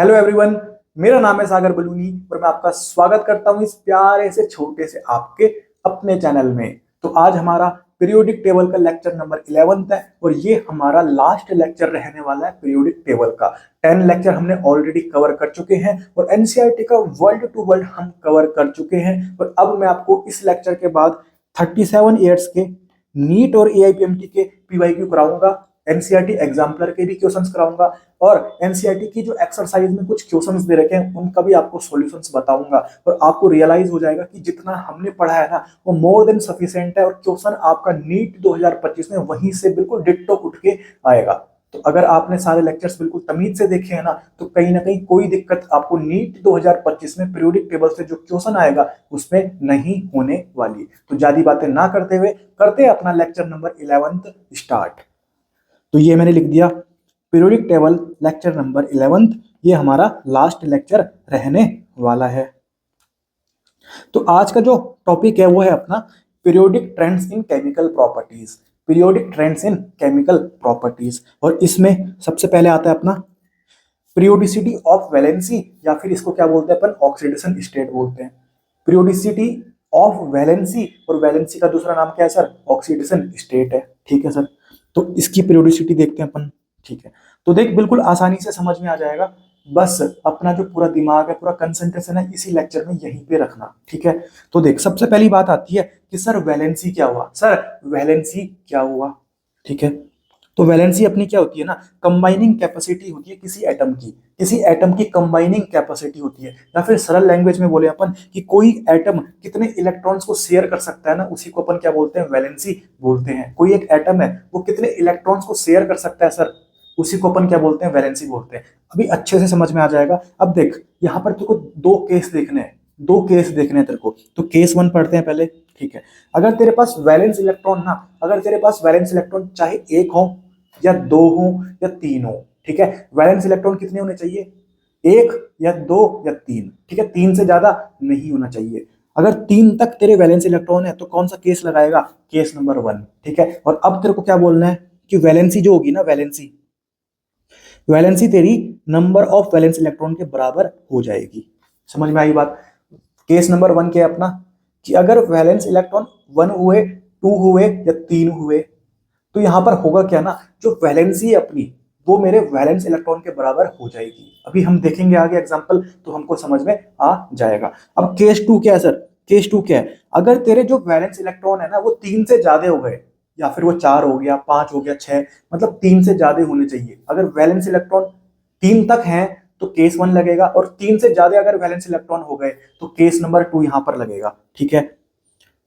Hello everyone, मेरा नाम है सागर बलूनी और मैं आपका स्वागत करता हूं इस प्यारे से छोटे से आपके अपने चैनल में। तो आज हमारा पीरियोडिक टेबल का लेक्चर नंबर 11 है और ये हमारा लास्ट लेक्चर रहने वाला है पीरियोडिक टेबल का। 10 लेक्चर हमने ऑलरेडी कवर कर चुके हैं और एनसीईआरटी का वर्ल्ड टू वर्ल्ड हम कवर कर चुके हैं। और अब मैं आपको इस लेक्चर के बाद 37 ईयर्स के नीट और एआईपीएमटी के पीवाईक्यू कराऊंगा, एनसीईआरटी एग्जाम्पलर के भी क्वेश्चंस कराऊंगा और एनसीईआरटी की जो एक्सरसाइज में कुछ क्वेश्चंस दे रखे हैं उनका भी आपको सॉल्यूशंस बताऊंगा। और आपको रियलाइज हो जाएगा कि जितना हमने पढ़ा है ना वो मोर देन सफिशिएंट है और क्वेश्चन आपका नीट 2025 में वहीं से बिल्कुल डिट्टो उठ के आएगा। तो अगर आपने सारे लेक्चर्स बिल्कुल तमीज से देखे हैं ना तो कहीं ना कहीं कोई दिक्कत आपको नीट 2025 में पीरियोडिक टेबल से जो क्वेश्चन आएगा उसमें नहीं होने वाली। तो ज्यादा बातें ना करते हुए करते हैं अपना लेक्चर नंबर 11 स्टार्ट। तो ये मैंने लिख दिया पीरियोडिक टेबल लेक्चर नंबर 11, ये हमारा लास्ट लेक्चर रहने वाला है। तो आज का जो टॉपिक है वो है अपना periodic trends in chemical properties. Periodic trends in chemical properties और इसमें सबसे पहले आता है अपना पीरियोडिसिटी ऑफ वैलेंसी, या फिर इसको क्या बोलते हैं अपन, ऑक्सीडेशन स्टेट बोलते हैं। पीरियोडिसिटी ऑफ वैलेंसी और वैलेंसी का दूसरा नाम क्या है सर, ऑक्सीडेशन स्टेट है। ठीक है सर, तो इसकी पीरियोडिसिटी देखते हैं अपन। ठीक है, तो देख बिल्कुल आसानी से समझ में आ जाएगा, बस अपना जो पूरा दिमाग है, पूरा कंसंट्रेशन है इसी लेक्चर में यहीं पे रखना। ठीक है, तो देख सबसे पहली बात आती है कि सर वैलेंसी क्या हुआ, सर वैलेंसी क्या हुआ। ठीक है, तो वैलेंसी अपनी क्या होती है ना, कंबाइनिंग कैपेसिटी होती है किसी एटम की कंबाइनिंग कैपेसिटी होती है। या फिर सरल लैंग्वेज में बोले अपन कि कोई एटम कितने इलेक्ट्रॉन्स को शेयर कर सकता है ना, उसी को अपन क्या बोलते हैं, वैलेंसी बोलते हैं। कोई एक एटम है वो कितने इलेक्ट्रॉन्स को शेयर कर सकता है सर, उसी को अपन क्या बोलते हैं, वैलेंसी बोलते हैं। अभी अच्छे से समझ में आ जाएगा। अब देख यहाँ पर तुमको दो केस देखने हैं तेरे को। तो केस 1 पढ़ते हैं पहले। ठीक है, अगर तेरे पास वैलेंस इलेक्ट्रॉन चाहे एक हो या दो हो या तीन हो, ठीक है, वैलेंस इलेक्ट्रॉन कितने होने चाहिए, एक या दो या तीन। ठीक है, तीन से ज्यादा नहीं होना चाहिए। अगर तीन तक तेरे वैलेंस इलेक्ट्रॉन है तो कौन सा केस लगाएगा, केस नंबर 1। ठीक है, और अब तेरे को क्या बोलना है कि वैलेंसी जो होगी ना, वैलेंसी तेरी नंबर ऑफ वैलेंस इलेक्ट्रॉन के बराबर हो जाएगी। समझ में आई बात। केस नंबर 1 क्या है अपना, कि अगर वैलेंस इलेक्ट्रॉन 1 हुए, 2 हुए या 3 हुए तो यहां पर होगा क्या ना, जो वैलेंसी है अपनी वो मेरे वैलेंस इलेक्ट्रॉन के बराबर हो जाएगी। अभी हम देखेंगे आगे एग्जांपल तो हमको समझ में आ जाएगा। अब केस 2 क्या है सर, केस 2 क्या है, अगर तेरे जो वैलेंस इलेक्ट्रॉन है ना वो 3 से ज्यादा हो गए, या फिर वो 4 हो गया, 5 हो गया, 6, मतलब 3 से ज्यादा होने चाहिए। अगर वैलेंस इलेक्ट्रॉन 3 तक है तो केस 1 लगेगा, और 3 से ज्यादा अगर वैलेंस इलेक्ट्रॉन हो गए तो केस नंबर 2 यहां पर लगेगा। ठीक है,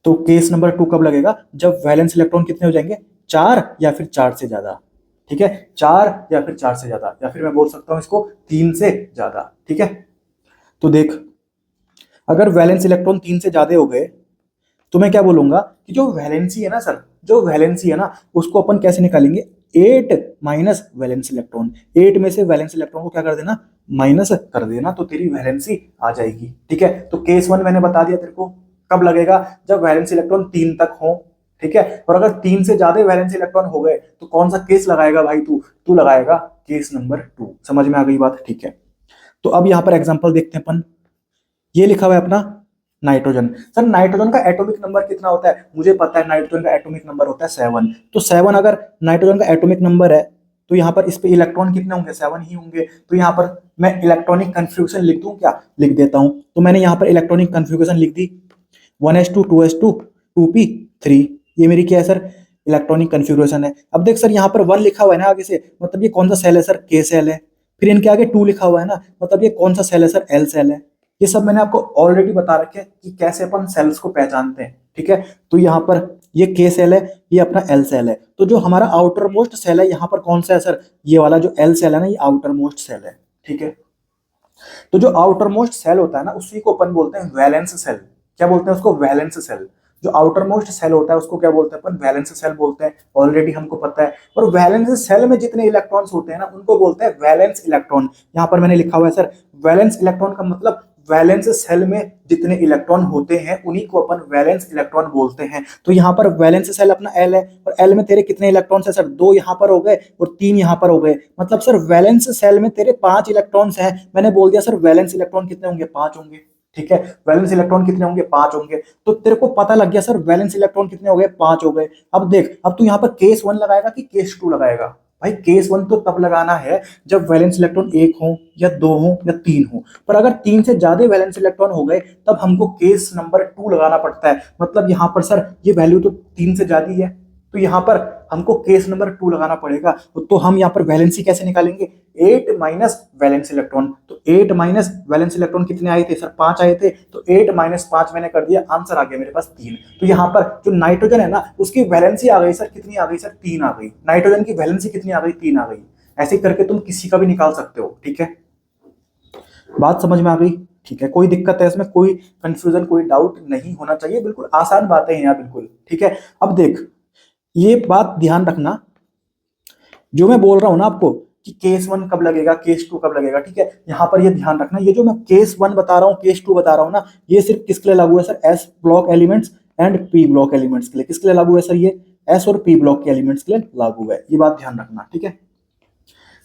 तो केस नंबर 2 कब लगेगा, जब वैलेंस इलेक्ट्रॉन कितने हो जाएंगे, 4 या फिर 4 से ज्यादा। ठीक है, 4 या फिर 4 से ज्यादा, या फिर मैं बोल सकता हूं इसको 3 से ज्यादा। ठीक है, तो देख अगर वैलेंस इलेक्ट्रॉन 3 से ज्यादा हो गए तो मैं क्या बोलूंगा कि जो वैलेंसी है ना सर, जो वैलेंसी है ना उसको अपन कैसे निकालेंगे, 8 माइनस वैलेंस इलेक्ट्रॉन। 8 में से वैलेंस इलेक्ट्रॉन को क्या कर देना, माइनस कर देना, तो तेरी वैलेंसी आ जाएगी। ठीक है, तो केस 1 मैंने बता दिया तेरे को कब लगेगा, जब वैलेंस इलेक्ट्रॉन 3 तक हो। ठीक है, और अगर 3 से ज्यादा वैलेंस इलेक्ट्रॉन हो गए तो कौन सा केस लगाएगा भाई, तू लगाएगा केस नंबर 2। समझ में आ गई बात। ठीक है, तो अब यहां पर एग्जांपल देखते हैं अपन। ये लिखा हुआ है अपना नाइट्रोजन। सर नाइट्रोजन का एटॉमिक नंबर कितना होता है, मुझे पता है नाइट्रोजन का एटॉमिक नंबर होता है 7। तो 7 अगर नाइट्रोजन का एटॉमिक नंबर है तो यहाँ पर इस पे इलेक्ट्रॉन कितने होंगे, 7 ही होंगे। तो यहाँ पर मैं इलेक्ट्रॉनिक कन्फ्यूगेशन लिख दूं क्या, लिख देता हूं। तो मैंने यहाँ पर इलेक्ट्रॉनिक कन्फ्यूगेशन लिख दी 1s2 2s2 2p3। ये मेरी क्या है सर, इलेक्ट्रॉनिक कन्फ्यूगरेशन है। अब देख सर यहाँ पर 1 लिखा हुआ है ना आगे से, मतलब ये कौन सा सेल है सर, के सेल है। फिर इनके आगे 2 लिखा हुआ है ना, मतलब ये कौन सा सेल है सर, एल सेल है। ये सब मैंने आपको ऑलरेडी बता रखे हैं कि कैसे अपन सेल्स को पहचानते हैं। ठीक है, तो यहाँ पर ये के सेल है, ये अपना एल सेल है। तो जो हमारा आउटर मोस्ट सेल है यहाँ पर कौन सा है सर, ये वाला जो एल सेल है ना, ये आउटर मोस्ट सेल है। ठीक है, तो जो आउटर मोस्ट सेल होता है ना उसी को अपन बोलते हैं वैलेंस सेल। क्या बोलते हैं उसको, वैलेंस सेल। जो आउटर मोस्ट सेल होता है उसको क्या बोलते हैं अपन, वैलेंस सेल बोलते हैं, ऑलरेडी हमको पता है। और वैलेंस सेल में जितने इलेक्ट्रॉन्स होते हैं ना उनको बोलते हैं वैलेंस इलेक्ट्रॉन। यहाँ पर मैंने लिखा हुआ है सर, वैलेंस इलेक्ट्रॉन का मतलब वैलेंस सेल में जितने इलेक्ट्रॉन होते हैं उन्हीं को अपन वैलेंस इलेक्ट्रॉन बोलते हैं। तो यहाँ पर वैलेंस सेल अपना एल है और एल में तेरे कितने इलेक्ट्रॉन्स है सर, 2 यहाँ पर हो गए और 3 यहाँ पर हो गए। मतलब सर वैलेंस सेल में तेरे 5 इलेक्ट्रॉन्स हैं। मैंने बोल दिया सर वैलेंस इलेक्ट्रॉन कितने होंगे, 5 होंगे। ठीक है, वैलेंस इलेक्ट्रॉन कितने होंगे, 5 होंगे। तो तेरे को पता लग गया सर वैलेंस इलेक्ट्रॉन कितने हो गए, 5 हो गए। अब देख, अब तू यहाँ पर केस 1 लगाएगा कि केस 2 लगाएगा। भाई केस 1 तो तब लगाना है जब वैलेंस इलेक्ट्रॉन 1 हो या 2 हो या 3 हो। पर अगर 3 से ज्यादा वैलेंस इलेक्ट्रॉन हो गए तब हमको केस नंबर 2 लगाना पड़ता है। मतलब यहाँ पर सर ये वैल्यू तो 3 से ज्यादा ही है, तो यहाँ पर हमको केस नंबर 2 लगाना पड़ेगा। तो हम यहाँ पर वैलेंसी कैसे निकालेंगे, 8 माइनस वैलेंस इलेक्ट्रॉन। तो 8 माइनस वैलेंस इलेक्ट्रॉन कितने आए थे सर, 5 आए थे। तो 8 माइनस 5 मैंने कर दिया, आंसर आ गया मेरे पास 3। तो यहाँ पर जो नाइट्रोजन है ना उसकी वैलेंसी आ गई सर, कितनी आ गई सर, 3 आ गई। नाइट्रोजन की वैलेंसी कितनी आ गई, 3 आ गई। ऐसे करके तुम किसी का भी निकाल सकते हो। ठीक है, बात समझ में आ गई। ठीक है, कोई दिक्कत है इसमें, कोई कंफ्यूजन कोई डाउट नहीं होना चाहिए, बिल्कुल आसान बातें हैं यहाँ बिल्कुल। ठीक है, अब देख ये बात ध्यान रखना जो मैं बोल रहा हूं ना आपको कि केस 1 कब लगेगा, केस 2 कब लगेगा। ठीक है, यहां पर ये ध्यान रखना, ये जो मैं केस 1 बता रहा हूं, केस 2 बता रहा हूं ना, ये सिर्फ किसके लिए लागू है sir, S block elements and P block elements के लिए। किसके लिए लागू है सर, ये एस और पी ब्लॉक के एलिमेंट्स के लिए लागू है। ये बात ध्यान रखना। ठीक है,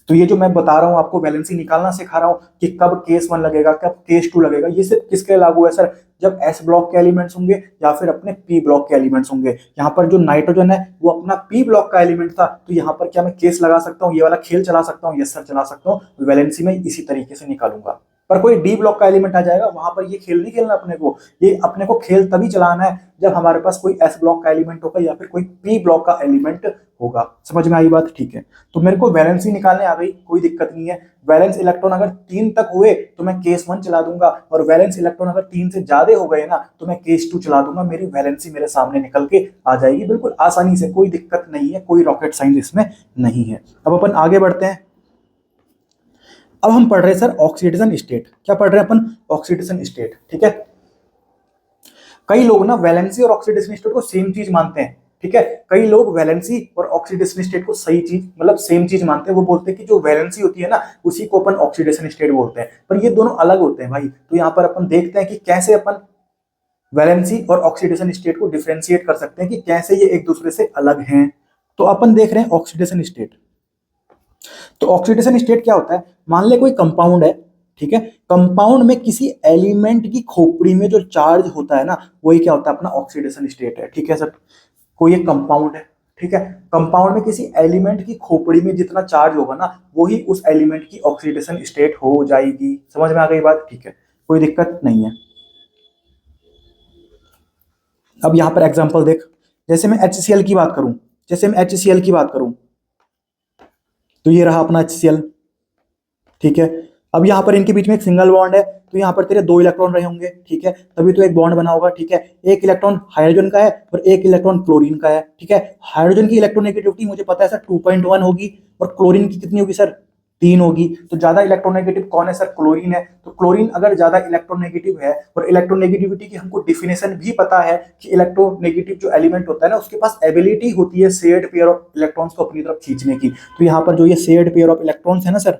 तो ये जो मैं बता रहा हूं आपको वैलेंसी निकालना सिखा रहा हूं कि कब केस 1 लगेगा कब केस 2 लगेगा, ये सिर्फ किसके लिए लागू है सर, जब एस ब्लॉक के एलिमेंट्स होंगे या फिर अपने पी ब्लॉक के एलिमेंट्स होंगे। यहाँ पर जो नाइट्रोजन है वो अपना पी ब्लॉक का एलिमेंट था, तो यहाँ पर क्या मैं केस लगा सकता हूँ, ये वाला खेल चला सकता हूँ, यस सर चला सकता हूँ। वैलेंसी में इसी तरीके से निकालूंगा। पर कोई डी ब्लॉक का एलिमेंट आ जाएगा वहां पर ये खेल नहीं खेलना अपने को। ये अपने को खेल तभी चलाना है जब हमारे पास कोई एस ब्लॉक का एलिमेंट होगा या फिर कोई पी ब्लॉक का एलिमेंट होगा। समझ में आई बात। ठीक है, तो मेरे को वैलेंसी निकालने आ गई, कोई दिक्कत नहीं है। वैलेंस इलेक्ट्रॉन अगर 3 तक हुए तो मैं केस 1 चला दूंगा, और वैलेंस इलेक्ट्रॉन अगर 3 से ज्यादा हो गए ना तो मैं केस 2 चला दूंगा। मेरी वैलेंसी मेरे सामने निकल के आ जाएगी बिल्कुल आसानी से, कोई दिक्कत नहीं है, कोई रॉकेट साइंस इसमें नहीं है। अब अपन आगे बढ़ते हैं। अब हम पढ़ रहे हैं सर ऑक्सीडेशन स्टेट। क्या पढ़ रहे हैं अपन, ऑक्सीडेशन स्टेट। ठीक है, कई लोग ना वैलेंसी और ऑक्सीडेशन स्टेट को सेम चीज मानते हैं। ठीक है, कई लोग वैलेंसी और ऑक्सीडेशन स्टेट को सही चीज मतलब सेम चीज मानते हैं। वो बोलते हैं कि जो वैलेंसी होती है ना उसी को अपन ऑक्सीडेशन स्टेट बोलते हैं, पर ये दोनों अलग होते हैं भाई। तो यहाँ पर अपन देखते हैं कि कैसे अपन वैलेंसी और ऑक्सीडेशन स्टेट को डिफरेंशिएट कर सकते हैं, कि कैसे ये एक दूसरे से अलग हैं। तो अपन देख रहे हैं ऑक्सीडेशन स्टेट। तो ऑक्सीडेशन स्टेट क्या होता है, मान ले कोई कंपाउंड है। ठीक है, कंपाउंड में किसी एलिमेंट की खोपड़ी में जो चार्ज होता है ना वही क्या होता है, अपना ऑक्सीडेशन स्टेट है। ठीक है सर, कोई एक कंपाउंड है। ठीक है, कंपाउंड में किसी एलिमेंट की खोपड़ी में जितना चार्ज होगा ना वही उस एलिमेंट की ऑक्सीडेशन स्टेट हो जाएगी। समझ में आ गई बात। ठीक है, कोई दिक्कत नहीं है। अब यहां पर एग्जांपल देख, जैसे मैं HCl की बात करूं, जैसे मैं HCl की बात करूं तो ये रहा अपना HCl। ठीक है, अब यहाँ पर इनके बीच में एक सिंगल बॉन्ड है, तो यहाँ पर तेरे 2 इलेक्ट्रॉन रहे होंगे। ठीक है, तभी तो एक बॉन्ड बना होगा। ठीक है, एक इलेक्ट्रॉन हाइड्रोजन का है और एक इलेक्ट्रॉन क्लोरीन का है। ठीक है, हाइड्रोजन की इलेक्ट्रोनेगेटिविटी मुझे पता है सर 2.1 होगी, और क्लोरीन की कितनी होगी सर, 3 होगी। तो ज्यादा इलेक्ट्रोनेगेटिव कौन है सर, क्लोरीन है। तो क्लोरीन अगर ज्यादा इलेक्ट्रोनेगेटिव है, और इलेक्ट्रोनेगेटिविटी की हमको डिफिनेशन भी पता है कि इलेक्ट्रोनेगेटिव जो एलिमेंट होता है ना उसके पास एबिलिटी होती है शेयर्ड पेयर ऑफ इलेक्ट्रॉन्स को अपनी तरफ खींचने की। तो यहाँ पर जो ये शेयर्ड पेयर ऑफ इलेक्ट्रॉन्स है ना सर,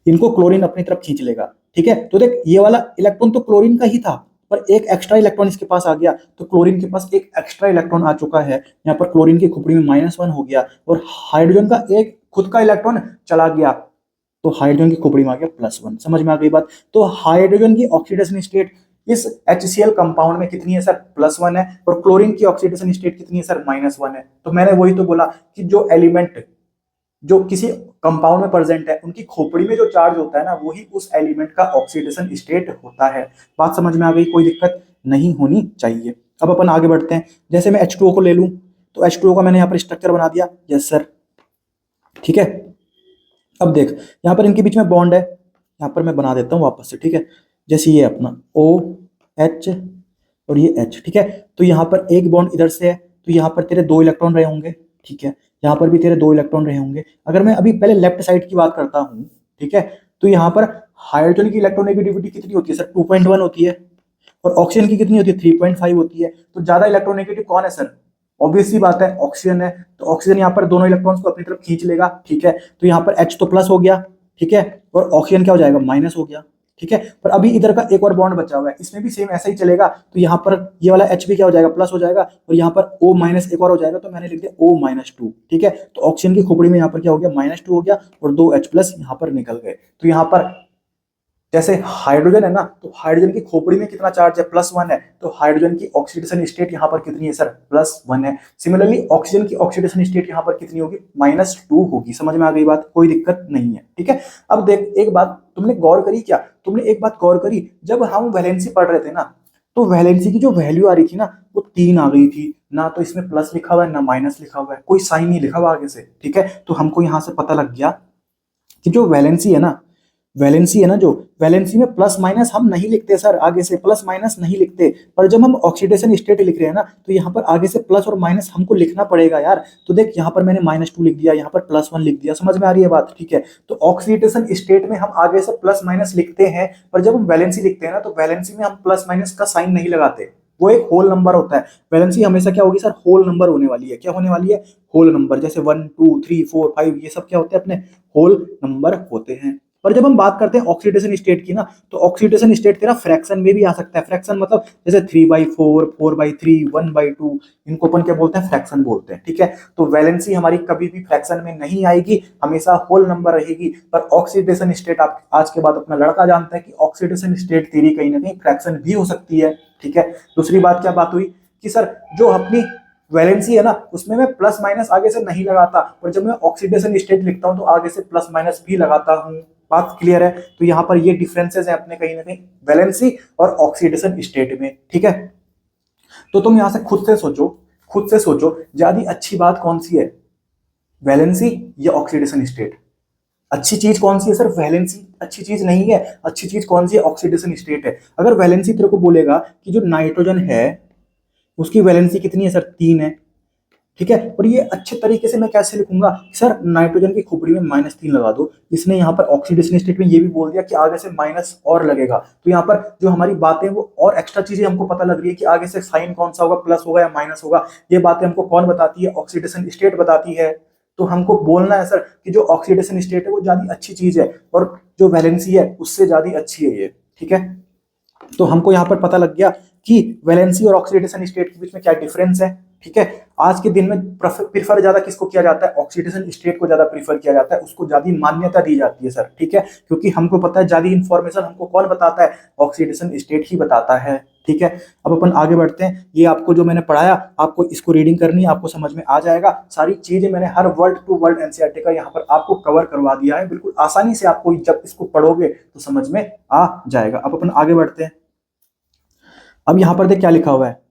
इनको क्लोरीन अपनी तरफ खींच लेगा। ठीक है, तो देख ये वाला इलेक्ट्रॉन तो क्लोरीन का ही था, पर एक एक्स्ट्रा इलेक्ट्रॉन इसके पास आ गया, तो क्लोरीन के पास एक एक्स्ट्रा इलेक्ट्रॉन आ चुका है। यहाँ पर क्लोरीन की खोपड़ी में -1 हो गया, और हाइड्रोजन का एक खुद का इलेक्ट्रॉन चला गया, तो हाइड्रोजन की खोपड़ी में आ गया +1। समझ में आ गई बात। तो हाइड्रोजन की ऑक्सीडेशन स्टेट इस HCl कंपाउंड में कितनी है सर, +1 है, और क्लोरीन की ऑक्सीडेशन स्टेट कितनी है सर, -1 है। तो मैंने वही तो बोला कि जो एलिमेंट जो किसी कंपाउंड में प्रेजेंट है उनकी खोपड़ी में जो चार्ज होता है ना वही उस एलिमेंट का ऑक्सीडेशन स्टेट होता है। बात समझ में आ गई, कोई दिक्कत नहीं होनी चाहिए। अब अपन आगे बढ़ते हैं। जैसे मैं H2O को ले लूं, तो H2O का मैंने यहाँ पर स्ट्रक्चर बना दिया, यस सर। ठीक है, अब देख यहाँ पर इनके बीच में बॉन्ड है, यहाँ पर मैं बना देता हूँ वापस से। ठीक है, जैसे ये अपना OH और ये H। ठीक है, तो यहाँ पर एक बॉन्ड इधर से है, तो यहाँ पर तेरे 2 इलेक्ट्रॉन रहे होंगे। ठीक है, यहाँ पर भी तेरे 2 इलेक्ट्रॉन रहे होंगे। अगर मैं अभी पहले लेफ्ट साइड की बात करता हूँ, ठीक है, तो यहाँ पर हाइड्रोजन की इलेक्ट्रोनेगेटिविटी कितनी होती है सर, 2.1 होती है, और ऑक्सीजन की कितनी होती है, 3.5 होती है। तो ज्यादा इलेक्ट्रोनेगेटिव कौन है सर, ऑब्वियस सी बात है ऑक्सीजन है। तो ऑक्सीजन यहाँ पर दोनों इलेक्ट्रॉन्स को अपनी तरफ खींच लेगा। ठीक है, तो यहाँ पर H तो प्लस हो गया। ठीक है, और ऑक्सीजन क्या हो जाएगा, माइनस हो गया। ठीक है। पर अभी इधर का एक और बॉन्ड बचा हुआ है, इसमें भी सेम ऐसा ही चलेगा। तो यहाँ पर ये वाला H भी क्या हो जाएगा, प्लस हो जाएगा, और यहाँ पर O माइनस एक और हो जाएगा, तो मैंने लिख दिया O-2। ठीक है, तो ऑक्सीजन की खोपड़ी में यहाँ पर क्या हो गया, -2 हो गया, और 2 H प्लस यहाँ पर निकल गए। तो यहाँ पर जैसे हाइड्रोजन है ना, तो हाइड्रोजन की खोपड़ी में कितना चार्ज है, +1 है, तो हाइड्रोजन की ऑक्सीडेशन स्टेट यहाँ पर कितनी है सर, +1 है। सिमिलरली ऑक्सीजन की ऑक्सीडेशन स्टेट यहाँ पर कितनी होगी, -2 होगी। समझ में आ गई बात, कोई दिक्कत नहीं है। ठीक है, अब देख एक बात तुमने गौर करी क्या, तुमने एक बात गौर करी, जब हम वैलेंसी पढ़ रहे थे ना, तो वैलेंसी की जो वैल्यू आ रही थी ना, वो 3 आ गई थी ना, तो इसमें प्लस लिखा हुआ है ना माइनस लिखा हुआ है, कोई साइन नहीं लिखा हुआ आगे से। ठीक है, तो हमको यहाँ से पता लग गया कि जो वैलेंसी है ना, वैलेंसी है ना, जो वैलेंसी में प्लस माइनस हम नहीं लिखते सर, आगे से प्लस माइनस नहीं लिखते, पर जब हम ऑक्सीडेशन स्टेट लिख रहे हैं ना, तो यहाँ पर आगे से प्लस और माइनस हमको लिखना पड़ेगा यार। तो देख यहाँ पर मैंने -2 लिख दिया, यहाँ पर +1 लिख दिया, समझ में आ रही है बात। ठीक है, तो ऑक्सीडेशन स्टेट में हम आगे से प्लस माइनस लिखते हैं, पर जब हम वैलेंसी लिखते हैं ना, तो वैलेंसी में हम प्लस माइनस का साइन नहीं लगाते, वो एक होल नंबर होता है। वैलेंसी हमेशा क्या होगी सर, होल नंबर होने वाली है। क्या होने वाली है, होल नंबर। जैसे 1 2 3 4 5 ये सब क्या होते हैं, अपने होल नंबर होते हैं। पर जब हम बात करते हैं ऑक्सीडेशन स्टेट की ना, तो ऑक्सीडेशन स्टेट तेरा फ्रैक्शन में भी आ सकता है। फ्रैक्शन मतलब जैसे 3/4 4/3 1/2, इनको अपन क्या बोलते हैं, फ्रैक्शन बोलते हैं। ठीक है, तो वैलेंसी हमारी कभी भी फ्रैक्शन में नहीं आएगी, हमेशा होल नंबर रहेगी। पर ऑक्सीडेशन स्टेट आप आज के बाद अपना लड़का जानता है कि ऑक्सीडेशन स्टेट तेरी कहीं ना कहीं फ्रैक्शन भी हो सकती है। ठीक है, दूसरी बात क्या बात हुई कि सर जो अपनी वैलेंसी है ना, उसमें मैं प्लस माइनस आगे से नहीं लगाता, पर जब मैं ऑक्सीडेशन स्टेट लिखता हूं तो आगे से प्लस माइनस भी लगाता हूं। बात क्लियर है। तो यहाँ पर ये डिफरेंसेस हैं अपने कहीं ना कहीं वैलेंसी और ऑक्सीडेशन स्टेट में। ठीक है, तो तुम यहां से खुद से सोचो, खुद से सोचो ज्यादा अच्छी बात कौन सी है, वैलेंसी या ऑक्सीडेशन स्टेट। अच्छी चीज कौन सी है सर, वैलेंसी अच्छी चीज नहीं है, अच्छी चीज कौन सी है, ऑक्सीडेशन स्टेट है। अगर वैलेंसी तेरे को बोलेगा कि जो नाइट्रोजन है उसकी वैलेंसी कितनी है सर, 3 है। ठीक है, और ये अच्छे तरीके से मैं कैसे लिखूंगा, सर नाइट्रोजन की खोपड़ी में -3 लगा दो। इसने यहाँ पर ऑक्सीडेशन स्टेट में ये भी बोल दिया कि आगे से माइनस और लगेगा, तो यहाँ पर जो हमारी बातें वो और एक्स्ट्रा चीजें हमको पता लग रही है कि आगे से साइन कौन सा होगा, प्लस होगा या माइनस होगा। ये बातें हमको कौन बताती है, ऑक्सीडेशन स्टेट बताती है। तो हमको बोलना है सर कि जो ऑक्सीडेशन स्टेट है वो ज्यादा अच्छी चीज है, और जो वैलेंसी है उससे ज्यादा अच्छी है ये। ठीक है, तो हमको यहाँ पर पता लग गया कि वैलेंसी और ऑक्सीडेशन स्टेट के बीच में क्या डिफरेंस है। ठीक है, आज के दिन में प्रीफर ज्यादा किसको किया जाता है, ऑक्सीडेशन स्टेट को ज्यादा प्रीफर किया जाता है, उसको ज्यादा मान्यता दी जाती है सर। ठीक है, क्योंकि हमको पता है ज्यादा इंफॉर्मेशन हमको कौन बताता है, ऑक्सीडेशन स्टेट ही बताता है। ठीक है, अब अपन आगे बढ़ते हैं। ये आपको जो मैंने पढ़ाया, आपको इसको रीडिंग करनी है, आपको समझ में आ जाएगा। सारी चीजें मैंने हर वर्ड टू वर्ड एनसीईआरटी का यहाँ पर आपको कवर करवा दिया है, बिल्कुल आसानी से आपको जब इसको पढ़ोगे तो समझ में आ जाएगा। अब अपन आगे बढ़ते हैं। अब यहां पर देख क्या लिखा हुआ है,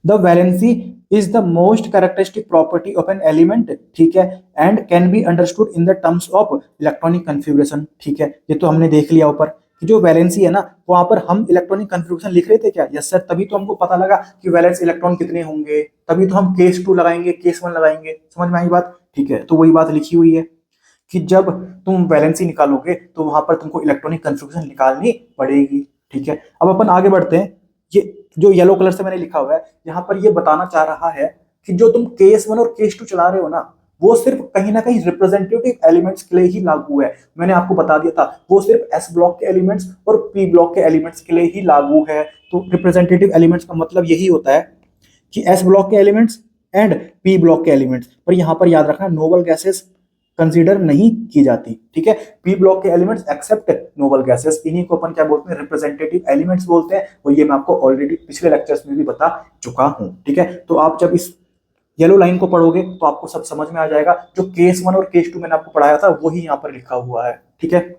the valency is the most characteristic property of an element. ठीक है, and can be understood in the terms of electronic configuration. ठीक है, ये तो हमने देख लिया ऊपर कि जो वैलेंसी है ना, वहां पर हम इलेक्ट्रॉनिक कन्फिग्रेशन लिख रहे थे क्या, यस सर, तभी तो हमको पता लगा कि वैलेंस इलेक्ट्रॉन कितने होंगे, तभी तो हम केस 2 लगाएंगे, केस 1 लगाएंगे। समझ में आई बात। ठीक है, तो वही बात लिखी हुई है कि जब तुम वैलेंसी निकालोगे तो वहां पर तुमको इलेक्ट्रॉनिक कन्फिग्रेशन निकालनी पड़ेगी। ठीक है, अब अपन आगे बढ़ते हैं। ये जो येलो कलर से मैंने लिखा हुआ है, यहाँ पर ये बताना चाह रहा है कि जो तुम केस 1 और केस 2 चला रहे हो ना, वो सिर्फ कहीं ना कहीं रिप्रेजेंटेटिव एलिमेंट्स के लिए ही लागू है। मैंने आपको बता दिया था, वो सिर्फ एस ब्लॉक के एलिमेंट्स और पी ब्लॉक के एलिमेंट्स के लिए ही लागू है। तो रिप्रेजेंटेटिव एलिमेंट्स का मतलब यही होता है कि एस ब्लॉक के एलिमेंट्स एंड पी ब्लॉक के एलिमेंट्स। पर यहाँ पर याद रखना, नोबल गैसेस कंसीडर नहीं की जाती। ठीक है, पी ब्लॉक के एलिमेंट्स एक्सेप्ट नोबल गैसेस, इन्हीं को अपन क्या बोलते हैं, रिप्रेजेंटेटिव एलिमेंट्स बोलते हैं। और ये मैं आपको ऑलरेडी पिछले लेक्चर्स में भी बता चुका हूं। ठीक है, तो आप जब इस येलो लाइन को पढ़ोगे तो आपको सब समझ में आ जाएगा। जो केस 1 और केस 2 मैंने आपको पढ़ाया था वही यहाँ पर लिखा हुआ है। ठीक है,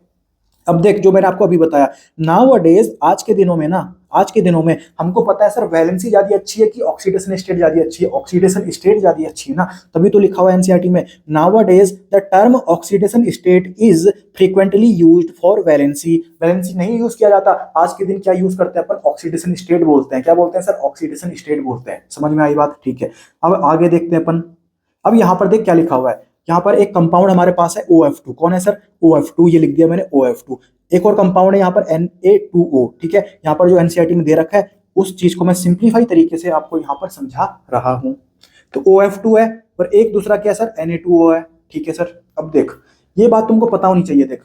अब देख जो मैंने आपको अभी बताया, नाउ डेज आज के दिनों में ना, आज के दिनों में हमको पता है सर वैलेंसी ज्यादा अच्छी है कि ऑक्सीडेशन स्टेट ज्यादा अच्छी है, ऑक्सीडेशन स्टेट ज्यादा अच्छी है ना, तभी तो लिखा हुआ है एनसीईआरटी में, now days the term oxidation state is frequently used for valency. Valency नहीं यूज किया जाता, आज के दिन क्या यूज करते हैं अपन, ऑक्सीडेशन स्टेट बोलते हैं। क्या बोलते हैं सर, ऑक्सीडेशन स्टेट बोलते हैं। समझ में आई बात। ठीक है, अब आगे देखते हैं अपन। अब यहां पर देख क्या लिखा हुआ है, यहाँ पर एक कंपाउंड हमारे पास है OF2। कौन है सर, OF2, ये लिख दिया मैंने OF2। एक और कंपाउंड है यहाँ पर Na2O। ठीक है, यहाँ पर जो एनसीईआरटी में दे रखा है उस चीज को मैं सिंप्लीफाई तरीके से आपको यहाँ पर समझा रहा हूं। तो OF2 है और एक दूसरा क्या है सर, Na2O है। ठीक है सर, अब देख ये बात तुमको पता होनी चाहिए। देख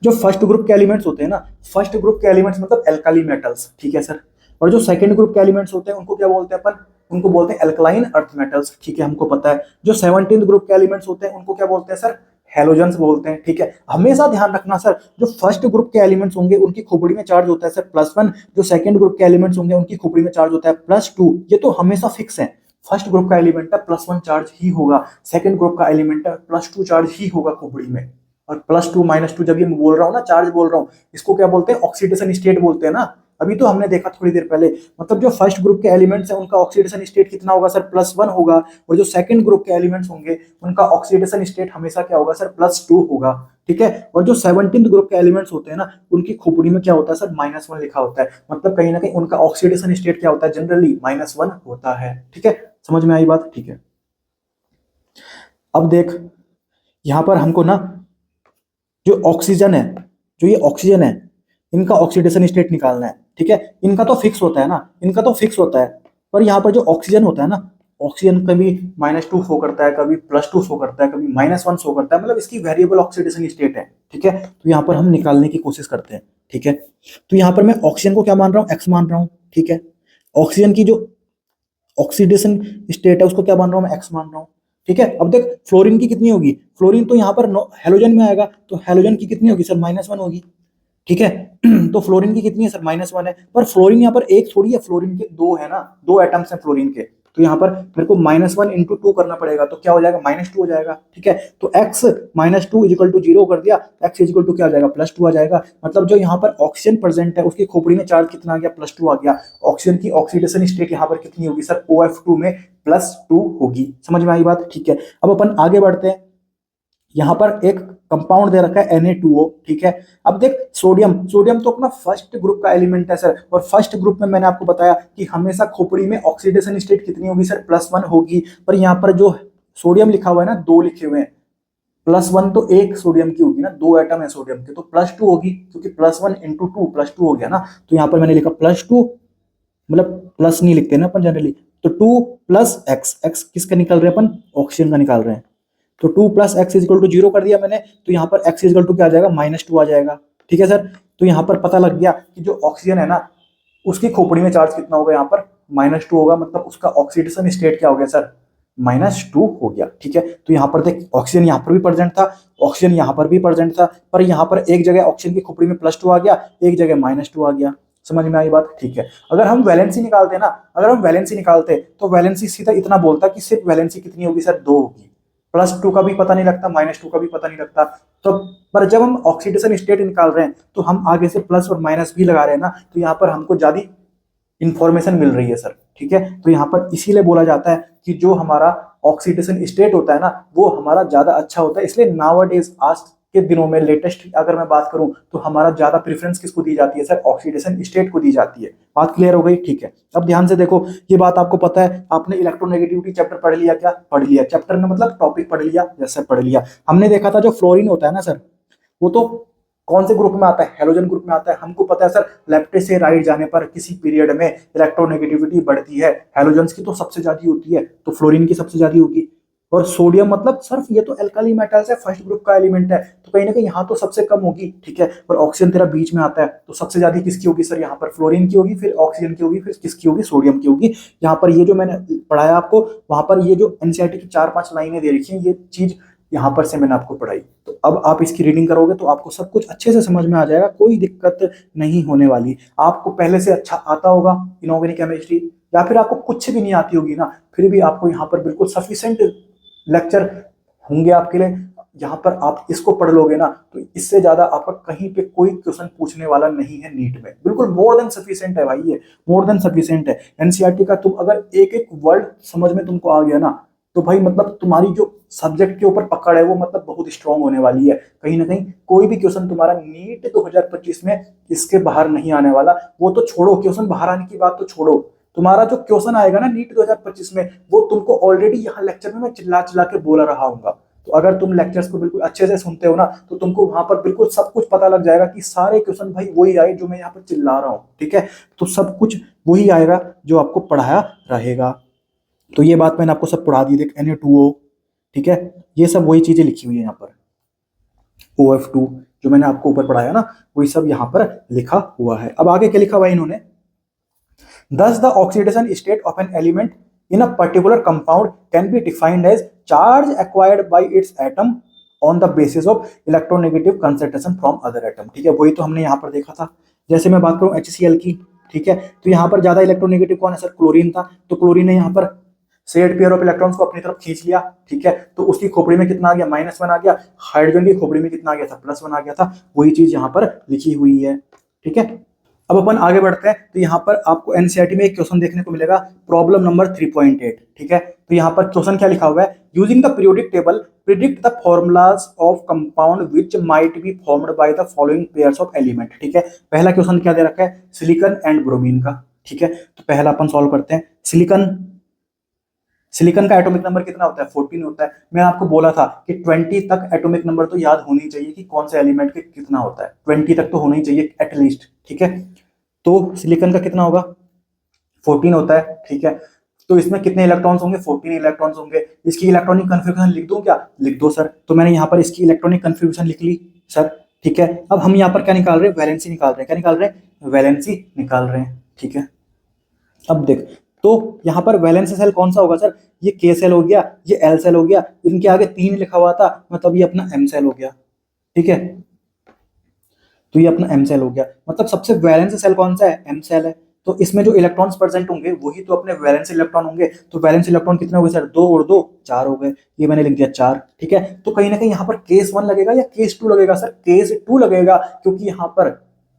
जो फर्स्ट ग्रुप के एलिमेंट्स होते हैं ना, फर्स्ट ग्रुप के एलिमेंट्स मतलब एल्काली मेटल्स, ठीक है सर। और जो सेकंड ग्रुप के एलिमेंट्स होते हैं उनको क्या बोलते हैं अपन, उनको बोलते हैं एल्कलाइन अर्थ मेटल्स, ठीक है, हमको पता है। जो 17th ग्रुप के एलिमेंट्स होते हैं उनको क्या बोलते हैं सर, हेलोजेंस बोलते हैं, ठीक है। हमेशा ध्यान रखना सर, जो फर्स्ट ग्रुप के एलिमेंट्स होंगे उनकी खोपड़ी में चार्ज होता है सर +1, जो सेकंड ग्रुप के एलिमेंट्स होंगे उनकी खोपड़ी में चार्ज होता है +2। ये तो हमेशा फिक्स है, फर्स्ट ग्रुप का एलिमेंट है +1 चार्ज ही होगा, सेकंड ग्रुप का एलिमेंट है +2 चार्ज ही होगा खोपड़ी में। और +2 -2 जब ये मैं बोल रहा हूँ ना, चार्ज बोल रहा हूँ, इसको क्या बोलते हैं, ऑक्सीडेशन स्टेट बोलते हैं ना। अभी तो हमने देखा थोड़ी देर पहले, मतलब जो फर्स्ट ग्रुप के एलिमेंट्स हैं उनका ऑक्सीडेशन स्टेट कितना होगा सर, +1 होगा। और जो सेकंड ग्रुप के एलिमेंट्स होंगे उनका ऑक्सीडेशन स्टेट हमेशा क्या होगा सर, +2 होगा, ठीक है। और जो 17th ग्रुप के एलिमेंट्स होते हैं ना, उनकी खोपड़ी में क्या होता है सर, -1 लिखा होता है। मतलब कहीं ना कहीं उनका ऑक्सीडेशन स्टेट क्या होता है, जनरली -1 होता है, ठीक है। समझ में आई बात, ठीक है। अब देख, यहां पर हमको ना जो ऑक्सीजन है, जो ये ऑक्सीजन है, इनका ऑक्सीडेशन स्टेट निकालना है, ठीक है। इनका तो फिक्स होता है ना, इनका तो फिक्स होता है। पर यहाँ पर जो ऑक्सीजन होता है ना, ऑक्सीजन कभी -2 शो करता है, कभी +2 शो करता है, कभी -1 शो करता है, मतलब इसकी वेरिएबल ऑक्सीडेशन स्टेट है, ठीक है। तो यहाँ पर हम निकालने की कोशिश करते हैं, ठीक है। तो यहाँ पर मैं ऑक्सीजन को क्या मान रहा हूँ, एक्स मान रहा हूँ, ठीक है। ऑक्सीजन की जो ऑक्सीडेशन स्टेट है उसको क्या मान रहा हूँ मैं, एक्स मान रहा हूँ, ठीक है। अब देख फ्लोरीन की कितनी होगी, फ्लोरीन तो यहाँ पर हेलोजन में आएगा, तो हेलोजन की कितनी होगी सर, -1 होगी, ठीक है। तो फ्लोरीन की कितनी है सर, -1 है। पर फ्लोरीन यहाँ पर एक थोड़ी है, फ्लोरीन के दो है ना, दो एटम्स हैं फ्लोरीन के। तो यहाँ पर मेरे को -1 × 2 करना पड़ेगा, तो क्या हो जाएगा, -2 हो जाएगा, ठीक है। तो x -2 = 0 कर दिया, x = क्या आ जाएगा, +2 आ जाएगा। मतलब जो यहाँ पर ऑक्सीजन प्रेजेंट है उसकी खोपड़ी में चार्ज कितना आ गया, +2 आ गया। ऑक्सीजन की ऑक्सीडेशन स्टेट यहाँ पर कितनी होगी सर, OF2 में +2 होगी। समझ में आई बात, ठीक है। अब अपन आगे बढ़ते हैं। यहां पर एक कंपाउंड दे रखा है Na2O, ठीक है। अब देख सोडियम, सोडियम तो अपना फर्स्ट ग्रुप का एलिमेंट है सर, और फर्स्ट ग्रुप में मैंने आपको बताया कि हमेशा खोपड़ी में ऑक्सीडेशन स्टेट कितनी होगी सर, +1 होगी। पर यहाँ पर जो सोडियम लिखा हुआ है ना, 2 लिखे हुए हैं, +1 तो एक सोडियम की होगी ना, 2 एटम है सोडियम के, तो +2 होगी, क्योंकि +1 × 2 +2 हो गया ना। तो यहाँ पर मैंने लिखा +2, मतलब प्लस नहीं लिखते ना अपन जनरली, तो 2 + x, x किसका निकाल रहे हैं अपन, ऑक्सीजन का निकाल रहे हैं। तो 2 + x = 0 कर दिया मैंने, तो यहाँ पर x = क्या आ जाएगा, -2 आ जाएगा, ठीक है सर। तो यहाँ पर पता लग गया कि जो ऑक्सीजन है ना, उसकी खोपड़ी में चार्ज कितना होगा, यहाँ पर -2 होगा, मतलब उसका ऑक्सीडेशन स्टेट क्या हो गया सर, -2 हो गया, ठीक है। तो यहाँ पर देख ऑक्सीजन यहाँ पर भी प्रेजेंट था, ऑक्सीजन यहाँ पर भी प्रेजेंट था, पर यहाँ पर एक जगह ऑक्सीजन की खोपड़ी में +2 आ गया, एक जगह -2 आ गया। समझ में आई बात, ठीक है। अगर हम वैलेंसी निकालते ना, अगर हम वैलेंसी निकालते तो वैलेंसी सीधा इतना बोलता कि सिर्फ वैलेंसी कितनी होगी सर, 2 होगी। +2 का भी पता नहीं लगता, -2 का भी पता नहीं लगता। तो पर जब हम ऑक्सीडेशन स्टेट निकाल रहे हैं तो हम आगे से प्लस और माइनस भी लगा रहे हैं ना, तो यहाँ पर हमको ज्यादा इंफॉर्मेशन मिल रही है सर, ठीक है। तो यहाँ पर इसीलिए बोला जाता है कि जो हमारा ऑक्सीडेशन स्टेट होता है ना, वो हमारा ज्यादा अच्छा होता है। इसलिए नाउअडेज, आज के दिनों में लेटेस्ट अगर मैं बात करूं, तो हमारा ज्यादा प्रेफरेंस किसको दी जाती है सर, ऑक्सीडेशन स्टेट को दी जाती है। बात क्लियर हो गई, ठीक है। अब ध्यान से देखो, ये बात आपको पता है, आपने इलेक्ट्रोनेगेटिविटी चैप्टर पढ़ लिया, क्या पढ़ लिया, चैप्टर में मतलब टॉपिक पढ़ लिया, जैसे पढ़ लिया। हमने देखा था जो फ्लोरीन होता है ना सर, वो तो कौन से ग्रुप में आता है, हेलोजन ग्रुप में आता है। हमको पता है सर, लेफ्ट से राइट जाने पर किसी पीरियड में इलेक्ट्रोनेगेटिविटी बढ़ती है, हेलोजेंस की तो सबसे ज्यादा होती है, तो फ्लोरीन की सबसे ज्यादा होगी। और सोडियम मतलब सिर्फ ये तो एल्काली मेटल्स है, फर्स्ट ग्रुप का एलिमेंट है, तो कहीं ना कहीं यहाँ तो सबसे कम होगी, ठीक है। और ऑक्सीजन तेरा बीच में आता है, तो सबसे ज्यादा किसकी होगी सर, यहाँ पर फ्लोरीन की होगी, फिर ऑक्सीजन की होगी, फिर किसकी होगी, सोडियम की होगी। यहाँ पर ये जो मैंने पढ़ाया आपको, वहां पर ये जो एनसीईआरटी की 4-5 लाइनें दे रखी है, ये चीज यहाँ पर से मैंने आपको पढ़ाई। तो अब आप इसकी रीडिंग करोगे तो आपको सब कुछ अच्छे से समझ में आ जाएगा, कोई दिक्कत नहीं होने वाली। आपको पहले से अच्छा आता होगा इनऑर्गेनिक केमिस्ट्री, या फिर आपको कुछ भी नहीं आती होगी ना, फिर भी आपको यहाँ पर बिल्कुल सफिशिएंट लेक्चर होंगे आपके लिए। यहाँ पर आप इसको पढ़ लोगे ना, तो इससे ज्यादा आपका कहीं पे कोई क्वेश्चन पूछने वाला नहीं है नीट में, बिल्कुल मोर देन सफिशिएंट है भाई, ये मोर देन सफिशिएंट है। एनसीईआरटी का तुम अगर एक एक वर्ड समझ में तुमको आ गया ना, तो भाई मतलब तुम्हारी जो सब्जेक्ट के ऊपर पकड़ है वो मतलब बहुत स्ट्रांग होने वाली है। कहीं ना कहीं कोई भी क्वेश्चन तुम्हारा नीट 2025 में इसके बाहर नहीं आने वाला। वो तो छोड़ो, क्वेश्चन बाहर आने की बात तो छोड़ो, तुम्हारा जो क्वेश्चन आएगा ना नीट 2025 में, वो तुमको ऑलरेडी यहाँ लेक्चर में मैं चिल्ला चिल्ला के बोला रहा हूँ। तो अगर तुम लेक्चर्स को बिल्कुल अच्छे से सुनते हो ना, तो तुमको वहां पर बिल्कुल सब कुछ पता लग जाएगा कि सारे क्वेश्चन भाई वही आए जो मैं यहाँ पर चिल्ला रहा हूँ, ठीक है। तो सब कुछ वही आएगा जो आपको पढ़ाया रहेगा। तो ये बात मैंने आपको सब पढ़ा दी, देख Na2O, ठीक है, ये सब वही चीजें लिखी हुई है यहाँ पर, OF2, जो मैंने आपको ऊपर पढ़ाया ना, वही सब यहाँ पर लिखा हुआ है। अब आगे क्या लिखा हुआ है इन्होंने, Thus, the oxidation state of an element in a particular compound can be defined as charge acquired by its atom on the basis of electronegative concentration from other atom। ठीक है, वही तो हमने यहाँ पर देखा था। जैसे मैं बात करूँ HCl की, ठीक है, तो यहाँ पर ज्यादा इलेक्ट्रोनेगेटिव कौन है सर, क्लोरीन था। तो क्लोरीन ने यहाँ पर शेयर्ड पेयर ऑफ इलेक्ट्रॉन्स को अपनी तरफ खींच लिया, ठीक है, तो उसकी खोपड़ी में कितना आ गया, -1 आ गया। हाइड्रोजन की खोपड़ी में कितना आ गया था, +1 आ गया था। वही चीज यहाँ पर लिखी हुई है, ठीक है। अब अपन आगे बढ़ते हैं, तो यहाँ पर आपको एनसीईआरटी में एक क्वेश्चन देखने को मिलेगा, प्रॉब्लम नंबर 3.8, ठीक है। तो यहाँ पर क्वेश्चन क्या लिखा हुआ है, using the periodic table predict the formulas of compound which might be formed by the following pairs of element. ठीक है, पहला क्वेश्चन क्या दे रखा है, सिलिकॉन एंड ब्रोमीन का। ठीक है, तो पहला अपन सॉल्व करते हैं। सिलिकॉन का एटॉमिक नंबर कितना होता है, 14 होता है। मैं आपको बोला था कि 20 तक एटॉमिक नंबर तो याद होनी चाहिए कि कौन से एलिमेंट के कितना होता है, 20 तक तो होना ही चाहिए एटलीस्ट। ठीक है, तो सिलिकॉन का कितना होगा, 14 होता है। ठीक है, तो इसमें कितने इलेक्ट्रॉन्स होंगे, 14 इलेक्ट्रॉन्स होंगे। इसकी इलेक्ट्रॉनिक कन्फिग्रेशन लिख दूं क्या, लिख दो सर। तो मैंने यहाँ पर इसकी इलेक्ट्रॉनिक कन्फिग्रेशन लिख ली सर। ठीक है, अब हम यहाँ पर क्या निकाल रहे हैं, वैलेंसी निकाल रहे हैं। क्या निकाल रहे हैं, वैलेंसी निकाल रहे हैं। ठीक है, अब देख, तो यहाँ पर वैलेंसी सेल कौन सा होगा सर, ये के सेल हो गया, ये एल सेल हो गया, इनके आगे 3 लिखा हुआ था, मतलब ये अपना एम सेल हो गया। ठीक है, तो ये अपना एम सेल हो गया, मतलब सबसे वैलेंस सेल कौन सा है, एम सेल है। तो इसमें जो इलेक्ट्रॉन्स प्रेजेंट होंगे वही तो अपने वैलेंस इलेक्ट्रॉन होंगे। तो वैलेंस इलेक्ट्रॉन कितने हो गए सर, 2 और 2 4 हो गए। ये मैंने लिख दिया 4। ठीक है, तो कहीं ना कहीं यहाँ पर केस 1 लगेगा या केस 2 लगेगा सर, केस 2 लगेगा, क्योंकि यहाँ पर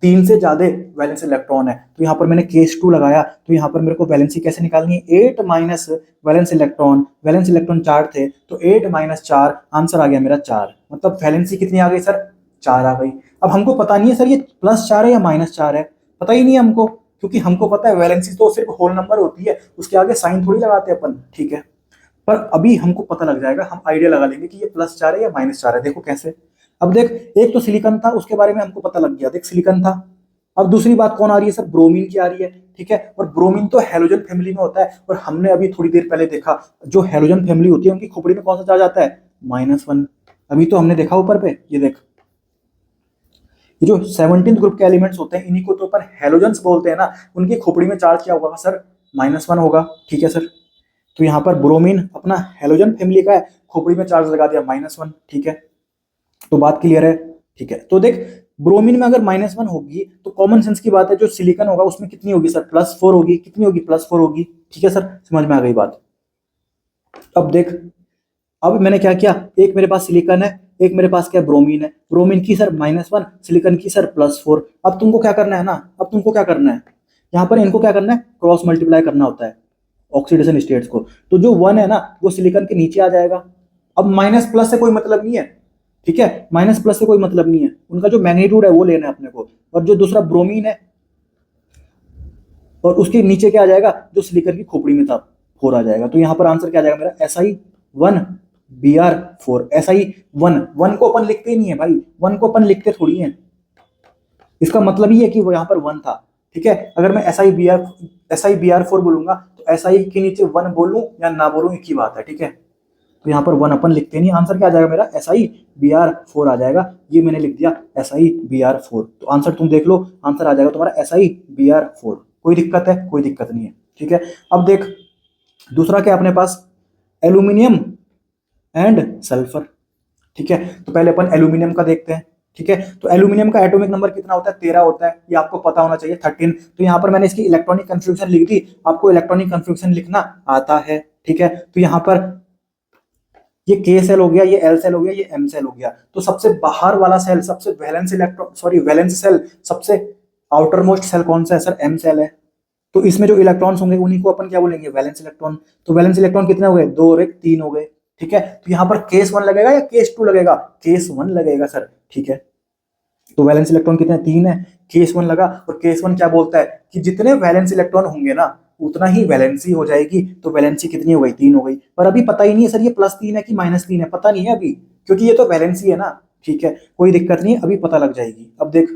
3 से ज्यादा वैलेंस इलेक्ट्रॉन है। तो यहाँ पर मैंने केस 2 लगाया। तो यहाँ पर मेरे को वैलेंसी कैसे निकालनी है, 8 माइनस वैलेंस इलेक्ट्रॉन 4 थे, तो 8 - 4, आंसर आ गया मेरा 4। मतलब वैलेंसी कितनी आ गई सर, 4 आ गई। अब हमको पता नहीं है सर ये +4 है या -4 है, पता ही नहीं है हमको, क्योंकि हमको पता है वैलेंसी तो सिर्फ होल नंबर होती है, उसके आगे साइन थोड़ी लगाते अपन। ठीक है, पर अभी हमको पता लग जाएगा, हम आइडिया लगा लेंगे कि ये +4 है या -4 है। देखो कैसे, अब देख, एक तो सिलिकॉन था, उसके बारे में हमको पता लग गया, देख सिलिकॉन था। अब दूसरी बात कौन आ रही है सर, ब्रोमीन की आ रही है। ठीक है, और ब्रोमीन तो हेलोजन फैमिली में होता है, और हमने अभी थोड़ी देर पहले देखा जो हेलोजन फैमिली होती है उनकी खोपड़ी में कौन सा चार्ज आता है, -1। अभी तो हमने देखा ऊपर पे, ये देख, ये जो 17th ग्रुप के एलिमेंट्स होते हैं इन्हीं को तो अपन हेलोजेंस बोलते हैं ना, उनकी खोपड़ी में चार्ज क्या होगा सर, -1 होगा। ठीक है सर, तो यहाँ पर ब्रोमीन अपना हेलोजन फैमिली का है, खोपड़ी में चार्ज लगा दिया -1। ठीक है, तो बात क्लियर है। ठीक है, तो देख, ब्रोमीन में अगर -1 होगी तो कॉमन सेंस की बात है, जो सिलिकॉन होगा उसमें कितनी होगी सर, +4 होगी। कितनी होगी, +4 होगी। ठीक है सर, समझ में आ गई बात। अब देख, अब मैंने क्या किया, एक मेरे पास सिलिकॉन है, एक मेरे पास क्या ब्रोमीन है। ब्रोमीन की सर -1, सिलिकॉन की सर +4। अब तुमको क्या करना है ना, अब तुमको क्या करना है, यहाँ पर इनको क्या करना है, क्रॉस मल्टीप्लाई करना होता है ऑक्सीडेशन स्टेट्स को। तो जो 1 है ना वो सिलिकॉन के नीचे आ जाएगा। अब माइनस प्लस से कोई मतलब नहीं है, ठीक है, माइनस प्लस से कोई मतलब नहीं है, उनका जो मैग्नीट्यूड है वो लेना है अपने को। और जो दूसरा ब्रोमीन है और उसके नीचे क्या आ जाएगा, जो सिलिकॉन की खोपड़ी में था, 4 आ जाएगा। तो यहाँ पर आंसर क्या आ जाएगा मेरा, SI1 Br4। SI1 को अपन लिखते ही नहीं है भाई, 1 को अपन लिखते थोड़ी है, इसका मतलब ही है कि वो यहाँ पर 1 था। ठीक है, अगर मैं SI Br4 बोलूंगा तो SI के नीचे 1 बोलूं या ना बोलूं एक ही बात है। ठीक है, तो यहाँ पर 1 अपन लिखते नहीं, आंसर क्या आ जाएगा मेरा, SI Br4 आ जाएगा। ये मैंने लिख दिया SI Br4, तो आंसर तुम देख लो, आंसर आ जाएगा तुम्हारा SI Br4। कोई दिक्कत है, कोई दिक्कत नहीं है। ठीक है, अब देख, दूसरा क्या अपने पास, एल्यूमिनियम एंड सल्फर। ठीक है, तो पहले अपन एल्यूमिनियम का देखते हैं। ठीक है, तो एल्यूमिनियम का एटॉमिक नंबर कितना होता है, 13 होता है, ये आपको पता होना चाहिए, 13। तो यहाँ पर मैंने इसकी इलेक्ट्रॉनिक कन्फिग्रेशन लिख दी, आपको इलेक्ट्रॉनिक कन्फिग्रेशन लिखना आता है। ठीक है, तो यहाँ पर ये के सेल हो गया, ये एल सेल हो गया, ये एम सेल हो गया। तो सबसे बाहर वाला सेल, सबसे वैलेंस सेल, सबसे आउटर मोस्ट सेल कौन सा है सर, एम सेल है। तो इसमें जो इलेक्ट्रॉन्स होंगे उन्हीं को अपन क्या बोलेंगे, वैलेंस इलेक्ट्रॉन। तो वैलेंस इलेक्ट्रॉन कितने हो गए, 2 और 1 3 हो गए। ठीक है, तो यहाँ पर केस 1 लगेगा या केस 2 लगेगा, केस 1 लगेगा सर। ठीक है, तो वैलेंस इलेक्ट्रॉन कितने, 3 है, केस 1 लगा। और केस 1 क्या बोलता है कि जितने वैलेंस इलेक्ट्रॉन होंगे ना उतना ही वैलेंसी हो जाएगी। तो वैलेंसी कितनी हो गई, 3 हो गई। पर अभी पता ही नहीं है सर ये +3 है कि -3 है, पता नहीं है अभी, क्योंकि ये तो वैलेंसी है ना। ठीक है, कोई दिक्कत नहीं है, अभी पता लग जाएगी। अब देख,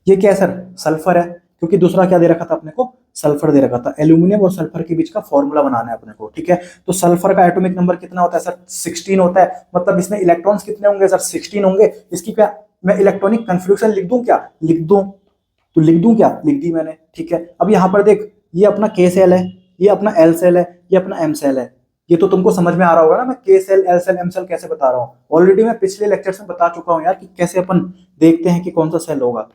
ये क्या है सर, सल्फर है, क्योंकि दूसरा क्या दे रखा था अपने को, सल्फर दे रखा था, एल्यूमिनियम और सल्फर के बीच का फॉर्मूला बनाना है अपने को, ठीक है। तो सल्फर का एटॉमिक नंबर कितना होता है सर, 16 होता है, मतलब इसमें इलेक्ट्रॉन्स कितने होंगे सर, 16 होंगे। इसकी क्या मैं इलेक्ट्रॉनिक कन्फ्लिक्शन लिख दूं, क्या लिख दूं, तो लिख दूं क्या, लिख दी मैंने, ठीक है। अब यहाँ पर देख, ये अपना के सेल है, ये अपना एल सेल है, ये अपना एम सेल है। ये तो तुमको समझ में आ रहा होगा ना, मैं K shell L shell M shell कैसे बता रहा हूँ। ऑलरेडी मैं पिछले लेक्चर्स में बता चुका हूँ यार कि कैसे अपन देखते हैं कि कौन सा सेल होगा,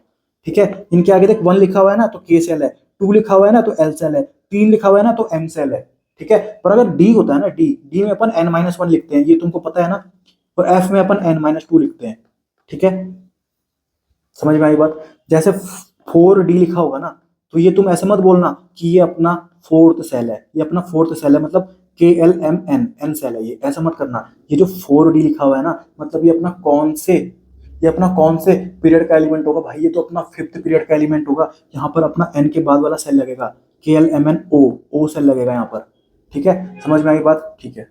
ठीक है। इनके आगे देख 1 लिखा हुआ है ना तो के सेल है, 2 लिखा हुआ है ना तो एल सेल है, 3 लिखा हुआ है ना तो एम सेल है, ठीक है। पर अगर डी होता है ना, डी में अपन n-1 लिखते हैं, ये तुमको पता है ना। और एफ में अपन n-2 लिखते हैं, ठीक है। समझ में आई बात। जैसे 4d लिखा होगा ना, तो ये तुम ऐसे मत बोलना कि ये अपना फोर्थ सेल है, ये अपना फोर्थ सेल है, मतलब KLMN एन सेल है, ये ऐसा मत करना। ये जो 4d लिखा हुआ है ना, मतलब ये अपना कौन से पीरियड का एलिमेंट होगा भाई, ये तो अपना 5th पीरियड का एलिमेंट होगा। यहाँ पर अपना n के बाद वाला सेल लगेगा, KLMNO, ओ सेल लगेगा यहाँ पर, ठीक है। समझ में आई बात, ठीक है।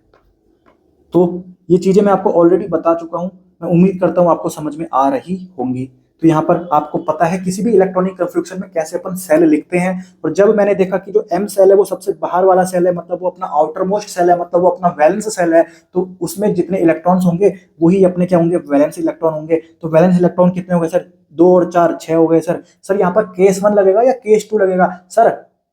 तो ये चीजें मैं आपको ऑलरेडी बता चुका हूं, मैं उम्मीद करता हूं आपको समझ में आ रही होंगी। तो यहाँ पर आपको पता है किसी भी इलेक्ट्रॉनिक कन्फ्लिक्शन में कैसे अपन सेल लिखते हैं। और जब मैंने देखा कि जो एम सेल है वो सबसे बाहर वाला सेल है, मतलब वो अपना आउटर मोस्ट सेल है, मतलब वो अपना वैलेंस सेल है, तो उसमें जितने इलेक्ट्रॉन्स होंगे वही अपने क्या होंगे, वैलेंस इलेक्ट्रॉन होंगे। तो वैलेंस इलेक्ट्रॉन कितने हो गए सर, 2 और 4 6 हो गए सर। सर यहाँ पर केस 1 लगेगा या केस 2 लगेगा सर,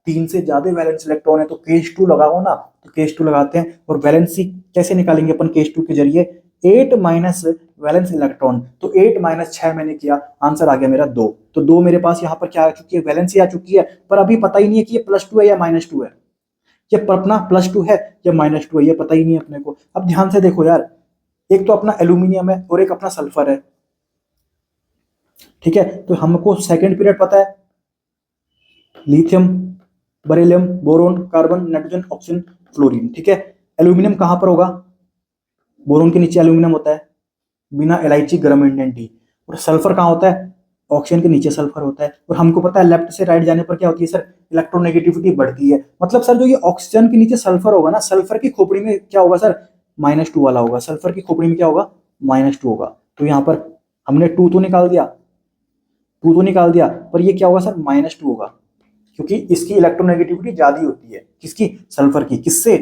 3 से ज्यादा वैलेंस इलेक्ट्रॉन है तो केस 2 लगाओ ना, तो केस 2 लगाते हैं। और वैलेंसी कैसे निकालेंगे अपन केस 2 के जरिए, 8 माइनस वैलेंस इलेक्ट्रॉन, तो 8 माइनस 6 मैंने किया, आंसर आ गया मेरा 2। तो 2 मेरे पास यहाँ पर क्या आ चुकी है, वैलेंसी आ चुकी है। पर अभी पता ही नहीं है कि ये +2 है या -2 है, ये अपना +2 है या -2 है, ये पता ही नहीं है अपने को। अब ध्यान से देखो यार, एक तो अपना एल्यूमिनियम है और एक अपना सल्फर है, ठीक है। तो हमको सेकंड पीरियड पता है, lithium, beryllium, boron, carbon, nitrogen, oxygen, fluorine, ठीक है। एल्यूमिनियम कहां पर होगा, बोरोन के नीचे एल्यूमिनियम होता है, बिना LH गरम इंडेंट टी। और सल्फर कहाँ होता है, ऑक्सीजन के नीचे सल्फर होता है। और हमको पता है लेफ्ट से राइट जाने पर क्या होती है सर, इलेक्ट्रोनेगेटिविटी बढ़ती है। मतलब सर जो ये ऑक्सीजन के नीचे सल्फर होगा ना, सल्फर की खोपड़ी में क्या होगा सर, -2 वाला होगा, सल्फर की खोपड़ी में क्या होगा, -2 होगा। तो यहाँ पर हमने 2 तो निकाल दिया, 2 तो निकाल दिया, पर ये क्या होगा सर, -2 होगा, क्योंकि इसकी इलेक्ट्रोनेगेटिविटी ज्यादा होती है, किसकी, सल्फर की, किससे,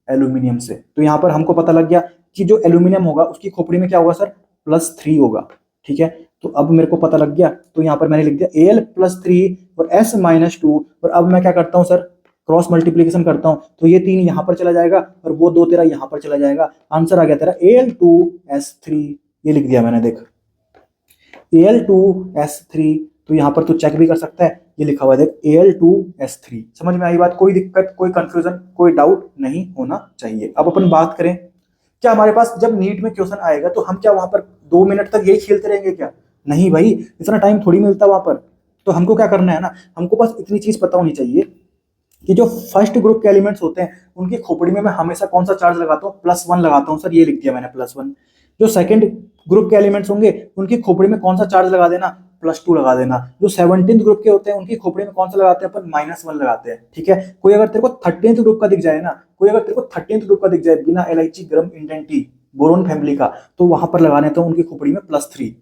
एल्यूमिनियम से। तो यहाँ पर हमको पता लग गया कि जो एल्यूमिनियम होगा उसकी खोपड़ी में क्या होगा सर, +3 होगा, ठीक है। तो अब मेरे को पता लग गया, तो यहाँ पर मैंने लिख दिया Al +3 और S -2। और अब मैं क्या करता हूँ सर, क्रॉस मल्टीप्लीकेशन करता हूँ, तो ये 3 यहाँ पर चला जाएगा और वो 2 तेरा यहाँ पर चला जाएगा। आंसर आ गया तेरा Al2S3, ये लिख दिया मैंने, देख Al2S3। तो यहाँ पर तू चेक भी कर सकता है, ये लिखा हुआ है देख Al2S3। समझ में आई बात, कोई दिक्कत, कोई कंफ्यूजन, कोई डाउट नहीं होना चाहिए। अब अपन बात करें, क्या हमारे पास जब नीट में क्वेश्चन आएगा तो हम क्या वहां पर 2 मिनट तक यही खेलते रहेंगे क्या, नहीं भाई, इतना टाइम थोड़ी मिलता वहां पर। तो हमको क्या करना है ना, हमको बस इतनी चीज पता होनी चाहिए कि जो फर्स्ट ग्रुप के एलिमेंट्स होते हैं उनकी खोपड़ी में मैं हमेशा कौन सा चार्ज लगाता हूँ, +1 लगाता हूँ सर, ये लिख दिया मैंने +1। जो सेकंड ग्रुप के एलिमेंट्स होंगे उनकी खोपड़ी में कौन सा चार्ज लगा देना, +2 लगा देना। जो 17th ग्रुप के होते हैं उनकी खोपड़ी में कौन सा लगाते हैं अपन, -1 लगाते हैं, ठीक है। कोई अगर तेरे को 13th ग्रुप का दिख जाए ना, कोई अगर तेरे को 13th ग्रुप का दिख जाए बिना LH गरम इंडेंट टी, बोरोन फैमिली का, तो वहां पर लगाने तो उनकी खोपड़ी में +3।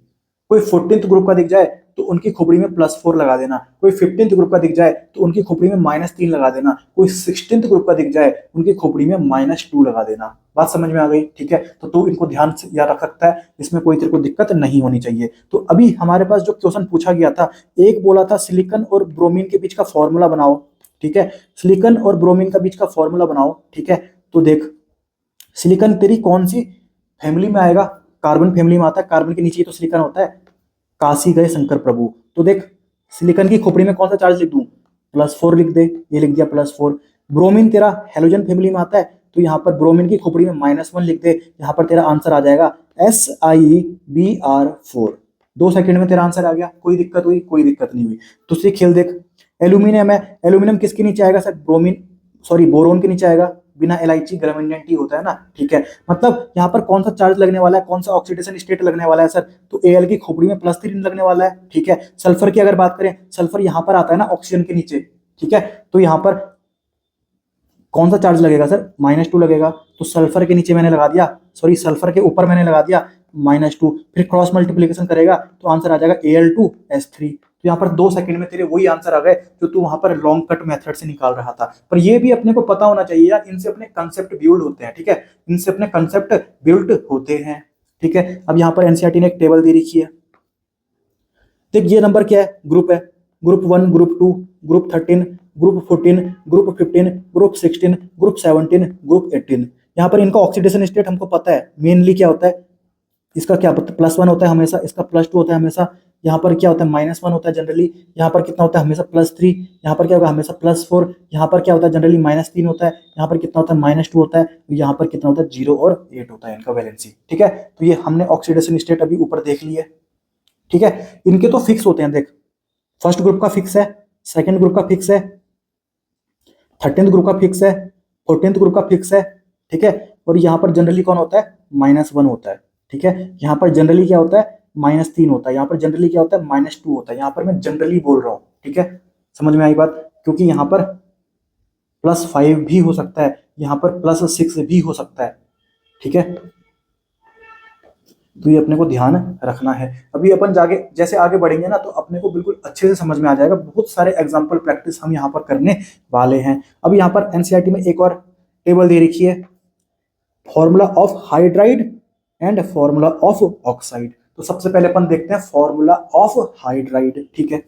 कोई 14th ग्रुप का दिख जाए तो उनकी खोपड़ी में +4 लगा देना। कोई 15th ग्रुप का दिख जाए तो उनकी खोपड़ी में -3 लगा देना। कोई 16th ग्रुप का दिख जाए उनकी खोपड़ी में -2 लगा देना। बात समझ में आ गई, ठीक है। तो तू इनको ध्यान से याद रख सकता है, इसमें कोई तेरे को दिक्कत नहीं होनी चाहिए। तो अभी हमारे पास जो क्वेश्चन पूछा गया था, एक बोला था सिलिकॉन और ब्रोमीन के बीच का फॉर्मूला बनाओ, ठीक है। सिलिकॉन और ब्रोमीन का बीच का फॉर्मूला बनाओ, ठीक है। तो देख, सिलिकॉन तेरी कौन सी फैमिली में आएगा, कार्बन फैमिली में आता है, कार्बन के नीचे तो सिलिकॉन होता है, काशी गए शंकर प्रभु। तो देख, सिलिकॉन की खोपड़ी में कौन सा चार्ज लिख दूं, +4 लिख दे, ये लिख दिया +4। ब्रोमीन तेरा हेलोजन फैमिली में आता है, तो यहाँ पर ब्रोमीन की खोपड़ी में -1 लिख दे, यहाँ पर तेरा आंसर आ जाएगा SiBr4। 2 सेकंड में तेरा आंसर आ गया, कोई दिक्कत हुई, कोई दिक्कत नहीं हुई। दूसरी खेल देख, एल्यूमिनियम है, एल्यूमिनियम किसके नीचे आएगा सर, बोरोन के नीचे आएगा, बिना LH गरम इंडेंट टी होता है ना, ठीक है। मतलब यहाँ पर कौन सा चार्ज लगने वाला है, कौन सा ऑक्सीडेशन स्टेट लगने वाला है सर, तो Al की खोपड़ी में +3 लगने वाला है, ठीक है। सल्फर की अगर बात करें, सल्फर यहाँ पर आता है ना ऑक्सीजन के नीचे, ठीक है। तो यहाँ पर कौन सा चार्ज लगेगा सर, -2 लगेगा। तो सल्फर के नीचे मैंने लगा दिया, सॉरी सल्फर के ऊपर मैंने लगा दिया -2, फिर क्रॉस मल्टीप्लीकेशन करेगा तो आंसर आ जाएगा Al2S3। तो यहाँ पर 2 सेकंड में तेरे वही आंसर आ गए जो तू वहां पर लॉन्ग कट मेथड से निकाल रहा था। पर ये भी अपने को पता होना चाहिए यार, इनसे अपने कंसेप्ट बिल्ड होते हैं, ठीक है, इनसे अपने कंसेप्ट बिल्ड होते हैं, ठीक है। अब यहाँ पर एनसीईआरटी ने एक टेबल दे रखी है, देख ये नंबर क्या है, ग्रुप है, group 1, group 2, group 13, group 14, group 15, group 16, group 17, group 18। यहाँ पर इनका ऑक्सीडेशन स्टेट हमको पता है मेनली क्या होता है, इसका क्या +1 होता है हमेशा, इसका +2 होता है हमेशा, यहाँ पर क्या होता है -1 होता है जनरली, यहाँ पर कितना होता है हमेशा +3, यहाँ पर क्या होगा हमेशा +4, यहाँ पर क्या होता है जनरली -3 होता है, यहाँ पर कितना होता है -2 होता है, यहाँ पर कितना होता है 0 और 8 होता है इनका वैलेंसी, ठीक है। तो ये हमने ऑक्सीडेशन स्टेट अभी ऊपर देख लिए, ठीक है। इनके तो फिक्स होते हैं, देख फर्स्ट ग्रुप का फिक्स है, सेकंड ग्रुप का फिक्स है, 13th ग्रुप का फिक्स है, 14th ग्रुप का फिक्स है, ठीक है। और यहाँ पर जनरली कौन होता है -1 होता है, ठीक है। यहाँ पर जनरली क्या होता है -3 होता है, यहाँ पर जनरली क्या होता है -2 होता है, यहाँ पर मैं जनरली बोल रहा हूँ, ठीक है। समझ में आई बात, क्योंकि यहाँ पर +5 भी हो सकता है, यहाँ पर +6 भी हो सकता है, ठीक है। तो ये अपने को ध्यान रखना है। अभी अपन जाके जैसे आगे बढ़ेंगे ना तो अपने को बिल्कुल अच्छे से समझ में आ जाएगा, बहुत सारे एग्जाम्पल प्रैक्टिस हम यहाँ पर करने वाले हैं। अब यहाँ पर एनसीईआरटी में एक और टेबल दे रखी है, formula of hydride and formula of oxide. तो सबसे पहले अपन देखते हैं फॉर्मूला ऑफ हाइड्राइड, ठीक है।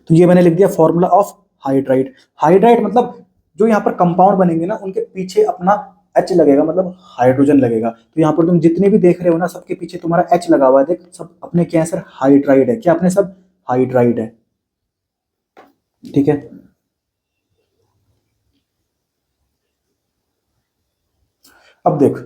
तो ये मैंने लिख दिया फॉर्मूला ऑफ हाइड्राइड। हाइड्राइड मतलब जो यहाँ पर कंपाउंड बनेंगे ना उनके पीछे अपना H लगेगा, मतलब हाइड्रोजन लगेगा। तो यहाँ पर तुम जितने भी देख रहे हो ना सबके पीछे तुम्हारा H लगा हुआ है, देख सब अपने क्या है सर हाइड्राइड है, क्या अपने सब हाइड्राइड है, ठीक है। अब देख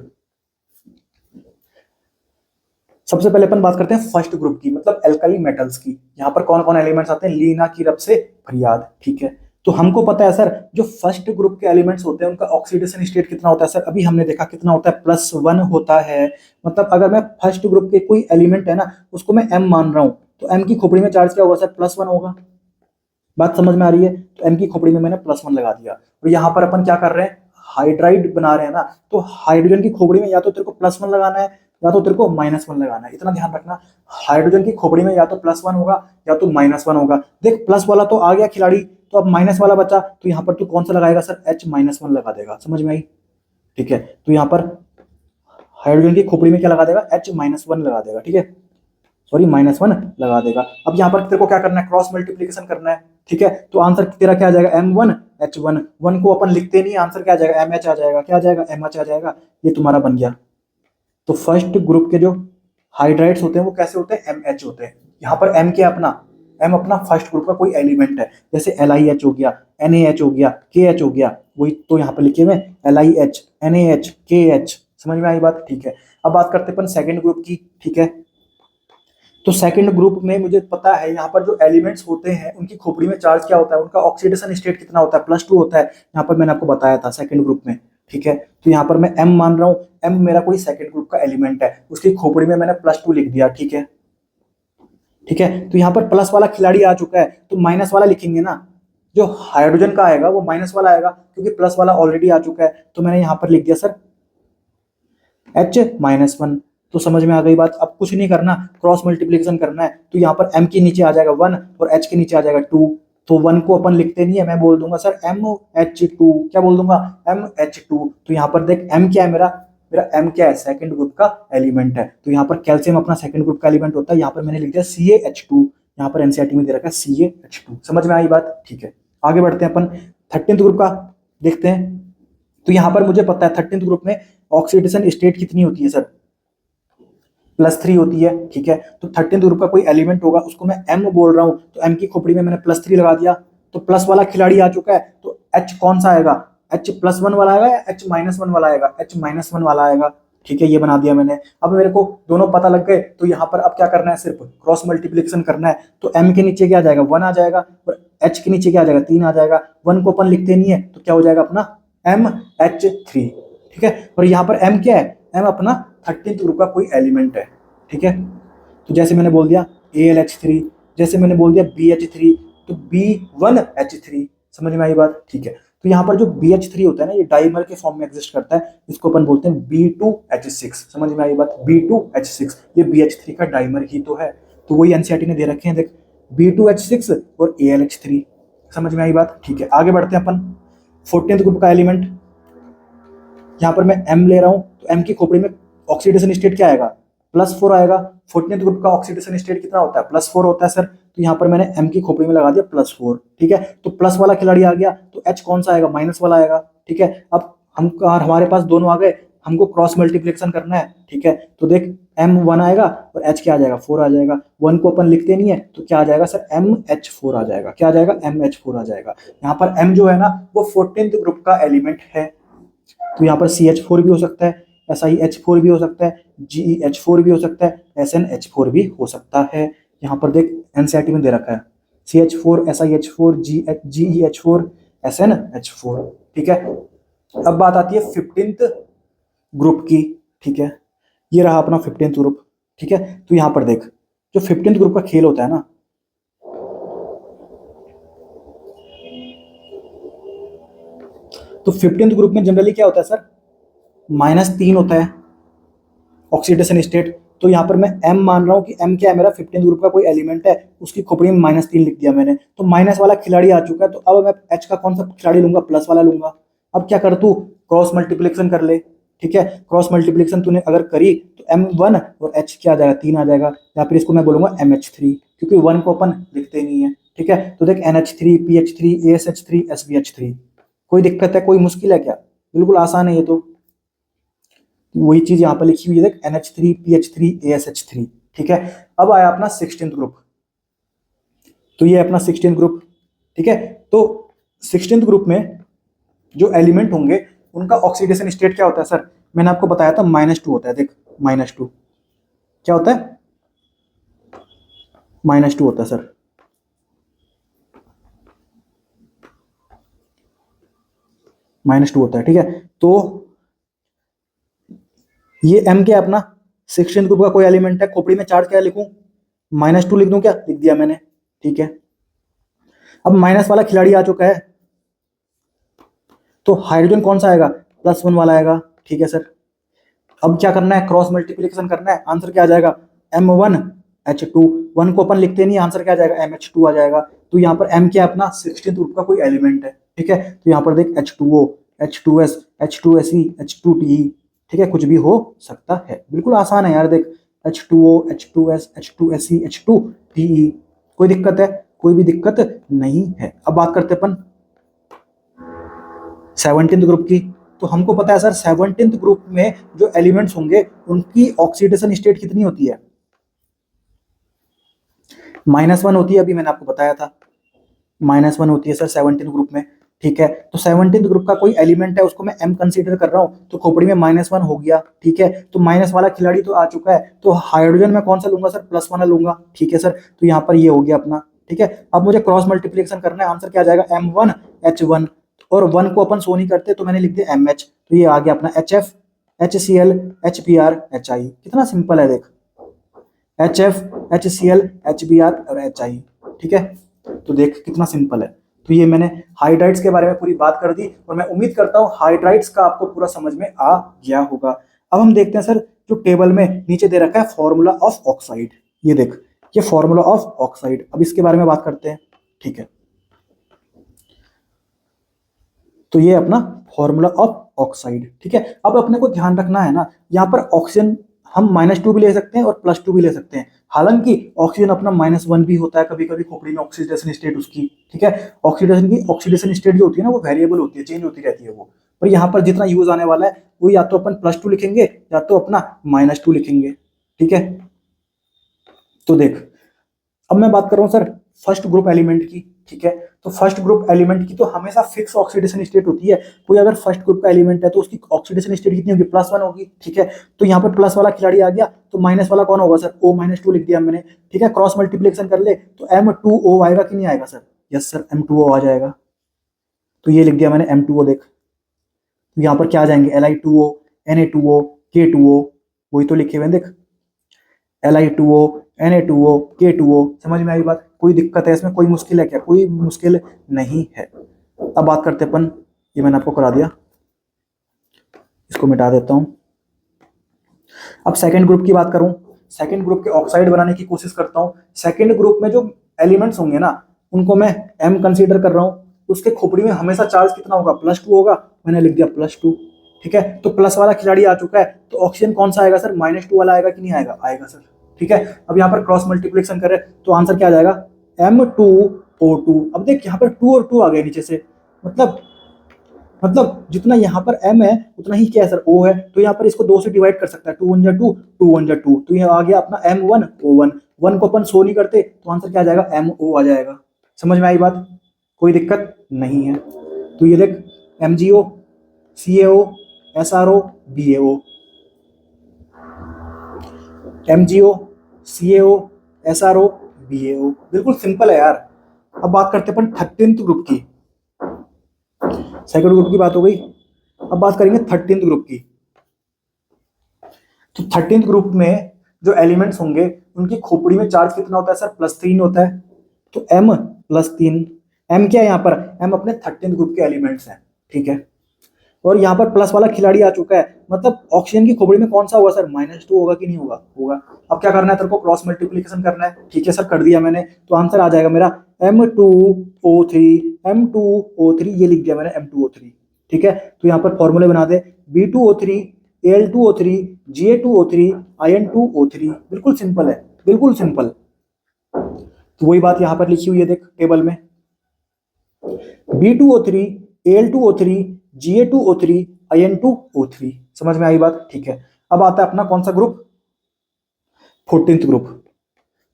सबसे पहले अपन बात करते हैं फर्स्ट ग्रुप की, मतलब एल्काली मेटल्स की। यहाँ पर कौन कौन एलिमेंट्स आते हैं, लीना की रब से फरियाद, ठीक है। तो हमको पता है सर जो फर्स्ट ग्रुप के एलिमेंट्स होते हैं उनका ऑक्सीडेशन स्टेट कितना होता है सर, अभी हमने देखा कितना होता है +1 होता है। मतलब अगर मैं फर्स्ट ग्रुप के कोई एलिमेंट है ना उसको मैं M मान रहा हूं तो M की खोपड़ी में चार्ज क्या होगा सर +1 होगा, बात समझ में आ रही है। तो M की खोपड़ी में मैंने +1 लगा दिया। और यहाँ पर अपन क्या कर रहे हैं हाइड्राइड बना रहे हैं ना, तो हाइड्रोजन की खोपड़ी में या तो तेरे को +1 लगाना है या तो तेरे को -1 लगाना है, इतना ध्यान रखना। हाइड्रोजन की खोपड़ी में या तो +1 होगा या तो -1 होगा। देख प्लस वाला तो आ गया खिलाड़ी, तो अब माइनस वाला बचा, तो यहाँ पर तू कौन सा लगाएगा सर H-1 लगा देगा, समझ में आई, ठीक है। तो यहाँ पर हाइड्रोजन की खोपड़ी में क्या लगा देगा H-1 लगा देगा, ठीक है, सॉरी -1 लगा देगा। अब यहाँ पर तेरे को क्या करना है क्रॉस मल्टीप्लीकेशन करना है, ठीक है। तो आंसर तेरा क्या आ जाएगा M1 H1, 1 को अपन लिखते नहीं, आंसर क्या आ जाएगा MH आ जाएगा, क्या आ जाएगा MH आ जाएगा, ये तुम्हारा बन गया। तो फर्स्ट ग्रुप के जो हाइड्राइड्स होते हैं वो कैसे होते हैं MH होते हैं। यहाँ पर M क्या अपना, M अपना फर्स्ट ग्रुप का कोई एलिमेंट है, जैसे LiH हो गया, NaH हो गया, KH हो गया, वही तो यहाँ पर लिखे हुए LiH NaH KH, समझ में आई बात, ठीक है। अब बात करते हैं अपन सेकेंड ग्रुप की, ठीक है। तो सेकंड ग्रुप में मुझे पता है यहाँ पर जो एलिमेंट्स होते हैं उनकी खोपड़ी में चार्ज क्या होता है, उनका ऑक्सीडेशन स्टेट कितना होता है +2 होता है। यहाँ पर मैंने आपको बताया था सेकंड ग्रुप में, ठीक है। तो यहाँ पर मैं M मान रहा हूँ, M मेरा कोई सेकंड ग्रुप का एलिमेंट है, उसकी खोपड़ी में मैंने +2 लिख दिया, ठीक है, ठीक है। तो यहाँ पर प्लस वाला खिलाड़ी आ चुका है तो माइनस वाला लिखेंगे ना, जो हाइड्रोजन का आएगा वो माइनस वाला आएगा क्योंकि प्लस वाला ऑलरेडी आ चुका है। तो मैंने यहाँ पर लिख दिया सर H-1, तो समझ में आ गई बात। अब कुछ नहीं करना, क्रॉस मल्टीप्लिकेशन करना है। तो यहाँ पर M के नीचे आ जाएगा 1 और H के नीचे आ जाएगा 2, तो 1 को अपन लिखते नहीं है, मैं बोल दूंगा सर MH2, क्या बोल दूंगा MH2। तो यहाँ पर देख M क्या है मेरा M क्या है सेकंड ग्रुप का एलिमेंट है। तो यहाँ पर कैल्शियम अपना सेकंड ग्रुप का एलिमेंट होता है, यहाँ पर मैंने लिख दिया CaH2, यहाँ पर एनसीईआरटी में दे रखा है CaH2, समझ में आई बात, ठीक है। आगे बढ़ते हैं अपन 13th ग्रुप का देखते हैं। तो यहाँ पर मुझे पता है 13th ग्रुप में ऑक्सीडेशन स्टेट कितनी होती है सर +3 होती है, ठीक है। तो 13th ग्रुप का कोई एलिमेंट होगा उसको मैं M बोल रहा हूं, तो M की खोपड़ी में मैंने +3 लगा दिया, तो प्लस वाला खिलाड़ी आ चुका है। तो H कौन सा आएगा, H+1 वाला आएगा या H-1 वाला आएगा, H-1 वाला आएगा, ठीक है, ये बना दिया मैंने। अब मेरे को दोनों पता लग गए, तो यहाँ पर अब क्या करना है सिर्फ क्रॉस मल्टीप्लिकेशन करना है। तो M के नीचे क्या आ जाएगा 1 आ जाएगा और H के नीचे क्या आ जाएगा 3 आ जाएगा। 1 को अपन लिखते नहीं है तो क्या हो जाएगा अपना MH3, ठीक है। और यहाँ पर M क्या है, M अपना 13th ग्रुप का कोई एलिमेंट है, ठीक है। तो जैसे मैंने बोल दिया AlH3, जैसे मैंने बोल दिया BH3, तो B1H3, समझ में आई बात, ठीक है। तो यहाँ पर जो BH3 होता है ना ये डाइमर के फॉर्म में एग्जिस्ट करता है, इसको अपन बोलते हैं B2H6, समझ में आई बात, B2H6 ये BH3 का डाइमर ही तो है। तो वही एनसीईआरटी ने दे रखे हैं, देख B2H6 और AlH3। समझ में आई बात? ठीक है, आगे बढ़ते हैं अपन। 14th ग्रुप का एलिमेंट, यहाँ पर मैं M ले रहा हूँ, तो M की खोपड़ी में ऑक्सीडेशन स्टेट क्या आएगा? +4 आएगा। 14th ग्रुप का ऑक्सीडेशन स्टेट कितना होता है? +4 होता है सर। तो यहाँ पर मैंने M की खोपड़ी में लगा दिया +4। ठीक है, तो प्लस वाला खिलाड़ी आ गया, तो H कौन सा आएगा? माइनस वाला आएगा। ठीक है, अब हमारे पास दोनों आ गए, हमको क्रॉस मल्टीप्लिकेशन करना है। ठीक है, तो देख M1 आएगा और H क्या आ जाएगा? 4 आ जाएगा। 1 को अपन लिखते नहीं है, तो क्या आ जाएगा सर? MH4 आ जाएगा। क्या आ जाएगा? MH4 आ जाएगा। यहाँ पर M जो है ना, वो 14th ग्रुप का एलिमेंट है, तो यहाँ पर CH4 भी हो सकता है, SiH4 भी हो सकता है, GeH4 भी हो सकता है, SnH4 भी हो सकता है। यहाँ पर देख एनसीईआरटी में दे रखा है CH4, SiH4, GeH4, SnH4। ठीक है, अब बात आती है 15th ग्रुप की। ठीक है, ये रहा अपना 15th ग्रुप। ठीक है, तो यहाँ पर देख, जो 15th ग्रुप का खेल होता है ना, तो 15th ग्रुप में जनरली क्या होता है सर? -3 होता है ऑक्सीडेशन स्टेट। तो यहाँ पर मैं M मान रहा हूँ कि M क्या है? मेरा 15th ग्रुप का कोई एलिमेंट है, उसकी खोपड़ी में -3 लिख दिया मैंने, तो माइनस वाला खिलाड़ी आ चुका है। तो अब मैं H का कौन सा खिलाड़ी लूंगा? प्लस वाला लूंगा। अब क्या कर तू? क्रॉस मल्टीप्लिकेशन कर ले। ठीक है, क्रॉस मल्टीप्लिकेशन तूने अगर करी तो M1 और H क्या आ जाएगा? 3 आ जाएगा, या फिर इसको मैं बोलूंगा MH3, क्योंकि 1 को अपन लिखते नहीं है। ठीक है, तो देख NH3, PH3, ASH3, SBH3। कोई दिक्कत है? कोई मुश्किल है क्या? बिल्कुल आसान है ये तो। वही चीज यहाँ पर लिखी हुई है, देख NH3, PH3, ASH3। ठीक है, अब आया अपना 16th ग्रुप, तो ये अपना 16th ग्रुप। ठीक है, तो 16th ग्रुप में जो एलिमेंट होंगे उनका ऑक्सीडेशन स्टेट क्या होता है सर? मैंने आपको बताया था -2 होता है। देख -2 क्या होता है? -2 होता है सर। -2 होता है। ठीक है, तो ये M क्या है अपना? 16th ग्रुप का कोई एलिमेंट है, खोपड़ी में चार्ज क्या लिखूं? -2 लिख दूं क्या? लिख दिया मैंने। ठीक है, अब माइनस वाला खिलाड़ी आ चुका है, तो हाइड्रोजन कौन सा आएगा? +1 वाला आएगा। ठीक है सर, अब क्या करना है? क्रॉस मल्टीप्लिकेशन करना है। आंसर क्या आ जाएगा? M1H2। 1 को अपन लिखते नहीं, आंसर क्या आ जाएगा? MH2 आ जाएगा। तो यहाँ पर M क्या है अपना? 16th ग्रुप का कोई एलिमेंट है। ठीक है, तो यहाँ पर देख H2O, H2S, H2Se, H2Te। ठीक है, कुछ भी हो सकता है, बिल्कुल आसान है यार। देख H2O, H2S, H2Se, H2Te। कोई दिक्कत है? कोई भी दिक्कत नहीं है। अब बात करते अपन 17th ग्रुप की। तो हमको पता है सर 17th ग्रुप में जो एलिमेंट्स होंगे उनकी ऑक्सीडेशन स्टेट कितनी होती है? -1 होती है, अभी मैंने आपको बताया था -1 होती है सर 17th ग्रुप में। ठीक है, तो 17th ग्रुप का कोई एलिमेंट है, उसको मैं M कंसीडर कर रहा हूँ, तो खोपड़ी में -1 हो गया। ठीक है, तो माइनस वाला खिलाड़ी तो आ चुका है, तो हाइड्रोजन में कौन सा लूंगा सर? प्लस वाला लूंगा। ठीक है सर, तो यहाँ पर ये हो गया अपना। ठीक है, अब मुझे क्रॉस मल्टीप्लिकेशन करना है। आंसर क्या आ जाएगा? M1H1, और 1 को अपन शो नहीं करते, तो मैंने लिख दिया MH, तो ये आ गया अपना HF, HCl, HBr, HI। कितना सिंपल है, देख HF, HCl, HBr और HI। ठीक है, तो देख कितना सिंपल है। तो ये मैंने हाइड्राइड्स के बारे में पूरी बात कर दी, और मैं उम्मीद करता हूँ हाइड्राइड्स का आपको पूरा समझ में आ गया होगा। अब हम देखते हैं सर, जो टेबल में नीचे दे रखा है फॉर्मूला ऑफ ऑक्साइड। ये देख, ये फॉर्मूला ऑफ ऑक्साइड, अब इसके बारे में बात करते हैं। ठीक है, तो ये अपना फॉर्मूला ऑफ ऑक्साइड। ठीक है, अब अपने को ध्यान रखना है ना, यहाँ पर ऑक्सीजन हम -2 भी ले सकते हैं और +2 भी ले सकते हैं। हालांकि ऑक्सीजन अपना -1 भी होता है कभी कभी खोपड़ी में, ऑक्सीडेशन स्टेट उसकी। ठीक है, ऑक्सीडेशन स्टेट जो होती है ना, वो वेरिएबल होती है, चेंज होती रहती है वो। पर यहाँ पर जितना यूज आने वाला है वो या तो अपन +2 लिखेंगे या तो अपना -2 लिखेंगे। ठीक है, तो देख, अब मैं बात कर रहा हूँ सर फर्स्ट ग्रुप एलिमेंट की। ठीक है, तो फर्स्ट ग्रुप एलिमेंट की तो हमेशा फिक्स ऑक्सीडेशन स्टेट होती है। कोई अगर फर्स्ट ग्रुप का एलिमेंट है तो उसकी ऑक्सीडेशन स्टेट कितनी होगी? +1 होगी। ठीक है, तो यहाँ पर प्लस वाला खिलाड़ी आ गया, तो माइनस वाला कौन होगा सर? O-2 लिख दिया मैंने। ठीक है, क्रॉस मल्टीप्लिकेशन कर ले तो M2O आएगा कि नहीं आएगा सर? यस सर, M2O आ जाएगा। तो ये लिख दिया मैंने M2O। देख, तो यहाँ पर क्या आ जाएंगे? Li2O, Na2O, K2O, वही तो लिखे हुए हैं देख, Li2O, Na2O, K2O। समझ में आई बात? कोई दिक्कत है इसमें? कोई मुश्किल है क्या? कोई मुश्किल नहीं है। अब बात करते अपन, ये मैंने आपको करा दिया, इसको मिटा देता हूं। अब सेकंड ग्रुप की बात करूं, सेकंड ग्रुप के ऑक्साइड बनाने की कोशिश करता हूं। सेकंड ग्रुप में जो एलिमेंट्स होंगे ना उनको मैं m कंसीडर कर रहा हूं, उसके खोपड़ी में हमेशा चार्ज कितना होगा, +2 होगा, मैंने लिख दिया +2। ठीक है, तो प्लस वाला खिलाड़ी आ चुका है, तो ऑक्सीजन कौन सा आएगा सर, -2 वाला आएगा कि नहीं आएगा, आएगा सर। ठीक है, अब यहाँ पर क्रॉस मल्टीप्लिकेशन करें तो आंसर क्या आ जाएगा, M2O2। अब देख यहाँ पर 2 और 2 आ गए नीचे से, मतलब जितना यहाँ पर m है उतना ही क्या है सर, O है, तो यहाँ पर इसको 2 से डिवाइड कर सकता है, 2 1 जा 2, 2 1 जा 2, तो ये आ गया अपना M1O1। 1 को अपन शो नहीं करते तो आंसर क्या आ जाएगा, MO आ जाएगा। समझ में आई बात, कोई दिक्कत नहीं है। तो ये देख MgO, CaO, SRO, BaO, MgO, CaO, SRO, BaO, बिल्कुल सिंपल है यार। अब बात करते हैं अपन 13th ग्रुप की, सेकंड ग्रुप की बात हो गई, अब बात करेंगे 13th ग्रुप की। तो 13th ग्रुप में जो एलिमेंट्स होंगे उनकी खोपड़ी में चार्ज कितना होता है सर, +3 होता है, तो M+3। M क्या है यहाँ पर, M अपने 13th ग्रुप के एलिमेंट्स हैं। ठीक है, और यहाँ पर प्लस वाला खिलाड़ी आ चुका है, मतलब ऑक्सीजन की खोपड़ी में कौन सा होगा सर, -2 होगा कि नहीं होगा, होगा। अब क्या करना है तेरे को, क्रॉस मल्टीप्लिकेशन करना है। ठीक है सर, कर दिया मैंने, तो आंसर आ जाएगा मेरा M2O3, M2O3, ये लिख दिया मैंने M2O3। ठीक है, तो यहाँ पर फॉर्मूले बना दे, B2O3, Al2O3, Ga2O3, In2O3, बिल्कुल सिंपल है, बिल्कुल सिंपल। तो वही बात यहाँ पर लिखी हुई है देख टेबल में, B2O3, Al2O3, Ga2O3, In2O3। समझ में आई बात, ठीक है। अब आता है अपना कौन सा ग्रुप, 14th ग्रुप।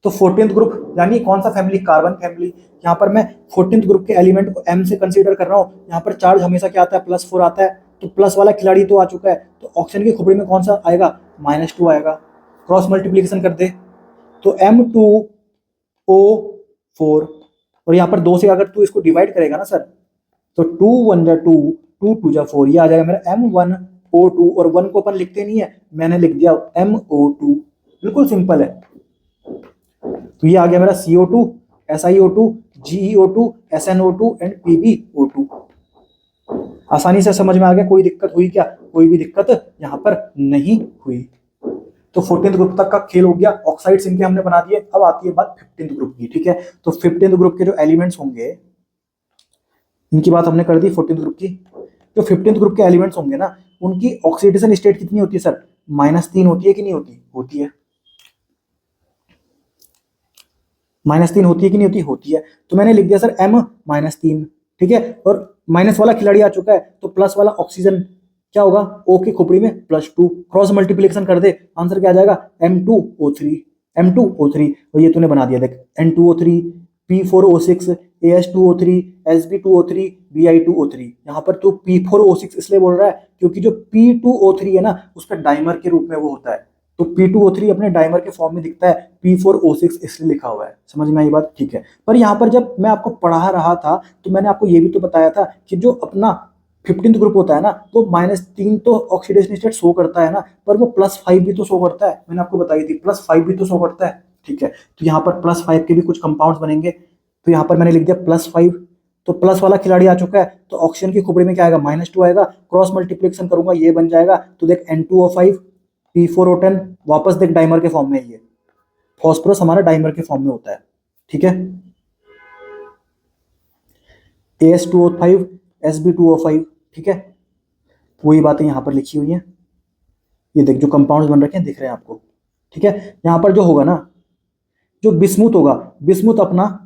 तो 14th ग्रुप यानी कौन सा फैमिली, कार्बन फैमिली। यहाँ पर मैं 14th ग्रुप के एलिमेंट को M से कंसीडर कर रहा हूँ। यहाँ पर चार्ज हमेशा क्या आता है, +4 आता है, तो प्लस वाला खिलाड़ी तो आ चुका है, तो ऑक्सीजन की खोपड़ी में कौन सा आएगा, -2 आएगा। क्रॉस मल्टीप्लिकेशन कर दे तो M2O4, और यहाँ पर 2 से अगर तू इसको डिवाइड करेगा ना सर, तो 2 1 जा 2, 2 2 जा 4, ये आ जाएगा मेरा M1O2, और 1 को अपन लिखते नहीं है, मैंने लिख दिया MO2, बिल्कुल सिंपल है। तो ये आ गया मेरा CO2, SiO2, GeO2, SnO2 and PbO2। आसानी से समझ में आ गया, कोई दिक्कत हुई क्या, कोई भी दिक्कत यहाँ पर नहीं हुई। तो 14th ग्रुप तक का खेल हो गया, ऑक्साइड्स इनके हमने बना दिए। अब आती है बात 15th ग्रुप की। ठीक है, तो 15th ग्रुप के जो एलिमेंट्स होंगे इनकी बात हमने कर दी 14th ग्रुप की। जो 15th ग्रुप के एलिमेंट्स होंगे ना, उनकी ऑक्सीडेशन स्टेट कितनी होती है सर, -3 होती है कि नहीं होती, होती है। -3 होती है कि नहीं होती, होती है। तो मैंने लिख दिया सर M-3। ठीक है, और माइनस वाला खिलाड़ी आ चुका है, तो प्लस वाला ऑक्सीजन क्या होगा, O की खोपड़ी में +2, क्रॉस मल्टीप्लिकेशन कर दे, आंसर क्या आ जाएगा, M2O3, M2O3। और ये तूने बना दिया देख, N2O3, P4O6, AS2O3, Sb2O3, Bi2O3। यहाँ पर तू P4O6 इसलिए बोल रहा है क्योंकि जो P2O3 है ना, उसका डाइमर के रूप में वो होता है, तो P2O3 अपने डाइमर के फॉर्म में दिखता है, P4O6 इसलिए लिखा हुआ है। समझ में आई बात, ठीक है। पर यहाँ पर जब मैं आपको पढ़ा रहा था तो मैंने आपको ये भी तो बताया था कि जो अपना 15th ग्रुप होता है ना, वो -3 तो ऑक्सीडेशन स्टेट शो करता है ना, पर वो +5 भी तो शो करता है, मैंने आपको बताई थी, +5 भी तो शो करता है। ठीक है, तो यहाँ पर +5 के भी कुछ कंपाउंड्स बनेंगे, तो यहाँ पर मैंने लिख दिया +5। तो प्लस वाला खिलाड़ी आ चुका है, तो ऑक्सीजन की खोपड़ी में क्या आएगा, -2 आएगा, क्रॉस मल्टीप्लिकेशन करूंगा ये बन जाएगा, तो देख N2O5, P4O10, वापस देख डाइमर के फॉर्म में, ये फॉस्फोरस हमारा डाइमर के फॉर्म में होता है। ठीक है, AS2O5, Sb2O5। ठीक है, वही बातें यहाँ पर लिखी हुई हैं, ये देख जो कंपाउंड्स बन रखे हैं दिख रहे हैं आपको। ठीक है, यहाँ पर जो होगा ना, जो बिस्मुथ होगा, बिस्मुथ अपना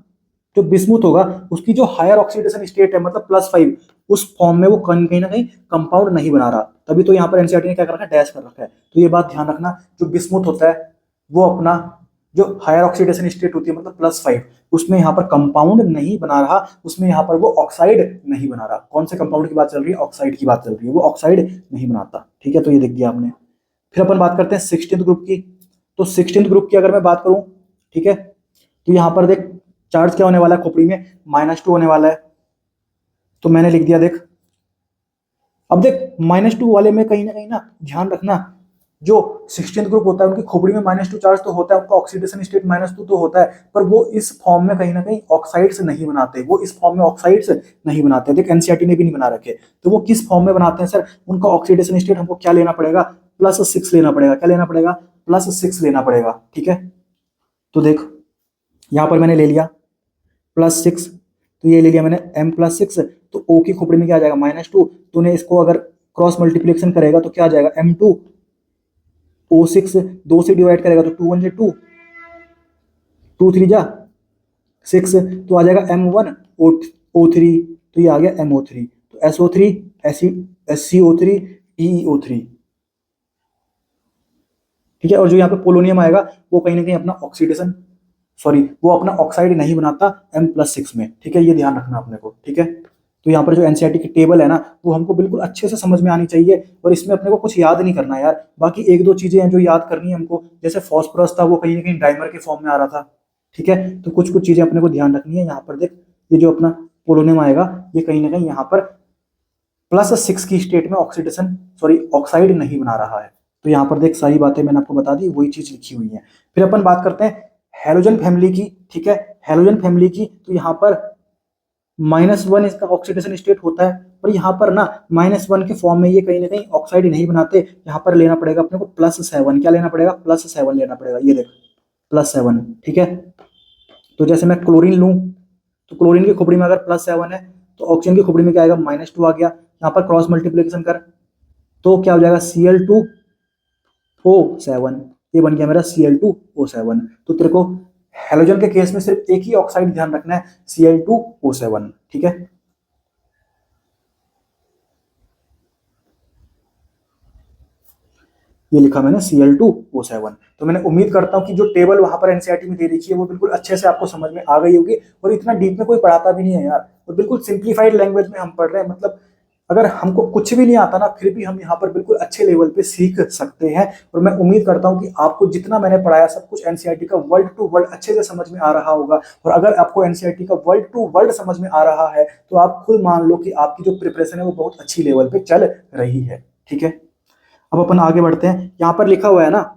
जो बिस्मुथ होगा उसकी जो हायर ऑक्सीडेशन स्टेट है, मतलब +5, उस फॉर्म में वो कहीं ना कहीं कंपाउंड नहीं बना रहा, तभी तो यहाँ पर एनसीईआरटी ने क्या कर रखा है, डैश कर रखा है। तो ये बात ध्यान रखना, जो बिस्मुथ होता है वो अपना जो हायर ऑक्सीडेशन स्टेट होती है, मतलब +5, उसमें यहाँ पर कंपाउंड नहीं बना रहा, उसमें यहाँ पर वो ऑक्साइड नहीं बना रहा। कौन से कंपाउंड की बात चल रही है, ऑक्साइड की बात चल रही है, वो ऑक्साइड नहीं बनाता। ठीक है, तो ये देख दिया हमने। फिर अपन बात करते हैं 16th ग्रुप की। तो 16th ग्रुप की अगर मैं बात करूं, ठीक है, तो यहाँ पर देख चार्ज क्या होने वाला है, खोपड़ी में -2 होने वाला है, तो मैंने लिख दिया देख। अब देख -2 वाले में कहीं ना ध्यान रखना, जो 16th ग्रुप होता है उनकी खोपड़ी में -2 चार्ज तो होता है, उनका ऑक्सीडेशन स्टेट -2 तो होता है, पर वो इस फॉर्म में कहीं ना कहीं ऑक्साइड्स नहीं बनाते, वो इस फॉर्म में ऑक्साइड्स नहीं बनाते। देख एनसीईआरटी ने भी नहीं बना रखे, तो वो किस फॉर्म में बनाते हैं सर, उनका ऑक्सीडेशन स्टेट हमको क्या लेना पड़ेगा, +6 लेना पड़ेगा। क्या लेना पड़ेगा, +6 लेना पड़ेगा। ठीक है, तो देख यहाँ पर मैंने ले लिया +6, तो ये ले लिया मैंने M+6, तो O की खोपड़ी में क्या आ जाएगा -2, तूने इसको अगर क्रॉस मल्टीप्लिकेशन करेगा तो क्या आ जाएगा M2, O6 2 से डिवाइड करेगा तो 2 1 जा 2, 2 3 जा 6, तो आ जाएगा M1 O3, तो ये आ गया MO3, तो SO3 SCO3 EO3, ठीक है। और जो यहाँ पे पोलोनियम आएगा वो कहीं ना कहीं अपना ऑक्सीडेशन, सॉरी वो अपना ऑक्साइड नहीं बनाता M+6 में, ठीक है, ये ध्यान रखना अपने को, ठीक है। तो यहाँ पर जो एनसीईआरटी की टेबल है ना वो हमको बिल्कुल अच्छे से समझ में आनी चाहिए, और इसमें अपने को कुछ याद नहीं करना यार, बाकी एक दो चीजें हैं जो याद करनी है हमको, जैसे फॉस्फोरस था वो कहीं ना कहीं डाइमर के फॉर्म में आ रहा था, ठीक है, तो कुछ कुछ चीजें अपने को ध्यान रखनी है। यहाँ पर देख, ये जो अपना पोलोनियम आएगा ये कहीं ना कहीं यहाँ पर +6 की स्टेट में ऑक्सीडेशन, सॉरी ऑक्साइड नहीं बना रहा है, तो यहाँ पर देख सारी बातें मैंने आपको बता दी, वही चीज लिखी हुई है। फिर अपन बात करते हैं हेलोजन फैमिली की, ठीक है, हेलोजन फैमिली की, तो यहाँ पर -1 इसका ऑक्सीडेशन स्टेट होता है, और यहाँ पर ना -1 के फॉर्म में ये कहीं ना कहीं ऑक्साइड नहीं बनाते, यहाँ पर लेना पड़ेगा अपने को +7, क्या लेना पड़ेगा +7 लेना पड़ेगा, ये देख +7, ठीक है। तो जैसे मैं क्लोरीन लूं, तो क्लोरीन की खोपड़ी में अगर +7 है तो ऑक्सीजन की खोपड़ी में क्या आएगा -2 आ गया, यहाँ पर क्रॉस मल्टीप्लिकेशन कर तो क्या हो जाएगा Cl2O7, ये बन गया मेरा Cl2O7। तो तेरे को हेलोजन के केस में सिर्फ एक ही ऑक्साइड ध्यान रखना है, Cl2O7, ठीक है। ये लिखा मैंने Cl2O7। तो मैंने उम्मीद करता हूं कि जो टेबल वहां पर एनसीईआरटी में दे रखी है वो बिल्कुल अच्छे से आपको समझ में आ गई होगी, और इतना डीप में कोई पढ़ाता भी नहीं है यार, और बिल्कुल सिंप्लीफाइड लैंग्वेज में हम पढ़ रहे हैं, मतलब अगर हमको कुछ भी नहीं आता ना फिर भी हम यहाँ पर बिल्कुल अच्छे लेवल पे सीख सकते हैं। और मैं उम्मीद करता हूँ कि आपको जितना मैंने पढ़ाया सब कुछ एनसीईआरटी का वर्ड टू वर्ड अच्छे से समझ में आ रहा होगा, और अगर आपको एनसीईआरटी का वर्ड टू वर्ड समझ में आ रहा है तो आप खुद मान लो कि आपकी जो प्रिपरेशन है वो बहुत अच्छी लेवल पे चल रही है, ठीक है। अब अपन आगे बढ़ते हैं, यहाँ पर लिखा हुआ है ना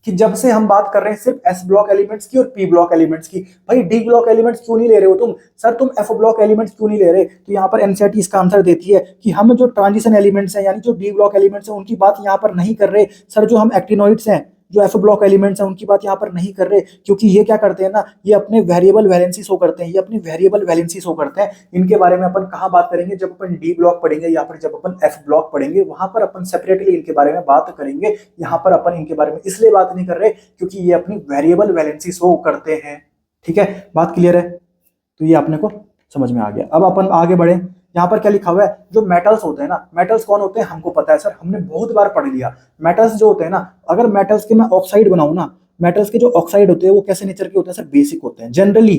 कि जब से हम बात कर रहे हैं सिर्फ एस ब्लॉक एलिमेंट्स की और पी ब्लॉक एलिमेंट्स की, भाई डी ब्लॉक एलिमेंट्स क्यों नहीं ले रहे हो तुम, सर तुम एफ ब्लॉक एलिमेंट्स क्यों नहीं ले रहे, तो यहाँ पर एनसीईआरटी इसका आंसर देती है कि हम जो ट्रांजिशन एलिमेंट्स हैं यानी जो डी ब्लॉक एलिमेंट्स हैं उनकी बात यहाँ पर नहीं कर रहे सर, जो हम एक्टिनोइड्स हैं जो एफ ब्लॉक एलिमेंट्स हैं उनकी बात यहाँ पर नहीं कर रहे, क्योंकि ये क्या करते हैं ना, ये अपने वेरिएबल वैलेंसी शो करते हैं, ये अपनी वेरिएबल वैलेंसी शो करते हैं। इनके बारे में अपन कहाँ बात करेंगे, जब अपन डी ब्लॉक पढ़ेंगे या फिर जब अपन एफ ब्लॉक पढ़ेंगे वहां पर अपन सेपरेटली इनके बारे में बात करेंगे। यहाँ पर अपन इनके बारे में इसलिए बात नहीं कर रहे क्योंकि ये अपनी वेरिएबल वैलेंसी शो करते हैं, ठीक है, बात क्लियर है। तो ये अपने को समझ में आ गया। अब अपन आगे बढ़े, यहाँ पर क्या लिखा हुआ है, जो मेटल्स होते हैं ना, मेटल्स कौन होते हैं हमको पता है सर, हमने बहुत बार पढ़ लिया। मेटल्स जो होते हैं ना, अगर मेटल्स के मैं ऑक्साइड बनाऊं ना, मेटल्स के जो ऑक्साइड होते हैं वो कैसे नेचर के होते हैं सर, बेसिक होते हैं जनरली,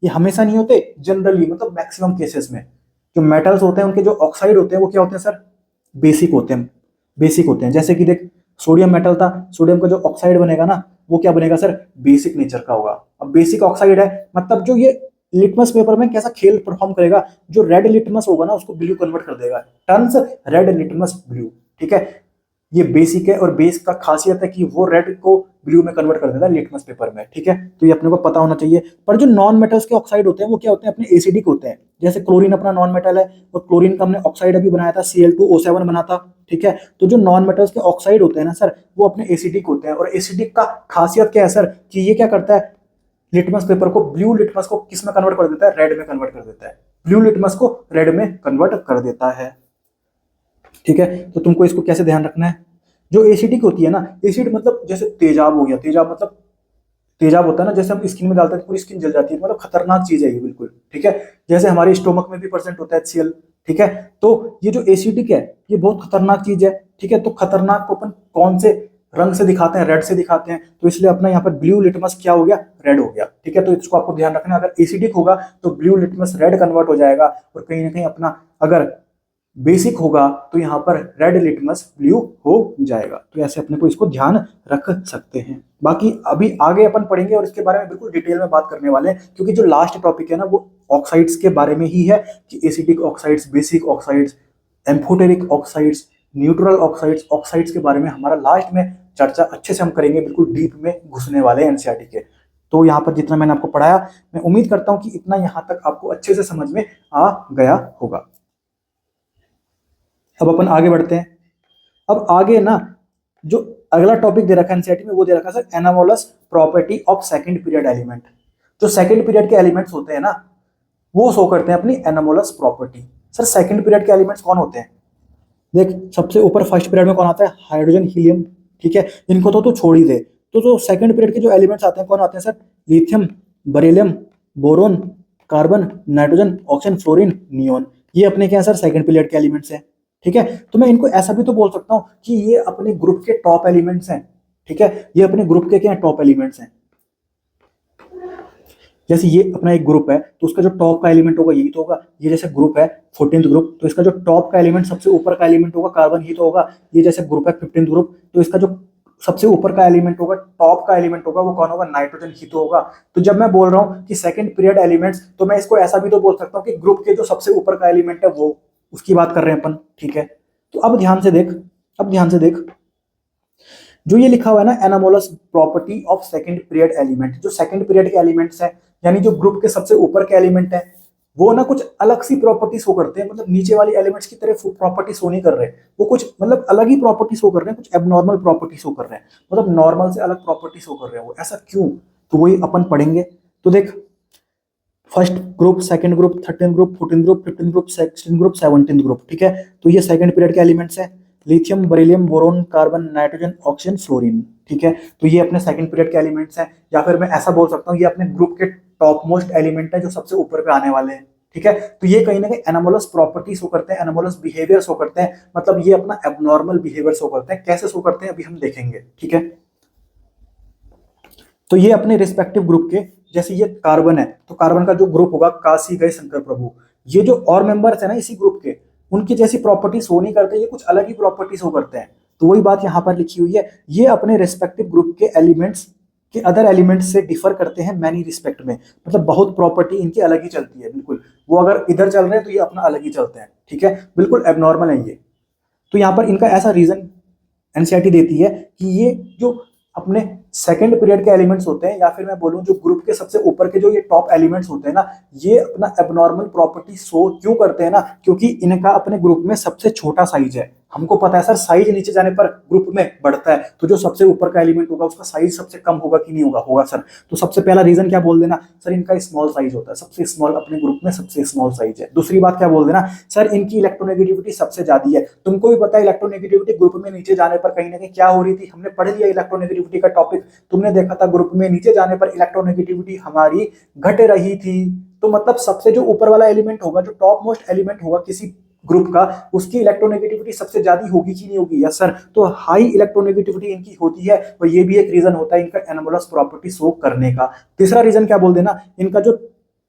ये हमेशा नहीं होते, जनरली मतलब मैक्सिमम केसेस में जो मेटल्स होते हैं उनके जो ऑक्साइड होते हैं वो क्या होते हैं सर, बेसिक होते हैं, बेसिक होते हैं। जैसे कि देख सोडियम मेटल था, सोडियम का जो ऑक्साइड बनेगा ना वो क्या बनेगा सर, बेसिक नेचर का होगा। अब बेसिक ऑक्साइड है मतलब जो ये लिटमस पेपर में कैसा खेल परफॉर्म करेगा, जो रेड लिटमस होगा ना उसको ब्लू कन्वर्ट कर देगा, टर्न्स रेड लिटमस ब्लू, ठीक है। ये बेसिक है, और बेस का खासियत है कि वो रेड को ब्लू में कन्वर्ट कर देता है लिटमस पेपर में, ठीक है, तो ये अपने को पता होना चाहिए। पर जो नॉन मेटल्स के ऑक्साइड होते हैं वो क्या होते हैं, अपने एसिडिक होते हैं। जैसे क्लोरीन अपना नॉन मेटल है, और क्लोरीन का हमने ऑक्साइड अभी बनाया था Cl2O7 बना था, ठीक है। तो जो नॉन मेटल्स के ऑक्साइड होते हैं ना सर वो अपने एसिडिक होते हैं, और एसिडिक का खासियत क्या है सर, कि ये क्या करता है, लिटमस पेपर को, ब्लू लिटमस को किस में कन्वर्ट कर देता है, रेड में कन्वर्ट कर देता है, ब्लू लिटमस को रेड में कन्वर्ट कर देता है, ठीक है। तो तुमको इसको कैसे ध्यान रखना है, जो एसिडिक होती है ना, एसिड मतलब जैसे तेजाब हो गया, तेजाब मतलब तेजाब होता है ना, जैसे हम स्किन में डालते हैं पूरी स्किन जल जाती है, मतलब खतरनाक चीज है ये बिल्कुल, ठीक है। जैसे हमारे स्टोमक में भी परसेंट होता है HCl, ठीक है। तो ये जो एसिडिक है ये बहुत खतरनाक चीज है, ठीक है। तो खतरनाक को अपन कौन से रंग से दिखाते हैं, रेड से दिखाते हैं, तो इसलिए अपना यहाँ पर ब्लू लिटमस क्या हो गया, रेड हो गया, ठीक है। तो इसको आपको ध्यान रखना है, अगर एसिडिक होगा तो ब्लू लिटमस रेड कन्वर्ट हो जाएगा, और कहीं ना कहीं अपना अगर बेसिक होगा तो यहाँ पर रेड लिटमस ब्लू हो जाएगा। तो ऐसे अपने को इसको ध्यान रख सकते हैं। बाकी अभी आगे अपन पढ़ेंगे और इसके बारे में बिल्कुल डिटेल में बात करने वाले हैं, क्योंकि जो लास्ट टॉपिक है ना वो ऑक्साइड्स के बारे में ही है, कि acidic oxides, basic oxides, amphoteric oxides, neutral oxides, oxides के बारे में हमारा लास्ट में चर्चा अच्छे से हम करेंगे, बिल्कुल डीप में घुसने वाले हैं एनसीईआरटी के। तो यहाँ पर जितना मैंने आपको पढ़ाया मैं उम्मीद करता हूँ कि इतना यहाँ तक आपको अच्छे से समझ में आ गया होगा। अब अपन आगे बढ़ते हैं। अब आगे ना जो अगला टॉपिक दे रखा है एनसीईआरटी में वो दे रखा है sir anomalous property of second period element. जो सेकंड पीरियड के एलिमेंट्स होते हैं ना वो शो करते हैं अपनी anomalous property. Sir second period के एलिमेंट्स कौन होते हैं? देख सबसे ऊपर फर्स्ट पीरियड में कौन आता है? हाइड्रोजन, हीलियम, ठीक है, इनको तो तू छोड़ ही दे। तो जो सेकंड पीरियड के जो एलिमेंट्स आते हैं कौन आते हैं sir? Lithium, beryllium, boron, carbon, nitrogen, oxygen, fluorine, neon. ये अपने क्या है सर? सेकंड पीरियड के एलिमेंट्स हैं, ठीक है। तो मैं इनको ऐसा भी तो बोल सकता हूँ कि ये अपने ग्रुप के टॉप एलिमेंट्स हैं, ठीक है, ये अपने ग्रुप के क्या टॉप एलिमेंट्स हैं। जैसे ये अपना एक ग्रुप है तो उसका जो टॉप का एलिमेंट होगा यही तो होगा। ये जैसे ग्रुप है 14th ग्रुप, तो इसका जो टॉप का एलिमेंट सबसे ऊपर का एलिमेंट होगा कार्बन ही तो होगा। ये जैसे ग्रुप है 15th ग्रुप, तो इसका जो सबसे ऊपर का एलिमेंट होगा, टॉप का एलिमेंट होगा, वो कौन होगा? नाइट्रोजन ही तो होगा। तो जब मैं बोल रहा हूँ कि सेकंड पीरियड एलिमेंट्स, तो मैं इसको ऐसा भी तो बोल सकता हूँ कि ग्रुप के जो सबसे ऊपर का एलिमेंट है वो, उसकी बात कर रहे हैं अपन, ठीक है। तो अब ध्यान से देख, अब ध्यान से देख, जो ये लिखा हुआ है ना anomalous property of second period element, जो सेकंड पीरियड के एलिमेंट्स है, यानी जो ग्रुप के सबसे ऊपर के एलिमेंट है, वो ना कुछ अलग सी प्रॉपर्टी शो करते हैं। मतलब नीचे वाली एलिमेंट्स की तरह प्रॉपर्टी शो नहीं कर रहे, वो कुछ मतलब अलग ही प्रॉपर्टी शो कर रहे हैं, कुछ एबनॉर्मल प्रॉपर्टी शो कर रहे हैं, मतलब नॉर्मल से अलग प्रॉपर्टी शो कर रहे हैं वो। ऐसा क्यों? तो वही अपन पढ़ेंगे। तो देख first group, second group, 13th group, 14th group, 15th group, 16th group, 17th group, ठीक है। तो ये सेकंड पीरियड के एलिमेंट्स हैं, lithium, beryllium, boron, carbon, nitrogen, oxygen, fluorine, ठीक है। तो ये अपने सेकंड पीरियड के एलिमेंट्स हैं, या फिर मैं ऐसा बोल सकता हूँ ये अपने ग्रुप के टॉप मोस्ट एलिमेंट है जो सबसे ऊपर पे आने वाले हैं, ठीक है। तो ये कहीं ना कहीं एनामोलस प्रॉपर्टी शो करते हैं, एनामोलस बिहेवियर शो करते हैं, मतलब ये अपना एबनॉर्मल बिहेवियर शो करते हैं। कैसे शो करते हैं अभी हम देखेंगे, ठीक है। तो ये अपने रिस्पेक्टिव ग्रुप के, जैसे ये कार्बन है तो कार्बन का जो ग्रुप होगा काशी गए शंकर प्रभु, ये जो और मेंबर्स है ना इसी ग्रुप के, उनकी जैसी प्रॉपर्टी शो नहीं करते, ये कुछ अलग ही प्रॉपर्टी शो करते हैं। तो वही बात यहाँ पर लिखी हुई है, ये अपने रिस्पेक्टिव ग्रुप के एलिमेंट्स के अदर एलिमेंट्स से डिफर करते हैं मैनी रिस्पेक्ट में, मतलब बहुत प्रॉपर्टी इनकी अलग ही चलती है, बिल्कुल। वो अगर इधर चल रहे हैं तो ये अपना अलग ही चलते हैं, ठीक है, बिल्कुल एबनॉर्मल है ये। तो यहाँ पर इनका ऐसा रीजन एनसीईआरटी देती है कि ये जो अपने सेकंड पीरियड के एलिमेंट्स होते हैं, या फिर मैं बोलूं जो ग्रुप के सबसे ऊपर के जो ये टॉप एलिमेंट्स होते हैं ना, ये अपना एबनॉर्मल प्रॉपर्टी शो क्यों करते हैं ना, क्योंकि इनका अपने ग्रुप में सबसे छोटा साइज है। हमको पता है सर साइज नीचे जाने पर ग्रुप में बढ़ता है, तो जो सबसे ऊपर का एलिमेंट होगा उसका साइज सबसे कम होगा कि नहीं होगा? होगा सर। तो सबसे पहला रीजन क्या बोल देना सर? इनका स्मॉल साइज होता है, सबसे स्मॉल अपने ग्रुप में सबसे स्मॉल साइज है। दूसरी बात क्या बोल देना सर? इनकी इलेक्ट्रोनेगेटिविटी सबसे ज्यादा है। तुमको भी पता है इलेक्ट्रोनेगेटिविटी ग्रुप में नीचे जाने पर कहीं ना कहीं क्या हो रही थी, हमने पढ़ लिया इलेक्ट्रोनेगेटिविटी का टॉपिक, तुमने देखा था ग्रुप में नीचे जाने पर इलेक्ट्रोनेगेटिविटी हमारी घट रही थी। तो मतलब सबसे जो ऊपर वाला एलिमेंट होगा, जो टॉप मोस्ट एलिमेंट होगा किसी ग्रुप का, उसकी इलेक्ट्रोनेगेटिविटी सबसे ज्यादा होगी कि नहीं होगी? Yes sir. तो हाई इलेक्ट्रोनेगेटिविटी इनकी होती है, और ये भी एक रीजन होता है इनका एनामोलस प्रॉपर्टी शो करने का। तीसरा रीजन क्या बोल देना? इनका जो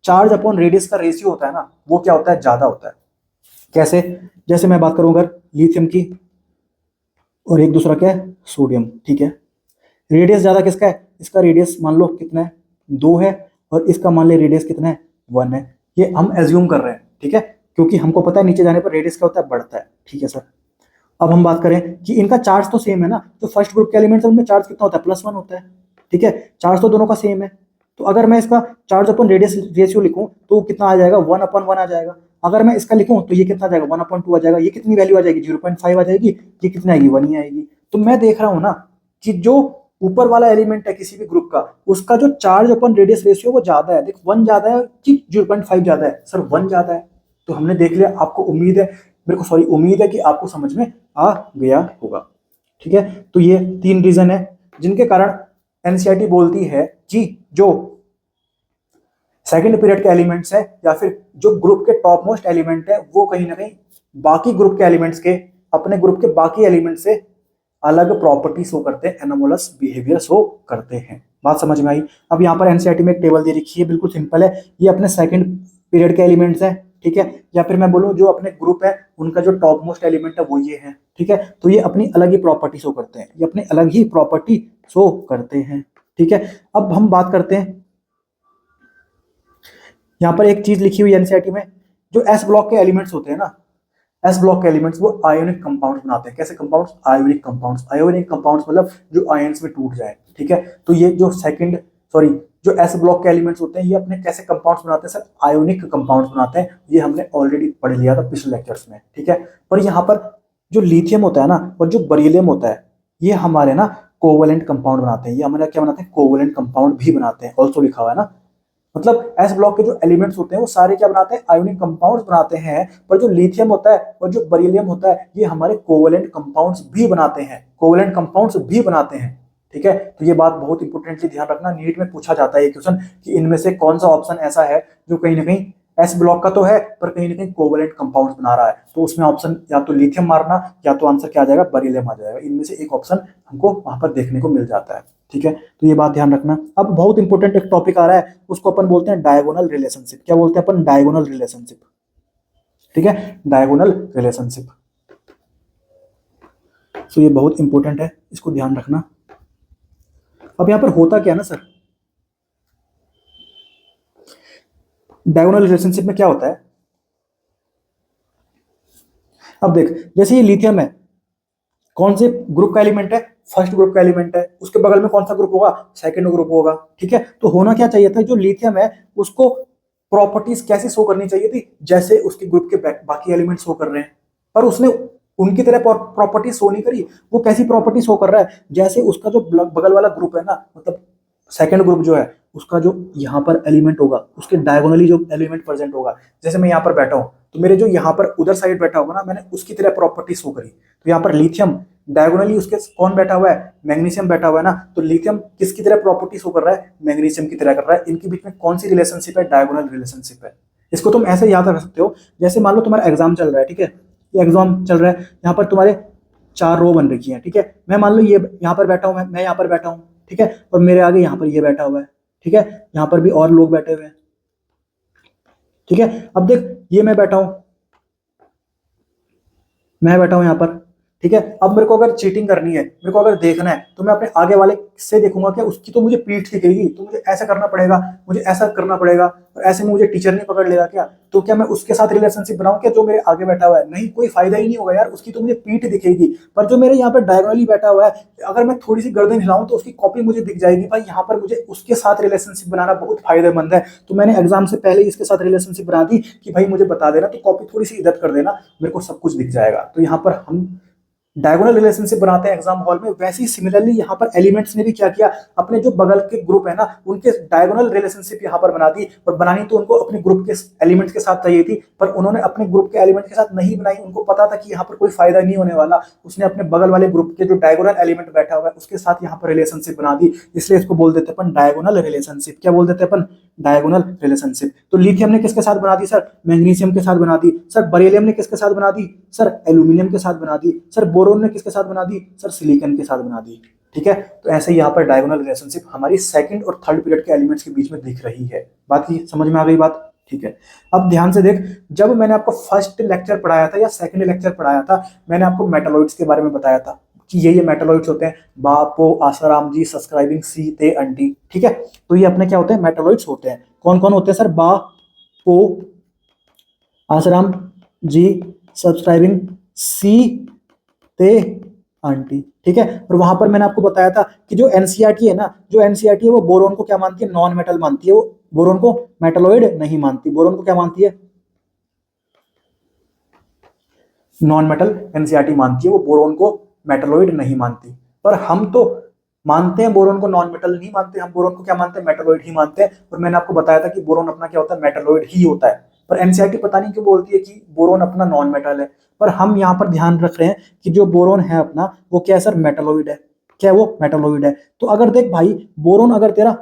चार्ज अपॉन रेडियस का रेशियो होता है ना, वो क्या होता है? ज्यादा होता है। कैसे? जैसे मैं बात करूं अगर लिथियम की, और एक दूसरा क्या है? सोडियम, ठीक है। रेडियस ज्यादा किसका है? इसका रेडियस मान लो कितना है? 2 है, और इसका मान ले रेडियस कितना है? 1 है। ये हम एज्यूम कर रहे हैं, ठीक है, क्योंकि हमको पता है नीचे जाने पर रेडियस क्या होता है? बढ़ता है, ठीक है सर। अब हम बात करें कि इनका चार्ज तो सेम है ना, तो फर्स्ट ग्रुप के एलिमेंट्स में चार्ज कितना होता है? +1 होता है, ठीक है। चार्ज तो दोनों का सेम है, तो अगर मैं इसका चार्ज अपन रेडियस रेशियो लिखूं तो कितना आ जाएगा? 1/1 आ जाएगा। अगर मैं इसका लिखूं तो ये कितना आ जाएगा? 1/2 आ जाएगा। ये कितनी वैल्यू आ जाएगी? 0.5 आ जाएगी। ये कितनी आएगी? 1 ही आएगी। तो मैं देख रहा हूं ना कि जो ऊपर वाला एलिमेंट है किसी भी ग्रुप का, उसका जो चार्ज अपन रेडियस रेशियो वो ज्यादा है। देख 1 ज्यादा है कि 0.5 ज्यादा है? सर 1 ज्यादा है। तो हमने देख लिया, आपको उम्मीद है, मेरे को सॉरी उम्मीद है कि आपको समझ में आ गया होगा, ठीक है। तो ये 3 रीजन है जिनके कारण एनसीईआरटी बोलती है कि जो सेकंड पीरियड के एलिमेंट्स है, या फिर जो ग्रुप के टॉप मोस्ट एलिमेंट है, वो कहीं ना कहीं बाकी ग्रुप के एलिमेंट्स के, अपने ग्रुप के बाकी एलिमेंट से अलग प्रॉपर्टी शो करते हैं, एनोमोलस बिहेवियर शो करते हैं। बात समझ में आई? अब यहाँ पर एनसीईआरटी में एक टेबल दे रखी है, बिल्कुल सिंपल है। ये अपने सेकंड पीरियड के एलिमेंट्स हैं, ठीक है, या फिर मैं बोलूँ जो अपने ग्रुप है उनका जो टॉप मोस्ट एलिमेंट है वो ये है, ठीक है। तो ये अपनी अलग ही प्रॉपर्टी शो करते हैं, ये अपनी अलग ही प्रॉपर्टी शो करते हैं, ठीक है। अब हम बात करते हैं, यहाँ पर एक चीज लिखी हुई है एनसीईआरटी में, जो एस ब्लॉक के एलिमेंट्स होते हैं ना, एस ब्लॉक के एलिमेंट्स वो आयोनिक कंपाउंड्स बनाते हैं। कैसे compounds? Ionic compounds. Ionic compounds मतलब जो आयंस में टूट जाए, ठीक है। तो ये जो सेकंड सॉरी जो एस ब्लॉक के एलिमेंट्स होते हैं, ये अपने कैसे कंपाउंड्स बनाते हैं? सर आयोनिक कंपाउंड्स बनाते हैं। ये हमने ऑलरेडी पढ़ लिया था पिछले लेक्चर्स में, ठीक है। पर यहाँ पर जो लिथियम होता है ना और जो बेरिलियम होता है, ये हमारे ना कोवलेंट कंपाउंड बनाते हैं। ये हमारे क्या बनाते हैं? कोवलेंट कंपाउंड भी बनाते हैं, ऑल्सो लिखा हुआ है ना। मतलब एस ब्लॉक के जो एलिमेंट्स होते हैं वो सारे क्या बनाते हैं, आयोनिक कंपाउंड्स बनाते हैं। पर जो लिथियम होता है और जो बेरिलियम होता है ये हमारे कोवेलेंट कंपाउंड्स भी बनाते हैं, कोवेलेंट कंपाउंड्स भी बनाते हैं। ठीक है, तो ये बात बहुत इंपॉर्टेंटली ध्यान रखना, नीट में पूछा जाता है ये क्वेश्चन कि इनमें से कौन सा ऑप्शन ऐसा है जो कहीं ना कहीं एस ब्लॉक का तो है पर कहीं ना कहीं कोवेलेंट कंपाउंड्स बना रहा है। तो उसमें ऑप्शन या तो लिथियम मारना या तो आंसर क्या आ जाएगा, बेरिलियम आ जाएगा। इनमें से एक ऑप्शन हमको वहां पर देखने को मिल जाता है। ठीक है, तो ये बात ध्यान रखना। अब बहुत इंपॉर्टेंट एक टॉपिक आ रहा है, उसको अपन बोलते हैं डायगोनल रिलेशनशिप। क्या बोलते हैं अपन, डायगोनल रिलेशनशिप। ठीक है, डायगोनल रिलेशनशिप। तो ये बहुत इंपॉर्टेंट है, इसको ध्यान रखना। अब यहां पर होता क्या है ना सर, डायगोनल रिलेशनशिप में क्या होता है, अब देख जैसे ये लिथियम है, कौन से ग्रुप का एलिमेंट है, फर्स्ट ग्रुप का एलिमेंट है, उसके बगल में कौन सा ग्रुप होगा, सेकंड ग्रुप होगा। ठीक है, तो होना क्या चाहिए था, जो लिथियम है उसको प्रॉपर्टीज कैसे शो करनी चाहिए थी, जैसे उसके ग्रुप के बाकी एलिमेंट शो कर रहे हैं, पर उसने उनकी तरह प्रॉपर्टी शो नहीं करी। वो कैसी प्रॉपर्टी शो कर रहा है, जैसे उसका जो बगल वाला ग्रुप है ना, मतलब सेकंड ग्रुप जो है उसका जो यहाँ पर एलिमेंट होगा उसके डायगोनली जो एलिमेंट प्रेजेंट होगा, जैसे मैं यहाँ पर बैठा हूँ तो मेरे जो यहाँ पर उधर साइड बैठा होगा ना, मैंने उसकी तरह प्रॉपर्टी शो करी। तो यहाँ पर लिथियम डायगोनली उसके कौन बैठा हुआ है, मैग्नीशियम बैठा हुआ है ना, तो लिथियम किसकी तरह प्रॉपर्टी शो कर रहा है, मैग्नीशियम की तरह कर रहा है। इनके बीच में कौन सी रिलेशनशिप है, डायगोनल रिलेशनशिप है। इसको तुम ऐसे याद रख सकते हो, जैसे मान लो तुम्हारा एग्जाम चल रहा है। ठीक है, ये एग्जाम चल रहा है, यहाँ पर तुम्हारे 4 रो बन रखी है। ठीक है, मैं मान लो ये यहाँ पर बैठा हूँ, मैं यहाँ पर बैठा हूँ। ठीक है, और मेरे आगे यहाँ पर ये बैठा हुआ है। ठीक है, यहाँ पर भी और लोग बैठे हुए हैं। ठीक है, अब देख ये मैं बैठा हूं, मैं बैठा हूं यहाँ पर। ठीक है, अब मेरे को अगर चीटिंग करनी है, मेरे को अगर देखना है, तो मैं अपने आगे वाले से देखूंगा क्या, उसकी तो मुझे पीठ दिखेगी, तो मुझे ऐसा करना पड़ेगा, मुझे ऐसा करना पड़ेगा, और ऐसे में मुझे टीचर नहीं पकड़ लेगा क्या, तो क्या मैं उसके साथ रिलेशनशिप बनाऊं क्या, जो मेरे आगे बैठा हुआ है, नहीं, कोई फायदा ही नहीं होगा यार, उसकी तो मुझे पीठ दिखेगी। पर जो मेरे यहाँ पर डायगोनली बैठा हुआ है, अगर मैं थोड़ी सी गर्दन हिलाऊं तो उसकी कॉपी मुझे दिख जाएगी। भाई यहाँ पर मुझे उसके साथ रिलेशनशिप बनाना बहुत फायदेमंद है। तो मैंने एग्जाम से पहले इसके साथ रिलेशनशिप बना दी कि भाई मुझे बता देना, तो कॉपी थोड़ी सी इधर कर देना, मेरे को सब कुछ दिख जाएगा। तो यहाँ पर हम डायगोनल रिलेशनशिप बनाते हैं एग्जाम हॉल में, वैसे ही सिमिलरली यहाँ पर एलिमेंट्स ने भी क्या किया, अपने जो बगल के ग्रुप है ना उनके डायगोनल रिलेशनशिप यहाँ पर बना दी। और बनानी तो उनको अपने ग्रुप के एलिमेंट्स के साथ चाहिए थी, पर उन्होंने अपने ग्रुप के एलिमेंट के साथ नहीं बनाई। उनको पता था कि यहाँ पर कोई फायदा नहीं होने वाला, उसने अपने बगल वाले ग्रुप के जो डायगोनल एलिमेंट बैठा हुआ है उसके साथ यहाँ पर रिलेशनशिप बना दी। इसलिए इसको बोल देते अपन डायगोनल रिलेशनशिप। क्या बोल देते अपन, डायगोनल रिलेशनशिप। तो लिथियम ने किसके साथ बना दी सर, मैग्नीशियम के साथ बना दी। सर बेरिलियम ने किसके साथ बना दी, सर एल्यूमिनियम के साथ बना दी। सर बोरोन ने किसके साथ बना दी, सर सिलिकॉन के साथ बना दी। ठीक है, तो ऐसे यहाँ पर डायगोनल रिलेशनशिप हमारी सेकंड और थर्ड पीरियड के एलिमेंट्स के बीच में दिख रही है। बात की समझ में आ गई बात। ठीक है, अब ध्यान से देख, जब मैंने आपको फर्स्ट लेक्चर पढ़ाया था या सेकंड लेक्चर पढ़ाया था, मैंने आपको मेटालॉइड्स के बारे में बताया था कि ये मेटालॉइड्स होते हैं, बा पो आसाराम जी सब्सक्राइबिंग सी ते अंटी। ठीक है, तो ये अपने क्या होते हैं, मेटालॉइड्स होते हैं। कौन कौन होते हैं सर, बा पो आसाराम जी सब्सक्राइबिंग सी ते आंटी। ठीक है, और वहां पर मैंने आपको बताया था कि जो एनसीईआरटी है ना, जो एनसीईआरटी है वो बोरोन को क्या मानती है, नॉन मेटल मानती है। वो बोरोन को मेटालॉइड नहीं मानती, बोरोन को क्या मानती है, नॉन मेटल। एनसीईआरटी मानती है, वो बोरोन को मेटालॉइड नहीं मानती। पर हम तो मानते हैं बोरोन को नॉन मेटल नहीं मानते, हम बोरोन को क्या मानते हैं, मेटालॉइड ही मानते हैं। और मैंने आपको बताया था कि बोरोन अपना क्या होता है, मेटालॉइड ही होता है। पर एनसीईआरटी पता नहीं क्यों बोलती है कि बोरोन अपना नॉन मेटल है। पर हम यहाँ पर ध्यान रख रहे हैं कि जो बोरोन है अपना वो क्या है सर, मेटालॉइड है। क्या वो मेटालॉइड है। तो अगर देख भाई, बोरोन अगर तेरा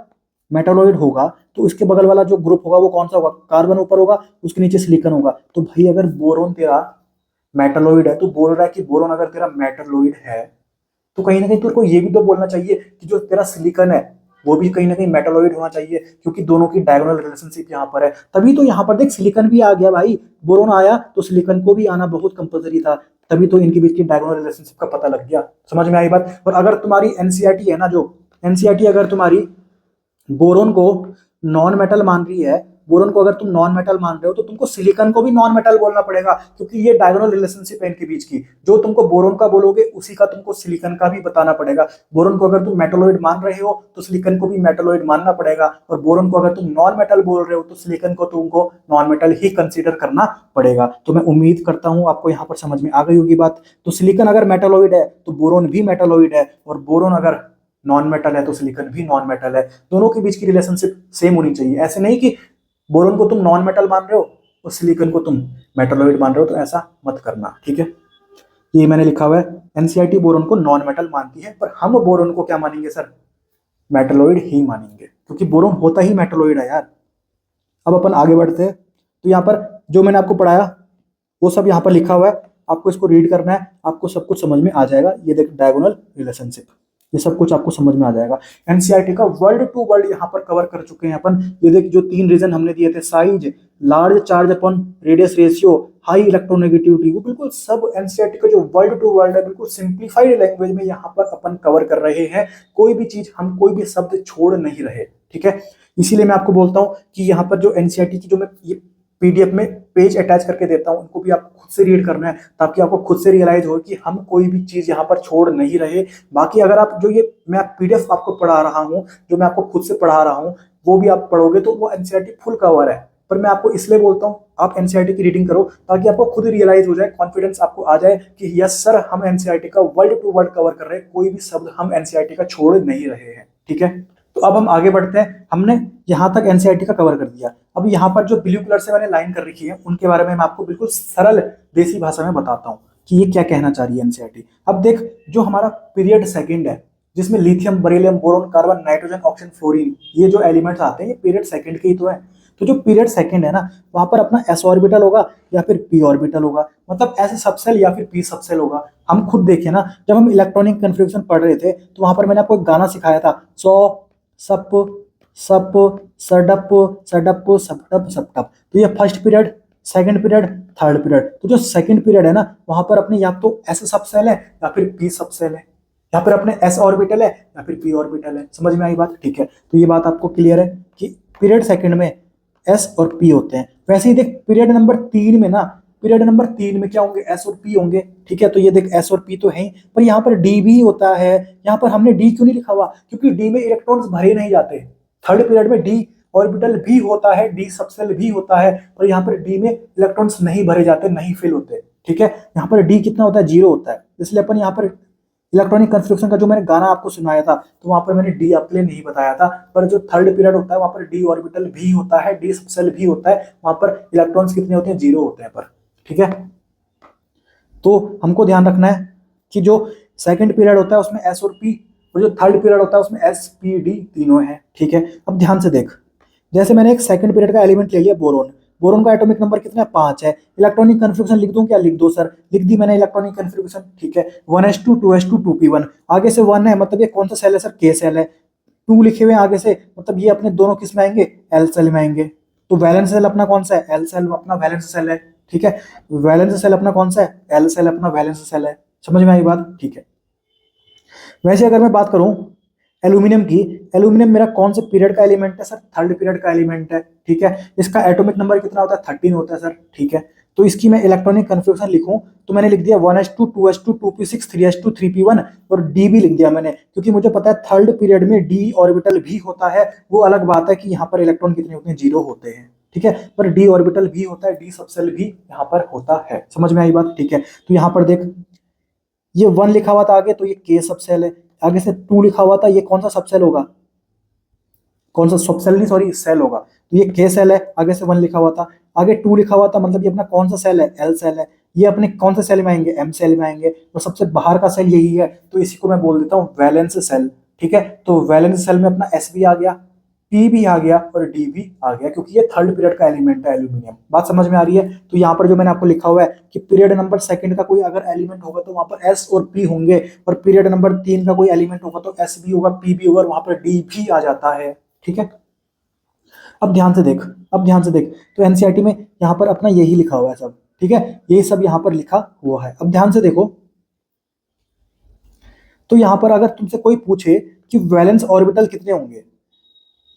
मेटालॉइड होगा तो इसके बगल वाला जो ग्रुप होगा वो कौन सा होगा, कार्बन ऊपर होगा, उसके नीचे सिलिकॉन होगा। तो भाई अगर बोरोन तेरा मेटालॉइड है, तो बोल रहा है कि बोरोन अगर तेरा मेटालॉइड है तो कहीं ना कहीं तेरे को ये भी तो बोलना चाहिए कि जो तेरा सिलिकॉन है वो भी कहीं ना कहीं मेटालॉइड होना चाहिए, क्योंकि दोनों की डायगोनल रिलेशनशिप यहाँ पर है। तभी तो यहाँ पर देख सिलिकॉन भी आ गया भाई, बोरोन आया तो सिलिकॉन को भी आना बहुत कंपलसरी था, तभी तो इनके बीच की डायगोनल रिलेशनशिप का पता लग गया। समझ में आई बात। और अगर तुम्हारी एनसीईआरटी है ना, जो एनसीईआरटी अगर तुम्हारी बोरोन को नॉन मेटल मान रही है, बोरोन को अगर तुम नॉन मेटल मान रहे हो तो तुमको सिलिकॉन को भी नॉन मेटल बोलना पड़ेगा, क्योंकि ये डायगोनल रिलेशनशिप है इनके बीच की। जो तुमको बोरोन का बोलोगे उसी का तुमको सिलिकॉन का भी बताना पड़ेगा। बोरोन को अगर तुम मेटलॉइड मान रहे हो तो सिलिकॉन को भी मेटलॉइड मानना पड़ेगा, और बोरोन को अगर तुम नॉन मेटल बोल रहे हो तो सिलिकॉन को तुमको नॉन मेटल ही कंसीडर करना पड़ेगा। तो मैं उम्मीद करता हूं आपको यहाँ पर समझ में आ गई होगी बात। तो सिलिकॉन अगर मेटलॉइड है तो बोरोन भी मेटलॉइड है, और बोरोन अगर नॉन मेटल है तो सिलिकॉन भी नॉन मेटल है, दोनों के बीच की रिलेशनशिप सेम होनी चाहिए। ऐसे नहीं कि बोरोन को तुम नॉन मेटल मान रहे हो और सिलिकॉन को तुम मेटलॉइड मान रहे हो, तो ऐसा मत करना, ठीक है। ये मैंने लिखा हुआ है, एनसीईआरटी बोरोन को नॉन मेटल मानती है, पर हम बोरोन को क्या मानेंगे सर, मेटलॉइड ही मानेंगे, क्योंकि बोरोन होता ही मेटलॉइड है यार। अब अपन आगे बढ़ते हैं, तो यहाँ पर जो मैंने आपको पढ़ाया वो सब यहाँ पर लिखा हुआ है, आपको इसको रीड करना है, आपको सब कुछ समझ में आ जाएगा। ये देख डायगोनल रिलेशनशिप, ये सब कुछ आपको समझ में आ जाएगा। एनसीईआरटी का वर्ल्ड टू वर्ल्ड यहाँ पर कवर कर चुके हैं अपन। ये देख जो 3 रीजन हमने दिए थे, size, large charge upon radius ratio, high electronegativity, वो बिल्कुल सब एनसीईआरटी का जो वर्ल्ड टू वर्ल्ड है बिल्कुल सिंप्लीफाइड लैंग्वेज में यहाँ पर अपन कवर कर रहे हैं। कोई भी चीज, हम कोई भी शब्द छोड़ नहीं रहे, ठीक है। इसीलिए मैं आपको बोलता हूँ कि यहाँ पर जो एनसीईआरटी की जो मैं ये पीडीएफ में पेज अटैच करके देता हूँ, उनको भी आपको खुद से रीड करना है, ताकि आपको खुद से रियलाइज हो कि हम कोई भी चीज यहाँ पर छोड़ नहीं रहे। बाकी अगर आप जो ये मैं पीडीएफ आपको पढ़ा रहा हूँ, जो मैं आपको खुद से पढ़ा रहा हूँ, वो भी आप पढ़ोगे तो वो एनसीईआरटी फुल कवर है। पर मैं आपको इसलिए बोलता हूँ आप एनसीईआरटी की रीडिंग करो, ताकि आपको खुद रियलाइज हो जाए, कॉन्फिडेंस आपको आ जाए कि यस सर, हम एनसीईआरटी का वर्ल्ड टू वर्ल्ड कवर कर रहे हैं, कोई भी शब्द हम एनसीईआरटी का छोड़ नहीं रहे हैं, ठीक है। तो अब हम आगे बढ़ते हैं, हमने यहां तक एनसीईआरटी का कवर कर दिया। अब यहाँ पर जो ब्लू कलर से मैंने लाइन कर रखी है, उनके बारे में मैं आपको बिल्कुल सरल देसी भाषा में बताता हूँ कि ये क्या कहना चाह रही है एनसीईआरटी। अब देख, जो हमारा पीरियड सेकंड है, जिसमें lithium, beryllium, boron, carbon, nitrogen, oxygen, fluorine, ये जो एलिमेंट्स आते हैं, ये पीरियड सेकंड के ही तो है। तो जो पीरियड सेकंड है ना, वहां पर अपना एस ऑर्बिटल होगा या फिर पी ऑर्बिटल होगा, मतलब एस सबसेल या फिर पी सबसेल होगा। हम खुद देखें ना, जब हम इलेक्ट्रॉनिक कन्फिग्रेशन पढ़ रहे थे, तो वहां पर मैंने आपको एक गाना सिखाया था, सप सप सडप सडप सपटप सपटप। तो ये first period, second period, third period. तो जो सेकंड पीरियड है ना, वहां पर अपने या तो एस सबसेल है या फिर पी सबसेल है, यहाँ पर अपने एस ऑर्बिटल है या फिर पी ऑर्बिटल है। समझ में आई बात, ठीक है। तो ये बात आपको क्लियर है कि पीरियड सेकंड में एस और पी होते हैं। वैसे ही देख पीरियड नंबर 3 में ना, पीरियड नंबर 3 में क्या होंगे, एस और पी होंगे, ठीक है। तो ये देख एस और पी तो है ही, पर यहाँ पर डी भी होता है। यहाँ पर हमने डी क्यों नहीं लिखा हुआ, क्योंकि डी में इलेक्ट्रॉन्स भरे नहीं जाते। थर्ड पीरियड में डी ऑर्बिटल भी होता है, डी सबसेल भी होता है, पर यहाँ पर डी में इलेक्ट्रॉन्स नहीं भरे जाते, नहीं फिल होते, ठीक है। यहाँ पर डी कितना होता है, 0 होता है। इसलिए अपन यहाँ पर इलेक्ट्रॉनिक कंस्ट्रक्शन का जो मैंने गाना आपको सुनाया था, तो वहां पर मैंने डी आपके लिए नहीं बताया था, पर जो थर्ड पीरियड होता है वहां पर डी ऑर्बिटल भी होता है, डी सबसेल भी होता है, वहां पर इलेक्ट्रॉन्स कितने होते हैं, 0 होते हैं पर, ठीक है। तो हमको ध्यान रखना है कि जो सेकंड पीरियड होता है उसमें एस और पी, और जो थर्ड पीरियड होता है उसमें एस पी डी तीनों है, ठीक है। अब ध्यान से देख, जैसे मैंने एक सेकंड पीरियड का एलिमेंट ले लिया बोरोन, बोरोन का एटॉमिक नंबर कितना है, 5 है। इलेक्ट्रॉनिक कन्फिग्रेशन लिख दूं क्या, लिख दो सर, लिख दी मैंने इलेक्ट्रॉनिक कन्फिग्रेशन, ठीक है। 1s2 2s2 2p1, आगे से 1 है, मतलब ये कौन सा सेल है सर, के सेल है। 2 लिखे हुए आगे से, मतलब ये अपने दोनों किस में आएंगे, एल सेल में आएंगे। तो वैलेंस सेल अपना कौन सा है, एल सेल अपना वैलेंस सेल है, ठीक है। वैलेंस सेल अपना कौन सा है, एल सेल अपना वैलेंस सेल है। समझ में आई बात, ठीक है। वैसे अगर मैं बात करूं एल्यूमिनियम की, एल्यूमिनियम मेरा कौन से पीरियड का एलिमेंट है सर, थर्ड पीरियड का एलिमेंट है, ठीक है। इसका एटॉमिक नंबर कितना होता है, 13 होता है सर, ठीक है। तो इसकी मैं इलेक्ट्रॉनिक कन्फिग्रेशन लिखूं तो मैंने लिख दिया 1s2 2s2 2p6 3s2 3p1, और डी भी लिख दिया मैंने, क्योंकि मुझे पता है थर्ड पीरियड में डी ऑर्बिटल भी होता है। वो अलग बात है कि यहाँ पर इलेक्ट्रॉन कितने होते हैं, 0 होते हैं, ठीक है। पर डी ऑर्बिटल भी होता है, डी सबसेल भी यहाँ पर होता है। समझ में आई बात, ठीक है। तो यहाँ पर देख, ये 1 लिखा हुआ था आगे, तो ये के सबसेल है। आगे से 2 लिखा हुआ था, ये कौन सा सबसेल होगा, कौन सा सबसेल नहीं सॉरी सेल होगा, तो ये के सेल है। आगे से 1 लिखा हुआ था, आगे 2 लिखा हुआ था, मतलब ये अपना कौन सा सेल है, एल सेल है। ये अपने कौन से सेल में आएंगे, एम सेल में आएंगे, और सबसे बाहर का सेल यही है, तो इसी को मैं बोल देता हूँ वैलेंस सेल, ठीक है। तो वैलेंस सेल में अपना एस भी आ गया, पी भी आ गया और डी भी आ गया, क्योंकि ये थर्ड पीरियड का एलिमेंट है एल्यूमिनियम। बात समझ में आ रही है। तो यहाँ पर जो मैंने आपको लिखा हुआ है कि पीरियड नंबर सेकंड का कोई अगर एलिमेंट होगा तो वहां पर एस और पी होंगे, और पीरियड नंबर 3 का कोई एलिमेंट होगा तो एस भी होगा, पी भी होगा, और वहां पर डी भी आ जाता है, ठीक है। अब ध्यान से देख, अब ध्यान से देख, तो एनसीईआरटी में यहाँ पर अपना यही लिखा हुआ है सब, ठीक है। यही सब यहाँ पर लिखा हुआ है। अब ध्यान से देखो, तो यहाँ पर अगर तुमसे कोई पूछे कि वैलेंस ऑर्बिटल कितने होंगे,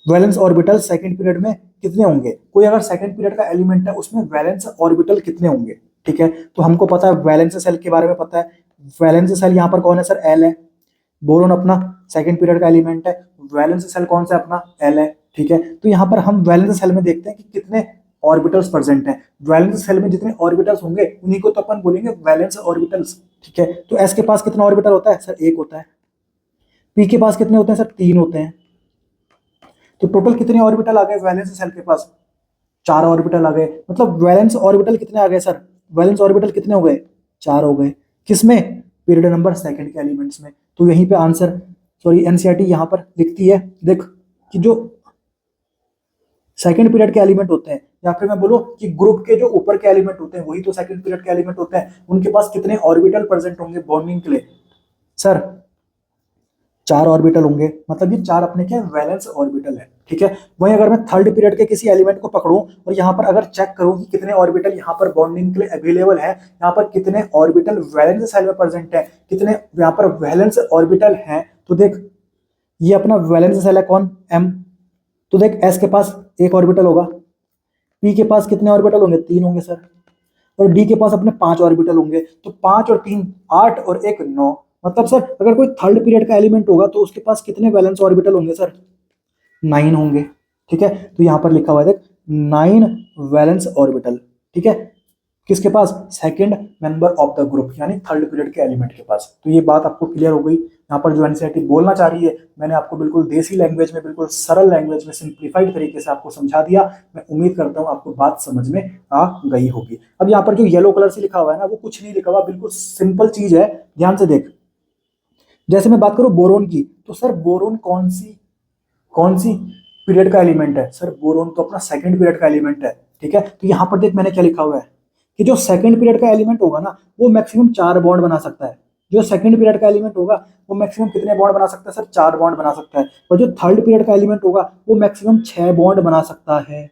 वैलेंस ऑर्बिटल सेकंड पीरियड में कितने होंगे, कोई अगर सेकंड पीरियड का एलिमेंट है उसमें वैलेंस ऑर्बिटल कितने होंगे, ठीक है। तो हमको पता है वैलेंस सेल के बारे में पता है, वैलेंस सेल यहाँ पर कौन है सर, एल है। बोरोन अपना सेकंड पीरियड का एलिमेंट है, वैलेंस सेल कौन सा अपना, एल है, ठीक है। तो यहाँ पर हम वैलेंस सेल में देखते हैं कि कितने ऑर्बिटल्स प्रेजेंट हैं। वैलेंस सेल में जितने ऑर्बिटल्स होंगे उन्हीं को तो अपन बोलेंगे वैलेंस ऑर्बिटल्स, ठीक है। तो एस के पास कितना ऑर्बिटल होता है सर, 1 होता है। पी के पास कितने होते हैं सर, 3 होते हैं। तो टोटल कितने ऑर्बिटल आ गए वैलेंस शेल के पास, 4 ऑर्बिटल आ गए। मतलब वैलेंस ऑर्बिटल कितने आ गए सर, वैलेंस ऑर्बिटल कितने हो गए, 4 हो गए। किसमें, पीरियड नंबर सेकंड के एलिमेंट्स में। तो यहीं पे आंसर, सॉरी एनसीईआरटी यहां पर लिखती है, देख कि जो सेकंड पीरियड के एलिमेंट होते हैं, या फिर मैं बोलूं कि ग्रुप के जो ऊपर के एलिमेंट होते हैं वही तो सेकंड पीरियड के एलिमेंट होते हैं, उनके पास कितने ऑर्बिटल प्रेजेंट होंगे बॉन्डिंग के लिए सर, 4 ऑर्बिटल होंगे। मतलब ये 4 अपने क्या वैलेंस ऑर्बिटल है, ठीक है। वहीं अगर मैं थर्ड पीरियड के किसी एलिमेंट को पकड़ूं और यहाँ पर अगर चेक करूं कि कितने ऑर्बिटल यहाँ पर बॉन्डिंग के लिए अवेलेबल है, यहाँ पर कितने ऑर्बिटल वैलेंस सेल में प्रेजेंट है, कितने यहाँ पर वैलेंस ऑर्बिटल हैं, तो देख ये अपना वैलेंस सेल है कौन, एम। तो देख एस के पास एक ऑर्बिटल होगा, पी के पास कितने ऑर्बिटल होंगे, 3 होंगे सर, और डी के पास अपने 5 ऑर्बिटल होंगे। तो 5 और 3 8 और 1 9। मतलब सर अगर कोई थर्ड पीरियड का एलिमेंट होगा तो उसके पास कितने वैलेंस ऑर्बिटल होंगे सर, 9 होंगे, ठीक है। तो यहां पर लिखा हुआ है देख 9 वैलेंस ऑर्बिटल, ठीक है। किसके पास, second member of the group यानी थर्ड पीरियड के एलिमेंट के पास। तो ये बात आपको क्लियर हो गई। यहाँ पर जो एनसीईआरटी बोलना चाह रही है मैंने आपको बिल्कुल देसी लैंग्वेज में, बिल्कुल सरल लैंग्वेज में, सिंप्लीफाइड तरीके से आपको समझा दिया। मैं उम्मीद करता हूँ आपको बात समझ में आ गई होगी। अब यहाँ पर जो येलो कलर से लिखा हुआ है ना, वो कुछ नहीं लिखा हुआ, बिल्कुल सिंपल चीज है, ध्यान से देख। जैसे मैं बात करूं बोरोन की, तो सर बोरोन कौन सी पीरियड का एलिमेंट है सर, बोरोन तो अपना सेकंड पीरियड का एलिमेंट है, ठीक है। तो यहां पर देख मैंने क्या लिखा हुआ है कि जो सेकंड पीरियड का एलिमेंट होगा ना, वो मैक्सिमम 4 बॉन्ड बना सकता है। जो सेकंड पीरियड का एलिमेंट होगा वो मैक्सिमम कितने बॉन्ड बना सकता है सर, 4 बॉन्ड बना सकता है। और जो थर्ड पीरियड का एलिमेंट होगा वो मैक्सिमम 6 बॉन्ड बना सकता है।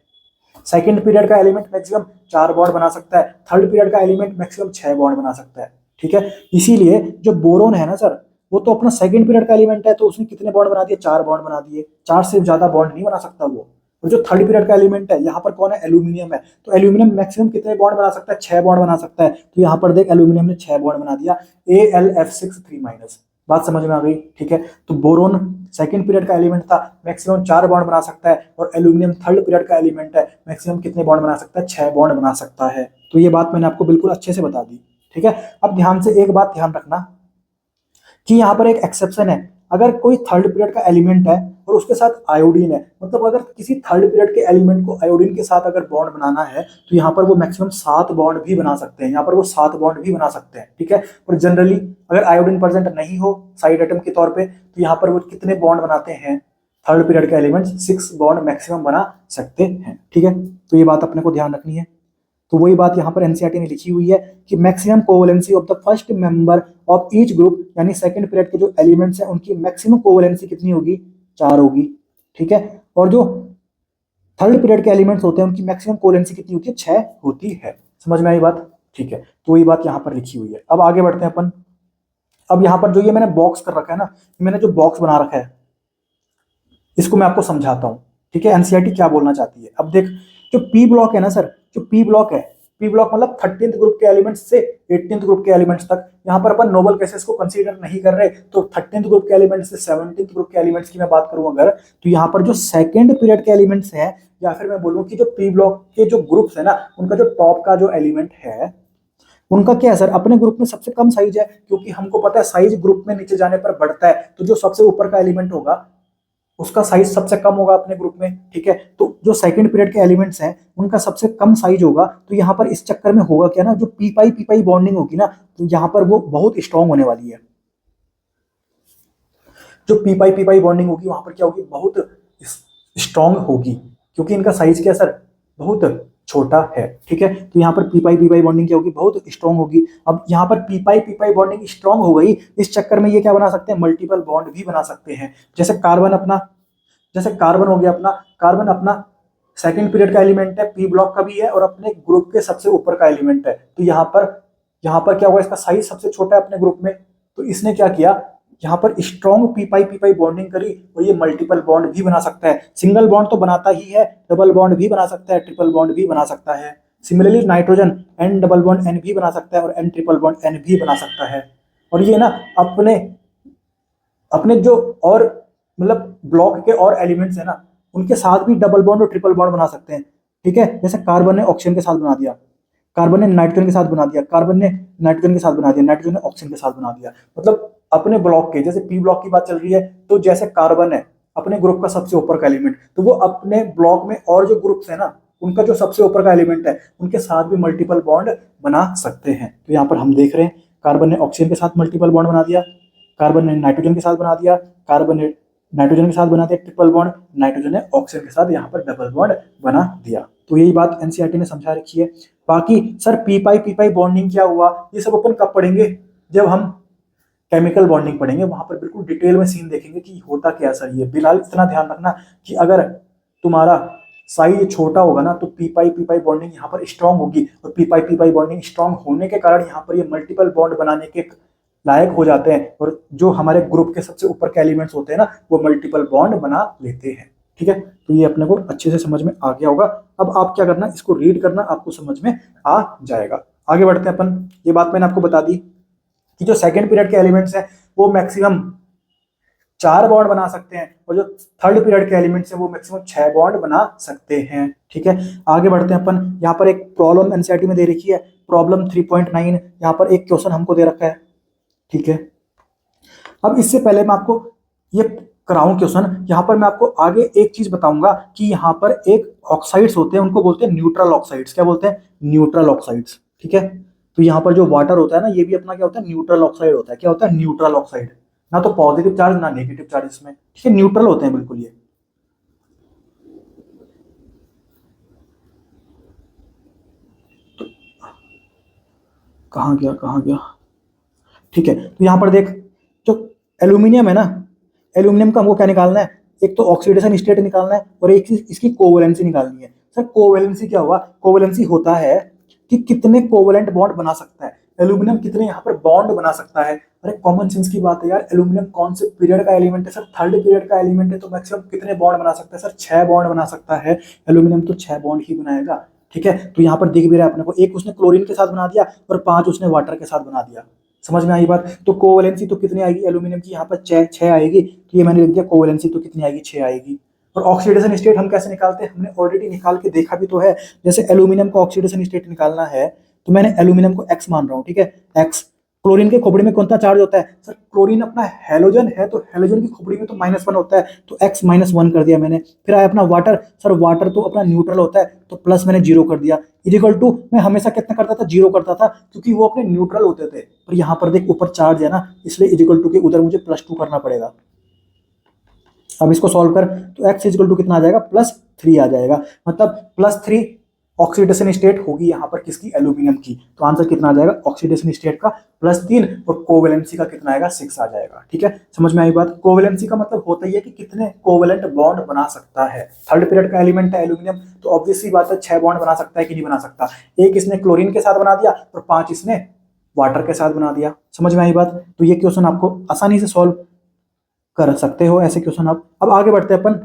सेकंड पीरियड का एलिमेंट मैक्सिमम 4 बॉन्ड बना सकता है, थर्ड पीरियड का एलिमेंट मैक्सिमम 6 बॉन्ड बना सकता है, ठीक है। इसीलिए जो बोरोन है ना सर, वो तो अपना सेकंड पीरियड का एलिमेंट है, तो उसने कितने बॉन्ड बना दिए, 4 बॉन्ड बना दिए। 4 से ज्यादा बॉन्ड नहीं बना सकता वो। और जो थर्ड पीरियड का एलिमेंट है यहाँ पर कौन है, एल्यूमिनियम है, तो एल्यूमिनियम मैक्सिमम कितने बॉन्ड बना सकता है, 6 बॉन्ड बना सकता है। तो यहाँ पर देख एल्यूमिनियम ने 6 बॉन्ड बना दिया, AlF6 3-। बात समझ में आ गई, ठीक है। तो बोरोन सेकंड पीरियड का एलिमेंट था, मैक्सिमम 4 बॉन्ड बना सकता है, और एल्यूमिनियम थर्ड पीरियड का एलिमेंट है, मैक्सिमम कितने बॉन्ड बना सकता है, 6 बॉन्ड बना सकता है। तो ये बात मैंने आपको बिल्कुल अच्छे से बता दी, ठीक है। अब ध्यान से एक बात ध्यान रखना कि यहाँ पर एक एक्सेप्शन है। अगर कोई थर्ड पीरियड का एलिमेंट है और उसके साथ आयोडीन है, मतलब अगर किसी थर्ड पीरियड के एलिमेंट को आयोडीन के साथ अगर बॉन्ड बनाना है तो यहाँ पर वो मैक्सिमम 7 बॉन्ड भी बना सकते हैं, यहाँ पर वो 7 बॉन्ड भी बना सकते हैं, ठीक है। और जनरली अगर आयोडीन प्रेजेंट नहीं हो साइड एटम के तौर पे, तो यहाँ पर वो कितने बॉन्ड बनाते हैं, थर्ड पीरियड के एलिमेंट 6 बॉन्ड मैक्सिमम बना सकते हैं, ठीक है। तो ये बात अपने को ध्यान रखनी है। तो वही बात यहाँ पर एनसीईआरटी ने लिखी हुई है कि maximum covalency of the first member of each group, यानी सेकंड पीरियड के जो एलिमेंट्स हैं उनकी मैक्सिमम कोवैलेंसी कितनी होगी, 4 होगी, ठीक है। और जो थर्ड पीरियड के एलिमेंट्स होते हैं उनकी मैक्सिमम कोवैलेंसी कितनी होती है, 6 होती है। समझ में आई बात, ठीक है। तो वही बात यहाँ पर लिखी हुई है। अब आगे बढ़ते हैं अपन। अब यहाँ पर जो ये मैंने बॉक्स कर रखा है ना, मैंने जो बॉक्स बना रखा है इसको मैं आपको समझाता हूँ, ठीक है। एनसीईआरटी क्या बोलना चाहती है। अब देख जो पी ब्लॉक है ना सर, जो पी ब्लॉक है, पी ब्लॉक मतलब 13th ग्रुप के एलिमेंट्स से 18th ग्रुप के एलिमेंट्स तक। यहाँ पर अपन नोबल केसेस को कंसीडर नहीं कर रहे, तो 13th ग्रुप के एलिमेंट्स से 17th ग्रुप के एलिमेंट्स की मैं बात करूं अगर, तो यहाँ पर जो सेकंड पीरियड के एलिमेंट्स हैं, या फिर मैं बोलूं कि जो पी ब्लॉक के जो ग्रुप्स है ना, उनका जो टॉप का जो एलिमेंट है उनका क्या है सर, अपने ग्रुप में सबसे कम साइज है, क्योंकि हमको पता है साइज ग्रुप में नीचे जाने पर बढ़ता है। तो जो सबसे ऊपर का एलिमेंट होगा उसका साइज सबसे कम होगा अपने ग्रुप में, ठीक है। तो जो सेकंड पीरियड के एलिमेंट्स हैं उनका सबसे कम साइज होगा। तो यहाँ पर इस चक्कर में होगा क्या ना, जो पी पाई बॉन्डिंग होगी ना, तो यहाँ पर वो बहुत स्ट्रांग होने वाली है। जो पी पाई बॉन्डिंग होगी वहां पर क्या होगी, बहुत स्ट्रांग होगी, क्योंकि इनका साइज क्या सर, बहुत छोटा है, ठीक है। तो यहाँ पर पी पाई बॉन्डिंग क्या होगी, बहुत स्ट्रांग होगी। अब यहाँ पर पी पाई बॉन्डिंग स्ट्रांग हो गई, इस चक्कर में ये क्या बना सकते हैं, मल्टीपल बॉन्ड भी बना सकते हैं। जैसे कार्बन हो गया अपना, कार्बन अपना सेकंड पीरियड का एलिमेंट है, पी ब्लॉक का भी है, और अपने ग्रुप के सबसे ऊपर का एलिमेंट है। तो यहाँ पर क्या होगा, इसका साइज सबसे छोटा है अपने ग्रुप में, तो इसने क्या किया, यहाँ पर स्ट्रॉन्ग पी पाई बॉन्डिंग करी, और ये मल्टीपल बॉन्ड भी बना सकता है। सिंगल बॉन्ड तो बनाता ही है, डबल बॉन्ड भी बना सकता है, ट्रिपल बॉन्ड भी बना सकता है। Similarly nitrogen N double bond N भी बना सकता है, और एन ट्रिपल बॉन्ड एन भी बना सकता है। और ये ना अपने अपने जो और मतलब ब्लॉक के और एलिमेंट्स है ना, उनके साथ भी डबल बॉन्ड और ट्रिपल बॉन्ड बना सकते हैं, ठीक है। जैसे कार्बन ने ऑक्सीजन के साथ बना दिया, कार्बन ने नाइट्रोजन के साथ बना दिया, कार्बन ने नाइट्रोजन के साथ बना दिया, नाइट्रोजन ने ऑक्सीजन के साथ बना दिया। मतलब अपने ब्लॉक के, जैसे पी ब्लॉक की बात चल रही है, तो जैसे कार्बन है अपने ग्रुप का सबसे ऊपर का एलिमेंट, तो वो अपने ब्लॉक में और जो ग्रुप्स है ना उनका जो सबसे ऊपर का एलिमेंट है उनके साथ भी मल्टीपल बॉन्ड बना सकते हैं। तो यहाँ पर हम देख रहे हैं कार्बन ने ऑक्सीजन के साथ मल्टीपल बॉन्ड बना दिया, कार्बन ने नाइट्रोजन के साथ बना दिया, कार्बन ने नाइट्रोजन के साथ बना दिया ट्रिपल बॉन्ड, नाइट्रोजन ने ऑक्सीजन के साथ यहाँ पर डबल बॉन्ड बना दिया। तो यही बात एनसीईआरटी ने समझा रखी है। बाकी सर पी पाई बॉन्डिंग क्या हुआ, ये सब अपन कब पढ़ेंगे, जब हम केमिकल बॉन्डिंग पढ़ेंगे, वहां पर बिल्कुल डिटेल में सीन देखेंगे कि होता क्या सर। ये फिलहाल इतना ध्यान रखना कि अगर तुम्हारा साइज छोटा होगा ना तो पी पाई बॉन्डिंग यहाँ पर स्ट्रांग होगी, और पी पाई बॉन्डिंग स्ट्रांग होने के कारण यहाँ पर ये मल्टीपल बॉन्ड बनाने के लायक हो जाते हैं, और जो हमारे ग्रुप के सबसे ऊपर के एलिमेंट्स होते हैं ना वो मल्टीपल बॉन्ड बना लेते हैं। ठीक है, तो ये अपने को अच्छे से समझ में आ गया होगा। अब आप क्या करना, इसको रीड करना, आपको समझ में आ जाएगा। आगे बढ़ते हैं अपन। ये बात मैंने आपको बता दी कि जो सेकंड पीरियड के एलिमेंट्स हैं वो मैक्सिमम 4 बॉन्ड बना सकते हैं, और जो थर्ड पीरियड के एलिमेंट्स हैं वो मैक्सिमम 6 बॉन्ड बना सकते हैं। ठीक है, आगे बढ़ते हैं अपन। यहाँ पर एक प्रॉब्लम एनसीईआरटी में दे रखी है, प्रॉब्लम 3.9। यहाँ पर एक क्वेश्चन हमको दे रखा है। ठीक है, अब इससे पहले मैं आपको ये कराऊं क्वेश्चन, यहाँ पर मैं आपको आगे एक चीज बताऊंगा कि यहाँ पर एक ऑक्साइड्स होते हैं उनको बोलते हैं न्यूट्रल ऑक्साइड्स। क्या बोलते हैं? Neutral oxides. ठीक है, तो यहाँ पर जो वाटर होता है ना ये भी अपना क्या होता है? न्यूट्रल ऑक्साइड होता है। क्या होता है? Neutral oxide. ना तो पॉजिटिव चार्ज ना नेगेटिव चार्ज इसमें। ठीक है, न्यूट्रल होते हैं बिल्कुल ये। कहाँ गया कहाँ गया? ठीक है, तो यहाँ पर देख, जो एल्यूमिनियम है ना, एल्यूमिनियम का हमको क्या निकालना है? एक तो ऑक्सीडेशन स्टेट निकालना है और एक चीज इसकी कोवैलेंसी निकालनी है। सर कोवैलेंसी क्या हुआ? कोवैलेंसी होता है कि कितने कोवैलेंट बॉन्ड बना सकता है एल्यूमिनियम, कितने यहाँ पर बॉन्ड बना सकता है। अरे कॉमन सेंस की बात है यार, एल्यूमिनियम कौन से पीरियड का एलिमेंट है? सर थर्ड पीरियड का एलिमेंट है, तो मैक्सिमम कितने बॉन्ड बना सकता है? सर 6 बॉन्ड बना सकता है एल्यूमिनियम, तो 6 बॉन्ड ही बनाएगा। ठीक है, तो यहाँ पर दिख भी रहा है अपने को, एक उसने क्लोरीन के साथ बना दिया और 5 उसने वाटर के साथ बना दिया। समझ में आई बात? तो कोवैलेंसी तो कितनी आएगी एल्यूमिनियम की? यहाँ पर 6 आएगी, तो ये मैंने लिख दिया कोवैलेंसी तो कितनी आएगी? 6 आएगी। और ऑक्सीडेशन स्टेट हम कैसे निकालते हैं? हमने ऑलरेडी निकाल के देखा भी तो है। जैसे एल्यूमिनियम का ऑक्सीडेशन स्टेट निकालना है तो मैंने एल्यूमिनियम को एक्स मान रहा हूँ। ठीक है, एक्स। क्लोरीन के खोपड़ी में कौन सा चार्ज होता है? सर क्लोरीन अपना हेलोजन है, तो हेलोजन की खोपड़ी में तो -1 होता है, तो x -1 कर दिया मैंने। फिर आया अपना वाटर, सर वाटर तो अपना न्यूट्रल होता है, तो प्लस मैंने 0 कर दिया। इक्वल टू मैं हमेशा कितना करता था? 0 करता था, क्योंकि वो अपने न्यूट्रल होते थे। पर यहाँ पर देख ऊपर चार्ज है ना, इसलिए इक्वल टू के उधर मुझे +2 करना पड़ेगा। अब इसको सॉल्व कर, तो x इक्वल टू कितना आ जाएगा? +3 आ जाएगा। मतलब +3 ऑक्सीडेशन स्टेट होगी यहाँ पर किसकी? एल्यूमिनियम की। तो आंसर कितना आ जाएगा? ऑक्सीडेशन स्टेट का +3 और कोवैलेंसी का कितना आएगा? 6 आ जाएगा। ठीक है, समझ में आई बात? कोवैलेंसी का मतलब होता ही है कि कितने कोवैलेंट बॉन्ड बना सकता है। थर्ड पीरियड का एलिमेंट है एल्यूमिनियम, तो ऑब्वियसली बात है 6 बॉन्ड बना सकता है कि नहीं बना सकता। एक इसने क्लोरीन के साथ बना दिया और 5 इसने वाटर के साथ बना दिया। समझ में आई बात? तो ये क्वेश्चन आपको आसानी से सॉल्व कर सकते हो ऐसे क्वेश्चन आप। अब आगे बढ़ते हैं अपन।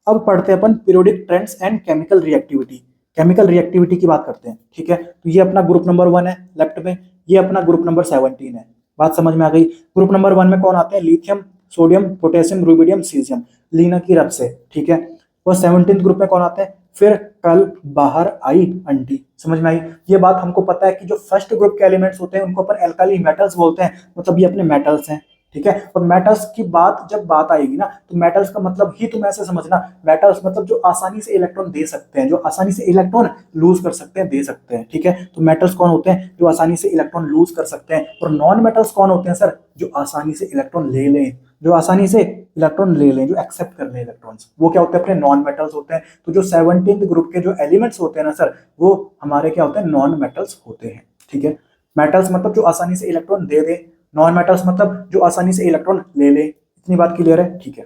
अब पढ़ते हैं अपन periodic trends and chemical reactivity. Chemical reactivity की बात करते हैं। ठीक है, तो ये अपना ग्रुप नंबर 1 है लेफ्ट में, ये अपना ग्रुप नंबर 17 है। बात समझ में आ गई? ग्रुप नंबर 1 में कौन आते हैं? Lithium, sodium, potassium, rubidium, caesium, लीना की रब से। ठीक है, और 17 ग्रुप में कौन आते हैं? फिर कल बाहर आई अंटी। समझ में आई? ये बात हमको पता है कि जो फर्स्ट ग्रुप के एलिमेंट्स होते हैं उनको अपन एल्काली मेटल्स बोलते हैं, मतलब ये अपने मेटल्स हैं। ठीक है, और मेटल्स की बात जब बात आएगी ना, तो मेटल्स का मतलब ही तुम ऐसे समझना, मेटल्स मतलब जो आसानी से इलेक्ट्रॉन दे सकते हैं, जो आसानी से इलेक्ट्रॉन लूज कर सकते हैं, दे सकते हैं। ठीक है, तो मेटल्स कौन होते हैं? जो आसानी से इलेक्ट्रॉन लूज कर सकते हैं। और नॉन मेटल्स कौन होते हैं सर? जो आसानी से इलेक्ट्रॉन ले लें, जो आसानी से इलेक्ट्रॉन ले लें, जो एक्सेप्ट कर लें इलेक्ट्रॉन्स, वो क्या होते हैं? अपने नॉन मेटल्स होते हैं। तो जो 17th ग्रुप के जो एलिमेंट्स होते हैं ना सर, वो हमारे क्या होते हैं? नॉन मेटल्स होते हैं। ठीक है, मेटल्स मतलब जो आसानी से इलेक्ट्रॉन दे दे, नॉन मेटल्स मतलब जो आसानी से इलेक्ट्रॉन ले ले। इतनी बात क्लियर है? ठीक है,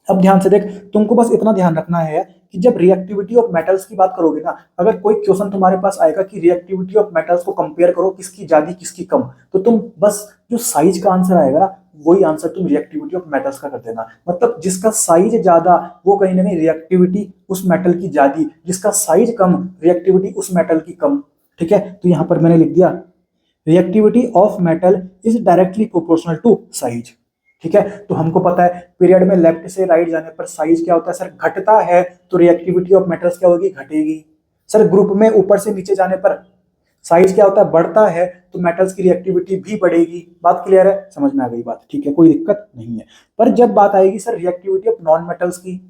अब ध्यान से देख, तुमको बस इतना ध्यान रखना है कि जब रिएक्टिविटी ऑफ मेटल्स की बात करोगे ना, अगर कोई क्वेश्चन तुम्हारे पास आएगा कि रिएक्टिविटी ऑफ मेटल्स को कंपेयर करो, किसकी ज्यादा किसकी कम, तो तुम बस जो साइज का आंसर आएगा ना वही आंसर तुम रिएक्टिविटी ऑफ मेटल्स का कर देना। मतलब जिसका साइज ज्यादा वो कहीं ना कहीं रिएक्टिविटी उस मेटल की ज्यादा, जिसका साइज कम रिएक्टिविटी उस मेटल की कम। ठीक है, तो यहां पर मैंने लिख दिया reactivity of metal is directly proportional to size. ठीक है, तो हमको पता है पीरियड में लेफ्ट से राइट जाने पर साइज क्या होता है सर? घटता है, तो रिएक्टिविटी ऑफ मेटल्स क्या होगी? घटेगी। सर ग्रुप में ऊपर से नीचे जाने पर साइज क्या होता है, बढ़ता है तो मेटल्स की रिएक्टिविटी भी बढ़ेगी। बात क्लियर है, समझ में आ गई बात, ठीक है, कोई दिक्कत नहीं है। पर जब बात आएगी sir reactivity of non metals की,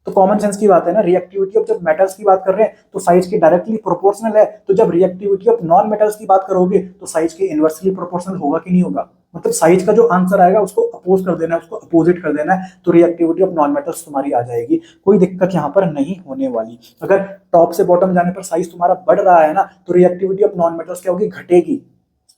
तो कॉमन सेंस की बात है ना, रिएक्टिविटी ऑफ जब मेटल्स की बात कर रहे हैं तो साइज की डायरेक्टली प्रोपोर्शनल है, तो जब रिएक्टिविटी ऑफ नॉन मेटल्स की बात करोगे तो साइज के इनवर्सली प्रोपोर्शनल होगा कि नहीं होगा, मतलब साइज का जो आंसर आएगा उसको अपोज कर देना है, उसको अपोजिट कर देना है, तो रिएक्टिविटी ऑफ नॉन मेटल्स तुम्हारी आ जाएगी। कोई दिक्कत यहाँ पर नहीं होने वाली। अगर टॉप से बॉटम जाने पर साइज तुम्हारा बढ़ रहा है ना, तो रिएक्टिविटी ऑफ नॉन मेटल्स क्या होगी, घटेगी।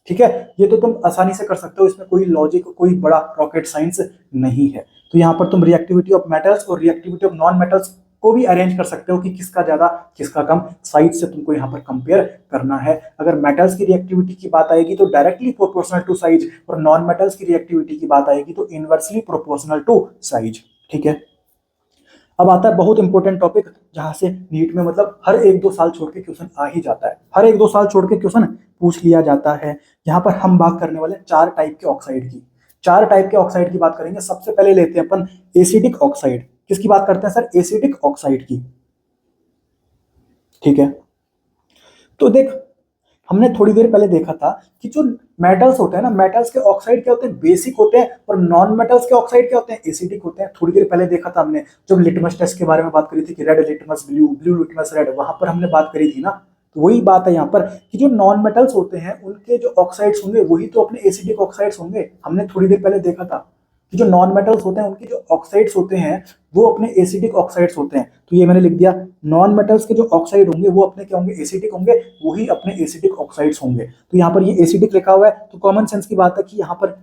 ठीक है, ये तो तुम आसानी से कर सकते हो, इसमें कोई लॉजिक, कोई बड़ा रॉकेट साइंस नहीं है। तो यहाँ पर तुम रिएक्टिविटी ऑफ मेटल्स और रिएक्टिविटी ऑफ नॉन मेटल्स को भी अरेंज कर सकते हो कि किसका ज्यादा किसका कम, साइज से तुमको यहाँ पर कंपेयर करना है। अगर मेटल्स की रिएक्टिविटी की बात आएगी तो डायरेक्टली प्रोपोर्शनल टू साइज, और नॉन मेटल्स की रिएक्टिविटी की बात आएगी तो इनवर्सली प्रोपोर्शनल टू साइज। ठीक है, अब आता है बहुत इंपॉर्टेंट टॉपिक, जहां से नीट में मतलब हर 1-2 साल छोड़ के क्वेश्चन आ ही जाता है, हर 1-2 साल छोड़ के क्वेश्चन पूछ लिया जाता है। यहाँ पर हम बात करने वाले 4 टाइप के ऑक्साइड की, 4 टाइप के ऑक्साइड की बात करेंगे। सबसे पहले लेते हैं अपन एसिडिक ऑक्साइड। किसकी बात करते हैं सर, एसिडिक ऑक्साइड की। ठीक है, तो देख हमने थोड़ी देर पहले देखा था कि जो मेटल्स होते हैं ना, मेटल्स के ऑक्साइड क्या होते हैं, बेसिक होते हैं, और नॉन मेटल्स के ऑक्साइड क्या होते हैं, एसिडिक होते हैं। थोड़ी देर पहले देखा था हमने, जब लिटमस टेस्ट के बारे में बात करी थी कि red litmus blue, blue litmus red, वहां पर हमने बात करी थी ना। तो वही बात है यहाँ पर कि जो नॉन मेटल्स होते हैं उनके जो ऑक्साइड्स होंगे वही तो अपने एसिडिक ऑक्साइड्स होंगे। हमने थोड़ी देर पहले देखा था कि जो नॉन मेटल्स होते हैं उनके जो ऑक्साइड्स होते हैं वो अपने एसिडिक ऑक्साइड्स होते हैं। तो ये मैंने लिख दिया, नॉन मेटल्स के जो ऑक्साइड होंगे वो अपने क्या होंगे, एसिडिक होंगे, वही अपने एसिडिक ऑक्साइड्स होंगे। तो यहाँ पर ये एसिडिक लिखा हुआ है, तो कॉमन सेंस की बात है कि यहाँ पर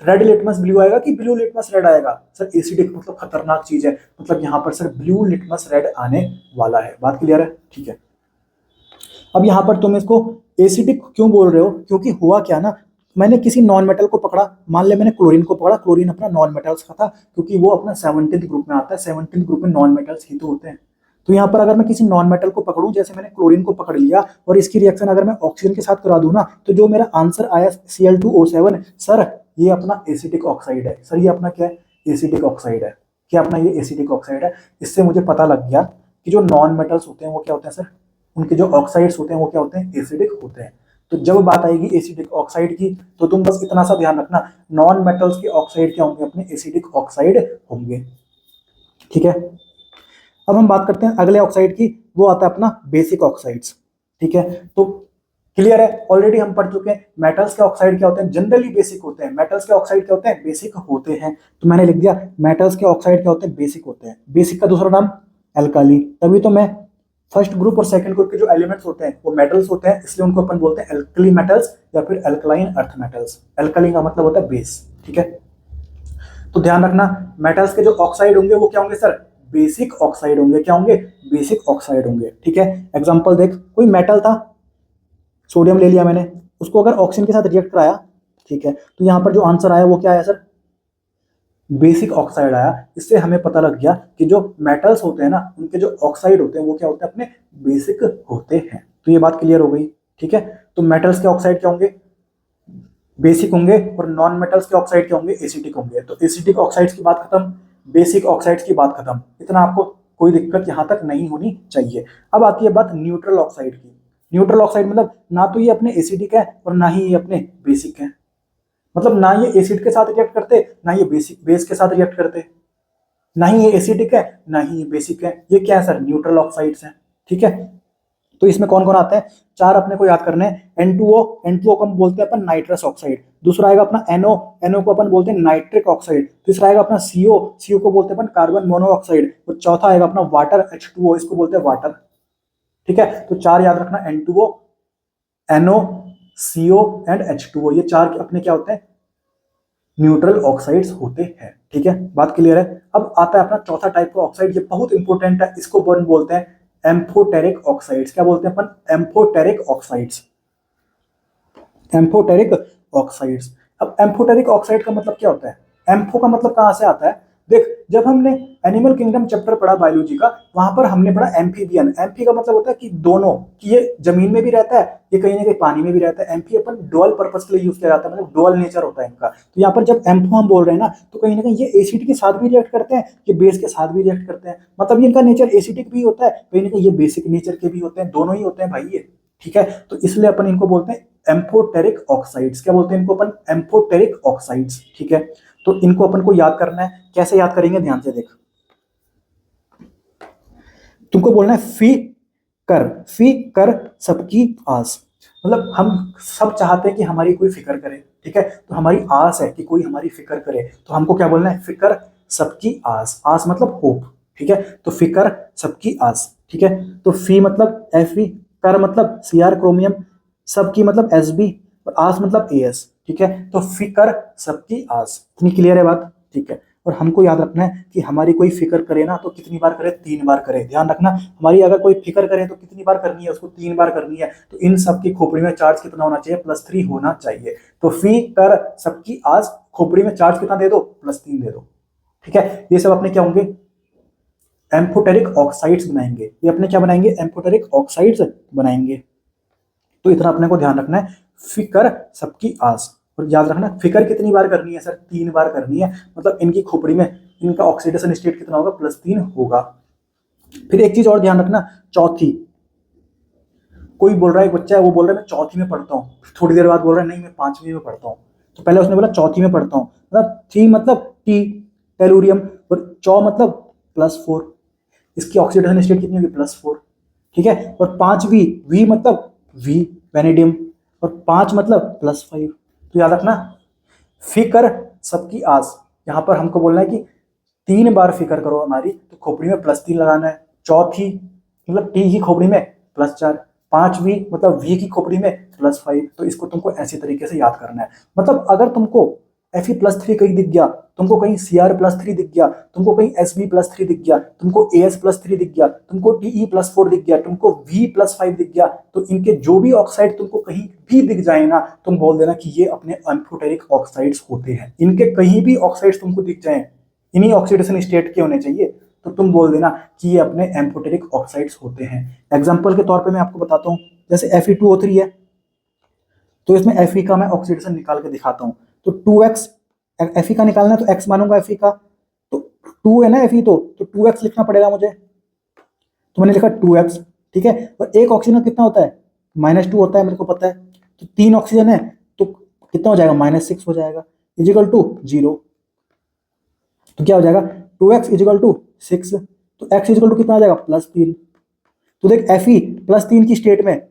रेड लिटमस ब्लू आएगा कि ब्लू लिटमस रेड आएगा। सर एसिडिक मतलब खतरनाक चीज है, मतलब यहाँ पर सर ब्लू लिटमस रेड आने वाला है। बात क्लियर है, ठीक है। अब यहाँ पर तुम इसको एसिडिक क्यों बोल रहे हो, क्योंकि हुआ क्या ना, मैंने किसी नॉन मेटल को पकड़ा, मान ले मैंने क्लोरीन को पकड़ा, क्लोरीन अपना नॉन मेटल्स का था, क्योंकि वो अपना 17th ग्रुप में आता है, 17th ग्रुप में नॉन मेटल्स ही तो होते हैं। तो यहाँ पर अगर मैं किसी नॉन मेटल को पकड़ूं, जैसे मैंने क्लोरीन को पकड़ लिया और इसकी रिएक्शन अगर मैं ऑक्सीजन के साथ करा दूं ना, तो जो मेरा आंसर आया Cl2O7, सर ये अपना एसिडिक ऑक्साइड है। सर ये अपना क्या है, एसिडिक ऑक्साइड है। क्या अपना ये एसिडिक ऑक्साइड है। इससे मुझे पता लग गया कि जो नॉन मेटल्स होते हैं वो क्या होते हैं सर, उनके जो ऑक्साइड्स होते हैं वो क्या होते हैं, एसिडिक होते हैं। तो जब बात आएगी एसिडिक ऑक्साइड की, तो तुम बस इतना सा ध्यान रखना, नॉन मेटल्स के ऑक्साइड क्या होंगे, अपने एसिडिक ऑक्साइड होंगे। ठीक है, अब हम बात करते हैं अगले ऑक्साइड की, वो आता है अपना बेसिक ऑक्साइड्स। ठीक है, तो क्लियर है, ऑलरेडी हम पढ़ चुके हैं मेटल्स के ऑक्साइड क्या होते हैं, जनरली बेसिक होते हैं। मेटल्स के ऑक्साइड क्या होते हैं, बेसिक होते हैं। तो मैंने लिख दिया मेटल्स के ऑक्साइड क्या होते हैं, बेसिक होते हैं। बेसिक का दूसरा नाम एल्काली। तभी तो मैं फर्स्ट ग्रुप और सेकंड ग्रुप के जो एलिमेंट्स होते हैं वो मेटल्स होते हैं, इसलिए उनको अपन बोलते हैं एल्कली मेटल्स या फिर एल्कलाइन अर्थ मेटल्स। एल्कली का मतलब होता है बेस। ठीक है, तो ध्यान रखना मेटल्स के जो ऑक्साइड होंगे वो क्या होंगे सर, बेसिक ऑक्साइड होंगे। क्या होंगे, बेसिक ऑक्साइड होंगे। ठीक है, एग्जांपल देख, कोई मेटल था, सोडियम ले लिया मैंने, उसको अगर ऑक्सीजन के साथ रिएक्ट कराया, ठीक है, तो यहाँ पर जो आंसर आया वो क्या आया सर, बेसिक ऑक्साइड आया। इससे हमें पता लग गया कि जो मेटल्स होते हैं ना उनके जो ऑक्साइड होते हैं वो क्या होते हैं, अपने बेसिक होते हैं। तो ये बात क्लियर हो गई। ठीक है, तो मेटल्स के ऑक्साइड क्या होंगे, बेसिक होंगे, और नॉन मेटल्स के ऑक्साइड क्या होंगे, एसिडिक होंगे। तो एसिडिक ऑक्साइड्स की बात खत्म, बेसिक ऑक्साइड्स की बात खत्म। इतना आपको कोई दिक्कत यहां तक नहीं होनी चाहिए। अब आती है बात न्यूट्रल ऑक्साइड की। न्यूट्रल ऑक्साइड मतलब ना तो ये अपने एसिडिक है और ना ही ये अपने बेसिक है, मतलब ना ये एसिड के साथ रिएक्ट करते, ना ये बेस के साथ रिएक्ट करते, ना ही ये एसिडिक है ना ही ये बेसिक है। ये क्या है सर, न्यूट्रल ऑक्साइड्स हैं। ठीक है, तो इसमें कौन कौन आता है, 4 अपने को याद करने हैं। N2O, N2O को हम बोलते हैं अपन नाइट्रस ऑक्साइड। दूसरा आएगा अपना NO, NO को अपन बोलते हैं नाइट्रिक ऑक्साइड। तीसरा आएगा अपना CO, CO को बोलते हैं अपन कार्बन मोनोऑक्साइड। तो चौथा आएगा अपना वाटर, H2O, इसको बोलते हैं वाटर। ठीक है, तो 4 याद रखना, N2O, NO, CO and H2O, ये 4 अपने क्या होते हैं, न्यूट्रल ऑक्साइड्स होते हैं। ठीक है, बात क्लियर है। अब आता है अपना चौथा टाइप का ऑक्साइड, ये बहुत इंपॉर्टेंट है, इसको अपन बोलते हैं एम्फोटेरिक ऑक्साइड्स। क्या बोलते हैं अपन, एम्फोटेरिक ऑक्साइड्स, एम्फोटेरिक ऑक्साइड्स। अब एम्फोटेरिक ऑक्साइड का मतलब क्या होता है, एम्फो का मतलब कहां से आता है, देख जब हमने एनिमल किंगडम चैप्टर पढ़ा बायोलॉजी का, वहां पर हमने पढ़ा एम्फीबियन। एम्फी का मतलब होता है कि दोनों, कि ये जमीन में भी रहता है, ये कहीं ना कहीं पानी में भी रहता है। एम्फी अपन डुअल पर्पस के लिए यूज किया जाता है, मतलब डुअल नेचर होता है इनका। तो यहाँ पर जब एम्फो हम बोल रहे हैं ना, तो कहीं ना कहीं ये एसिड के साथ भी रिएक्ट करते हैं, ये बेस के साथ भी रिएक्ट करते हैं, मतलब ये इनका नेचर एसिडिक भी होता है, कहीं ना कहीं ये बेसिक नेचर के भी होते हैं, दोनों ही होते हैं भाई ये। ठीक है। तो इसलिए अपन इनको बोलते हैं एम्फोटेरिक ऑक्साइड्स। क्या बोलते हैं इनको अपन? एम्फोटेरिक ऑक्साइड्स, ठीक है। तो इनको अपन को याद करना है। कैसे याद करेंगे? ध्यान से देख, तुमको बोलना है फी कर सबकी आस। मतलब हम सब चाहते हैं कि हमारी कोई फिक्र करे, ठीक है। तो हमारी आस है कि कोई हमारी फिक्र करे, तो हमको क्या बोलना है? फिक्र सबकी आस। आस मतलब होप, ठीक है। तो फिक्र सबकी आस, ठीक है। तो फी मतलब Fe, कर मतलब Cr क्रोमियम, सबकी मतलब Sb, और आस मतलब As, ठीक है। तो फिक्र सबकी आस। इतनी क्लियर है बात? ठीक है। और हमको याद रखना है कि हमारी कोई फिक्र करे ना तो कितनी बार करे? 3 बार करे। ध्यान रखना, हमारी अगर कोई फिक्र करे तो कितनी बार करनी है? उसको 3 बार करनी है। तो इन सबकी खोपड़ी में चार्ज कितना होना चाहिए? +3 होना चाहिए। तो फी कर सबकी आज खोपड़ी में चार्ज कितना दे दो? +3 दे दो, ठीक है। ये सब अपने क्या होंगे? एम्फोटेरिक ऑक्साइड्स बनाएंगे। ये अपने क्या बनाएंगे? एम्फोटेरिक ऑक्साइड्स बनाएंगे। तो इतना अपने को ध्यान रखना है, फिक्र सबकी आस। और याद रखना, फिक्र कितनी बार करनी है सर? 3 बार करनी है। मतलब इनकी खोपड़ी में इनका ऑक्सीडेशन स्टेट कितना होगा? +3 होगा। फिर एक चीज और ध्यान रखना, चौथी। कोई बोल रहा है, एक बच्चा है, वो बोल रहा है मैं चौथी में पढ़ता हूँ, थोड़ी देर बाद बोल रहा है नहीं मैं 5वीं में पढ़ता हूँ। तो पहले उसने बोला चौथी में पढ़ता हूँ, मतलब थी मतलब टी, टेलुरियम, और चौ मतलब +4। इसकी ऑक्सीडेशन स्टेट कितनी होगी? +4, ठीक है। और 5वीं, वी मतलब वी, वेनेडियम, और 5 मतलब +5। तो याद रखना, फिक्र सबकी आस। यहां पर हमको बोलना है कि 3 बार फिक्र करो हमारी, तो खोपड़ी में +3 लगाना है। चौथी मतलब टी की खोपड़ी में +4, 5वीं मतलब वी की खोपड़ी में +5। तो इसको तुमको ऐसी तरीके से याद करना है। मतलब अगर तुमको Fe+3 कहीं दिख गया, तुमको कहीं Cr+3 दिख गया, तुमको कहीं Sb+3 दिख गया, तुमको As+3 दिख गया, तुमको Te+4 दिख गया, तुमको V+5 दिख गया, तो इनके जो भी ऑक्साइड तुमको कहीं भी दिख जाए ना, तुम बोल देना कि ये अपने एम्फोटेरिक ऑक्साइड्स होते हैं। इनके कहीं भी ऑक्साइड्स तुमको दिख जाए, इन्हीं ऑक्सीडेशन स्टेट के होने चाहिए, तो तुम बोल देना कि ये अपने एम्फोटेरिक ऑक्साइड्स होते हैं। एग्जाम्पल के तौर पे मैं आपको बताता हूँ, जैसे Fe2O3 है, तो इसमें Fe का मैं ऑक्सीडेशन निकाल के दिखाता हूँ। तो 2x, Fe का निकालना है तो x मानूंगा Fe का, तो 2 है ना Fe, तो 2x लिखना पड़ेगा मुझे। तो मैंने लिखा 2x, ठीक है। और एक ऑक्सीजन कितना होता है? -2 होता है, मेरे को पता है। तो 3 ऑक्सीजन है तो कितना हो जाएगा? -6 हो जाएगा, इजिकल टू 0। तो क्या हो जाएगा? 2x is equal to 6। तो x इजिकल टू कितना आ जाएगा? +3। तो देख Fe +3 की स्टेट में,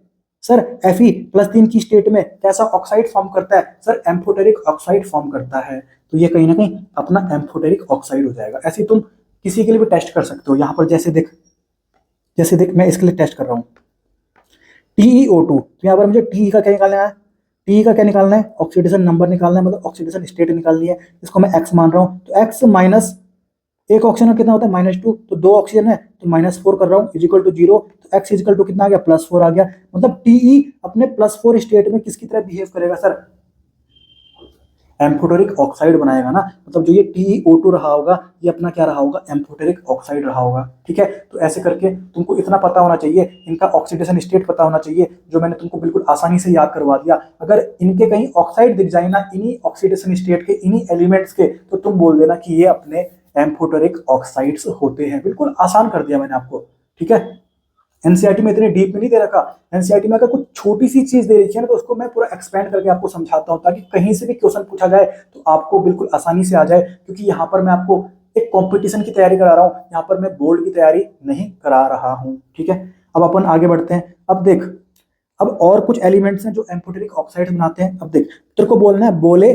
सर Fe +3 की स्टेट में कैसा ऑक्साइड फॉर्म करता है? सर एम्फोटेरिक ऑक्साइड फॉर्म करता है। तो ये कहीं ना कहीं अपना एम्फोटेरिक ऑक्साइड हो जाएगा। ऐसे तुम किसी के लिए भी टेस्ट कर सकते हो। यहाँ पर जैसे देख मैं इसके लिए टेस्ट कर रहा हूँ, TeO2। तो यहाँ पर मुझे टी का क्या निकालना है? टी का क्या निकालना है? ऑक्सीडेशन नंबर निकालना है, मतलब ऑक्सीडेशन स्टेट निकालनी है। इसको मैं x मान रहा हूँ, तो x माइनस एक ऑक्सीजन कितना होता है? -2, तो 2 ऑक्सीजन है तो -4 कर रहा हूँ, इजिकल टू 0। तो x इजिकल टू कितना आ गया? +4 आ गया। मतलब टी अपने +4 स्टेट में किसकी तरह बिहेव करेगा सर? एम्फोटेरिक ऑक्साइड बनाएगा ना। मतलब जो ये TeO2 रहा होगा, ये अपना क्या रहा होगा? एम्फोटेरिक ऑक्साइड रहा होगा, ठीक है। तो ऐसे करके तुमको इतना पता होना चाहिए, इनका ऑक्सीडेशन स्टेट पता होना चाहिए, जो मैंने तुमको बिल्कुल आसानी से याद करवा दिया। अगर इनके कहीं ऑक्साइड दिख जाए ना, इन्हीं ऑक्सीडेशन स्टेट के, इन्हीं एलिमेंट्स के, तो तुम बोल देना कि ये अपने एम्फोटेरिक ऑक्साइड्स होते हैं। बिल्कुल आसान कर दिया मैंने आपको, ठीक है। एनसीईआरटी में इतने डीप में नहीं दे रखा। एनसीईआरटी में अगर कुछ छोटी सी चीज दे रखी है ना, तो उसको मैं पूरा एक्सपेंड करके आपको समझाता हूँ, ताकि कहीं से भी क्वेश्चन पूछा जाए तो आपको बिल्कुल आसानी से आ जाए। क्योंकि यहाँ पर मैं आपको एक कंपटीशन की तैयारी करा रहा हूँ, यहाँ पर मैं बोर्ड की तैयारी नहीं करा रहा हूँ, ठीक है। अब अपन आगे बढ़ते हैं। अब देख, अब और कुछ एलिमेंट्स हैं जो एम्फोटेरिक ऑक्साइड बनाते हैं। अब देख, तेरे को बोलना है बोले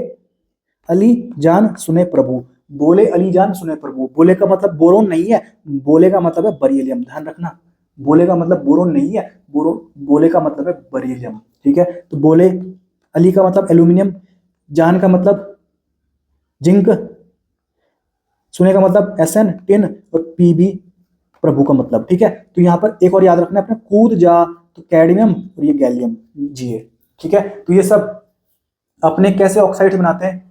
अली जान सुने प्रभु। बोले अली जान सुने प्रभु, बोले का मतलब बोरोन नहीं है, बोले का मतलब है बरीलियम। ध्यान रखना, बोले का मतलब बोरोन नहीं है, बोले का मतलब है बरीलियम, ठीक है। तो बोले अली का मतलब एल्यूमिनियम, जान का मतलब जिंक, सुने का मतलब Sn टिन, और Pb प्रभु का मतलब, ठीक है। तो यहाँ पर एक और याद रखना अपने, कूद जा, तो कैडमियम और ये गैलियम Ga, ठीक है। तो ये सब अपने कैसे ऑक्साइड्स बनाते हैं?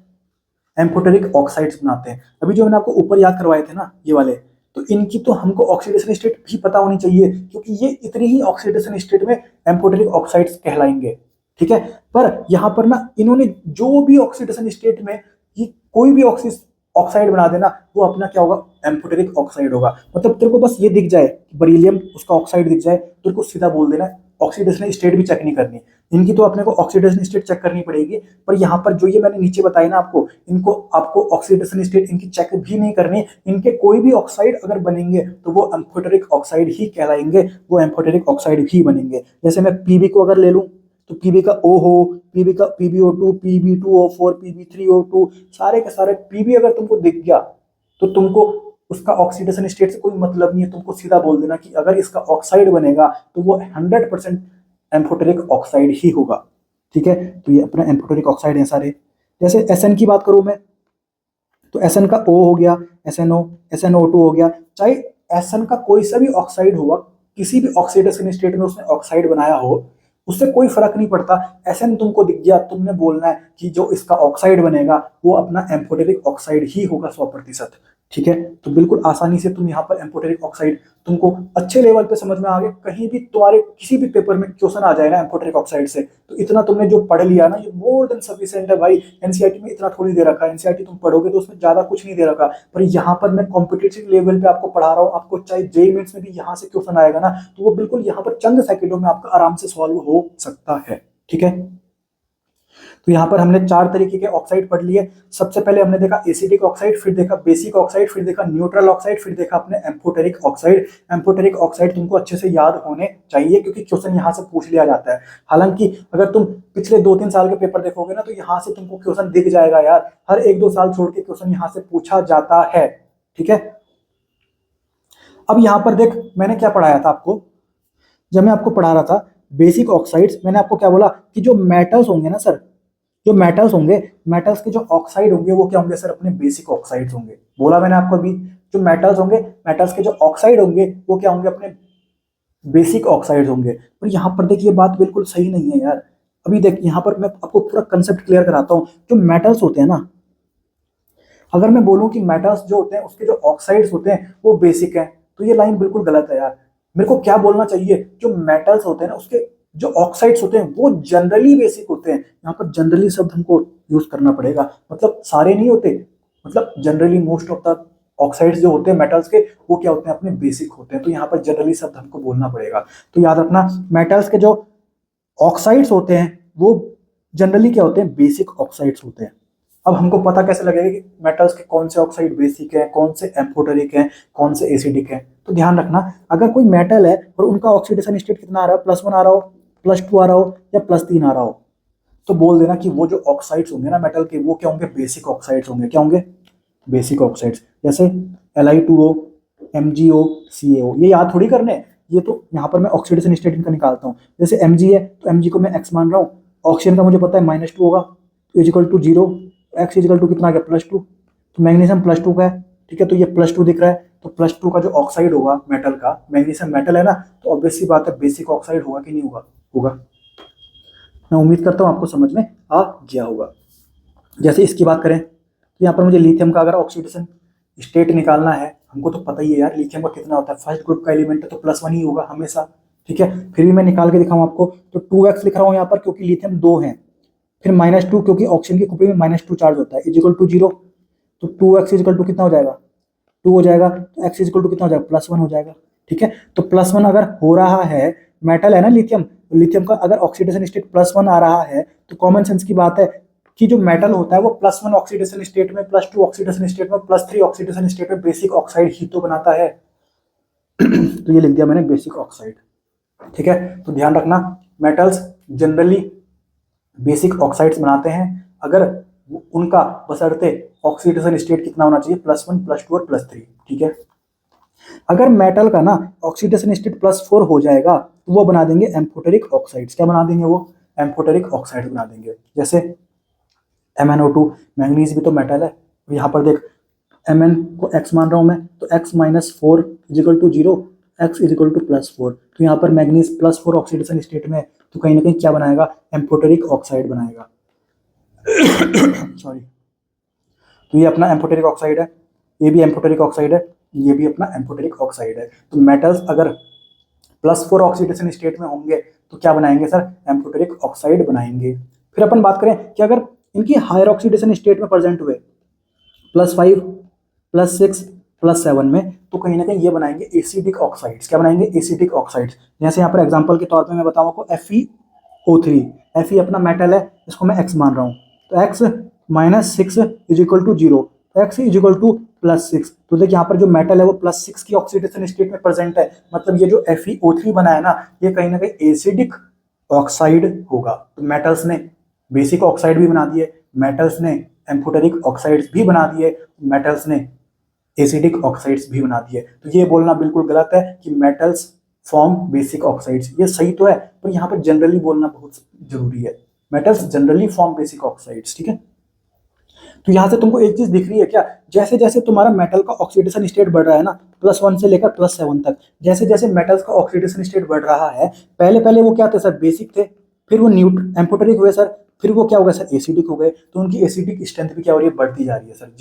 एम्फोटेरिक ऑक्साइड्स बनाते हैं। अभी जो मैंने आपको ऊपर याद करवाए थे ना ये वाले, तो इनकी तो हमको ऑक्सीडेशन स्टेट भी पता होनी चाहिए, क्योंकि ये इतनी ही ऑक्सीडेशन स्टेट में एम्फोटेरिक ऑक्साइड्स कहलाएंगे, ठीक है। पर यहाँ पर ना इन्होंने जो भी ऑक्सीडेशन स्टेट में ये कोई भी ऑक्साइड बना देना, वो अपना क्या होगा? एम्फोटेरिक ऑक्साइड होगा। मतलब तेरे को बस ये दिख जाए, बरीलियम उसका ऑक्साइड दिख जाए, तेरे को सीधा बोल देना ऑक्सीडेशन स्टेट भी चेक नहीं करनी, इनकी तो अपने को ऑक्सीडेशन स्टेट चेक करनी पड़ेगी, पर यहाँ पर जो ये मैंने नीचे बताई ना आपको, इनको आपको ऑक्सीडेशन स्टेट इनकी चेक भी नहीं करनी। इनके कोई भी ऑक्साइड अगर बनेंगे तो वो एम्फोटेरिक ऑक्साइड ही कहलाएंगे, वो एम्फोटेरिक ऑक्साइड ही बनेंगे। जैसे मैं पीबी को अगर ले लूँ तो पीबी का ओ हो, पीबी का PbO2, Pb2O4, Pb3O2, सारे के सारे पीबी अगर तुमको दिख गया तो तुमको उसका ऑक्सीडेशन स्टेट से कोई मतलब नहीं है, तुमको सीधा बोल देना कि अगर इसका ऑक्साइड बनेगा तो वो 100% एम्फोटेरिक ऑक्साइड ही होगा। ठीक है, तो ये अपना एम्फोटेरिक ऑक्साइड है सारे। जैसे Sn की बात करूं मैं तो Sn का O हो गया, SnO, SnO2 हो गया। चाहे Sn का कोई सा भी ऑक्साइड हुआ, किसी भी ऑक्सीडेशन स्टेट में उसने ऑक्साइड बनाया हो, उससे कोई फर्क नहीं पड़ता। Sn तुमको दिख गया, तुमने बोलना है कि जो इसका ऑक्साइड बनेगा वो अपना एम्फोटेरिक ऑक्साइड ही होगा 100%। ठीक है, तो बिल्कुल आसानी से तुम यहाँ पर एम्फोटेरिक ऑक्साइड तुमको अच्छे लेवल पे समझ में आ गए। कहीं भी तुम्हारे किसी भी पेपर में क्वेश्चन आ जाएगा एम्फोटेरिक ऑक्साइड से, तो इतना तुमने जो पढ़ लिया ना ये मोर देन सफिशिएंट है भाई। एनसीईआरटी में इतना थोड़ी दे रखा है, एनसीईआरटी तुम पढ़ोगे तो उसमें ज्यादा कुछ नहीं दे रखा, पर यहाँ पर मैं कॉम्पिटिटिव लेवल पे आपको पढ़ा रहा हूँ। आपको चाहे जेईई मेंस में भी यहाँ से क्वेश्चन आएगा ना तो वो बिल्कुल यहाँ पर चंद सेकंडों में आपका आराम से सॉल्व हो सकता है। ठीक है, तो यहाँ पर हमने 4 तरीके के ऑक्साइड पढ़ लिए। सबसे पहले हमने देखा एसिडिक ऑक्साइड, फिर देखा बेसिक ऑक्साइड, फिर देखा न्यूट्रल ऑक्साइड, फिर देखा अपने एम्फोटेरिक ऑक्साइड। एम्फोटेरिक ऑक्साइड तुमको अच्छे से याद होने चाहिए क्योंकि क्वेश्चन यहाँ से पूछ लिया जाता है। हालांकि अगर तुम पिछले 2-3 साल के पेपर देखोगे ना तो यहाँ से तुमको क्वेश्चन दिख जाएगा यार, हर 1-2 साल छोड़ के क्वेश्चन यहाँ से पूछा जाता है। ठीक है, अब यहाँ पर देख मैंने क्या पढ़ाया था आपको, जब मैं आपको पढ़ा रहा था बेसिक ऑक्साइड्स, मैंने आपको क्या बोला कि जो मेटल्स होंगे ना सर, जो मेटल्स होंगे, मेटल्स के जो ऑक्साइड होंगे वो क्या होंगे सर, अपने बेसिक ऑक्साइड्स होंगे। बोला मैंने आपको अभी, जो मेटल्स होंगे, मेटल्स के जो ऑक्साइड होंगे वो क्या होंगे, अपने बेसिक ऑक्साइड्स होंगे। पर यहाँ पर देखिए बात बिल्कुल सही नहीं है यार। अभी देख यहाँ पर मैं आपको पूरा कंसेप्ट क्लियर कराता हूँ। जो मेटल्स होते हैं ना, अगर मैं बोलूँ कि मेटल्स जो होते हैं उसके जो ऑक्साइड्स होते हैं वो बेसिक है, तो ये लाइन बिल्कुल गलत है यार। मेरे को क्या बोलना चाहिए, जो मेटल्स होते हैं ना उसके जो ऑक्साइड्स होते हैं वो जनरली बेसिक होते हैं। यहाँ पर जनरली शब्द हमको यूज करना पड़ेगा, मतलब सारे नहीं होते, मतलब generally most of the oxides जो होते हैं मेटल्स के वो क्या होते हैं, अपने बेसिक होते हैं। तो यहाँ पर जनरली शब्द हमको बोलना पड़ेगा। तो याद रखना मेटल्स के जो ऑक्साइड्स होते हैं वो जनरली क्या होते हैं, बेसिक ऑक्साइड्स होते हैं। अब हमको पता कैसे लगेगा कि मेटल्स के कौन से ऑक्साइड बेसिक है, कौन से एम्फोटेरिक है, कौन से एसिडिक है। तो ध्यान रखना, अगर कोई मेटल है और उनका ऑक्सीडेशन स्टेट कितना आ रहा है, +1 आ रहा हो, +2 आ रहा हो या +3 आ रहा हो, तो बोल देना कि वो जो ऑक्साइड्स होंगे ना मेटल के वो क्या होंगे, बेसिक ऑक्साइड्स होंगे। क्या होंगे, बेसिक ऑक्साइड्स। जैसे Li2O, MgO, CaO, ये याद थोड़ी करने, ये तो यहाँ पर मैं ऑक्सीडेशन स्टेट इनका निकालता हूँ। जैसे Mg है तो Mg को मैं x मान रहा हूँ, ऑक्सीजन का मुझे पता है -2 होगा, तो =0, x = कितना आ गया, +2, तो मैग्नीशियम +2 का है। ठीक है, तो ये +2 दिख रहा है, तो +2 का जो ऑक्साइड होगा मेटल का, मैग्नीशियम मेटल है ना, तो ऑब्वियस सी बात है बेसिक ऑक्साइड होगा कि नहीं होगा, होगा। मैं उम्मीद करता हूँ आपको समझ में आ गया होगा। जैसे इसकी बात करें तो यहाँ पर मुझे लिथियम का अगर ऑक्सीडेशन स्टेट निकालना है, हमको तो पता ही है यार लिथियम का कितना होता है, फर्स्ट ग्रुप का एलिमेंट है तो +1 ही होगा हमेशा। ठीक है, फिर भी मैं निकाल के दिखाऊँ आपको, तो 2x लिख रहा हूँ यहाँ पर क्योंकि लिथियम 2 है, फिर -2 क्योंकि ऑक्सीजन की कुप्पी में -2 चार्ज होता है, =0, तो 2x कितना हो जाएगा, 2 हो जाएगा, तो x कितना हो जाएगा, +1 हो जाएगा। ठीक है, तो +1 अगर हो रहा है, मेटल है ना लिथियम, लिथियम का अगर ऑक्सीडेशन स्टेट +1 आ रहा है तो कॉमन सेंस की बात है कि जो मेटल होता है वो +1 ऑक्सीडेशन स्टेट में, +2 ऑक्सीडेशन स्टेट में, +3 ऑक्सीडेशन स्टेट में बेसिक ऑक्साइड ही तो बनाता है। तो ये लिख दिया मैंने बेसिक ऑक्साइड। ठीक है, तो ध्यान रखना मेटल्स जनरली बेसिक ऑक्साइड्स बनाते हैं, अगर उनका बशर्ते ऑक्सीडेशन स्टेट कितना होना चाहिए, +1, +2 और +3। ठीक है, अगर मेटल का ना ऑक्सीडेशन स्टेट +4 हो जाएगा तो वो बना देंगे एम्फोटेरिक ऑक्साइड्स। क्या बना देंगे वो, एम्फोटेरिक ऑक्साइड बना देंगे। जैसे MnO2, मैंगनीज भी तो मेटल है, यहाँ पर देख Mn को x मान रहा हूँ मैं, तो x - 4 = 0, x +4, तो यहाँ पर मैंगनीज +4 ऑक्सीडेशन स्टेट में, तो कहीं ना कहीं क्या बनाएगा, एम्फोटेरिक ऑक्साइड बनाएगा। सॉरी, तो ये अपना एम्फोटेरिक ऑक्साइड है, ये भी एम्फोटेरिक ऑक्साइड है, ये भी अपना एम्फोटेरिक ऑक्साइड है। तो मेटल्स अगर +4 ऑक्सीडेशन स्टेट में होंगे तो क्या बनाएंगे सर, एम्फोटेरिक ऑक्साइड बनाएंगे। फिर अपन बात करें कि अगर इनकी हायर ऑक्सीडेशन स्टेट में प्रेजेंट हुए, +5, +6, +7 में, तो कहीं ना कहीं ये बनाएंगे एसिडिक ऑक्साइड्स। क्या बनाएंगे? Acidic oxides. जैसे यहाँ पर एग्जांपल के तौर पे मैं बताऊँ आपको FeO3, Fe अपना मेटल है, इसको मैं x मान रहा हूँ, तो x - 6 is equal to 0, x is equal to +6। तो देखिए यहाँ पर जो मेटल है वो +6 की ऑक्सीडेशन स्टेट में प्रेजेंट है, मतलब ये जो FeO3 बना है ना, ये कहीं ना कहीं एसिडिक ऑक्साइड होगा। तो मेटल्स ने बेसिक ऑक्साइड भी बना दिए, मेटल्स ने एम्फोटेरिक ऑक्साइड्स भी बना दिए, मेटल्स ने एसिडिक ऑक्साइड्स भी बना दिए। तो ये बोलना बिल्कुल गलत है कि मेटल्स फॉर्म बेसिक ऑक्साइड्स, ये सही तो है, पर यहाँ पर जनरली बोलना बहुत जरूरी है। Metals generally form basic oxides, ठीक है। तो यहां से तुमको एक चीज दिख रही है क्या? जैसे जैसे तुम्हारा मेटल का ऑक्सीडेशन स्टेट बढ़ रहा है ना, +1 से लेकर +7 तक, जैसे जैसे मेटल्स का ऑक्सीडेशन स्टेट बढ़ रहा है, पहले पहले वो क्या थे सर? बेसिक थे, फिर वो एम्फोटेरिक हुए सर, फिर वो क्या हो गए सर? एसिडिक हो गए। तो उनकी एसिडिक स्ट्रेंथ भी क्या हो रही है? बढ़ती जा रही है सर।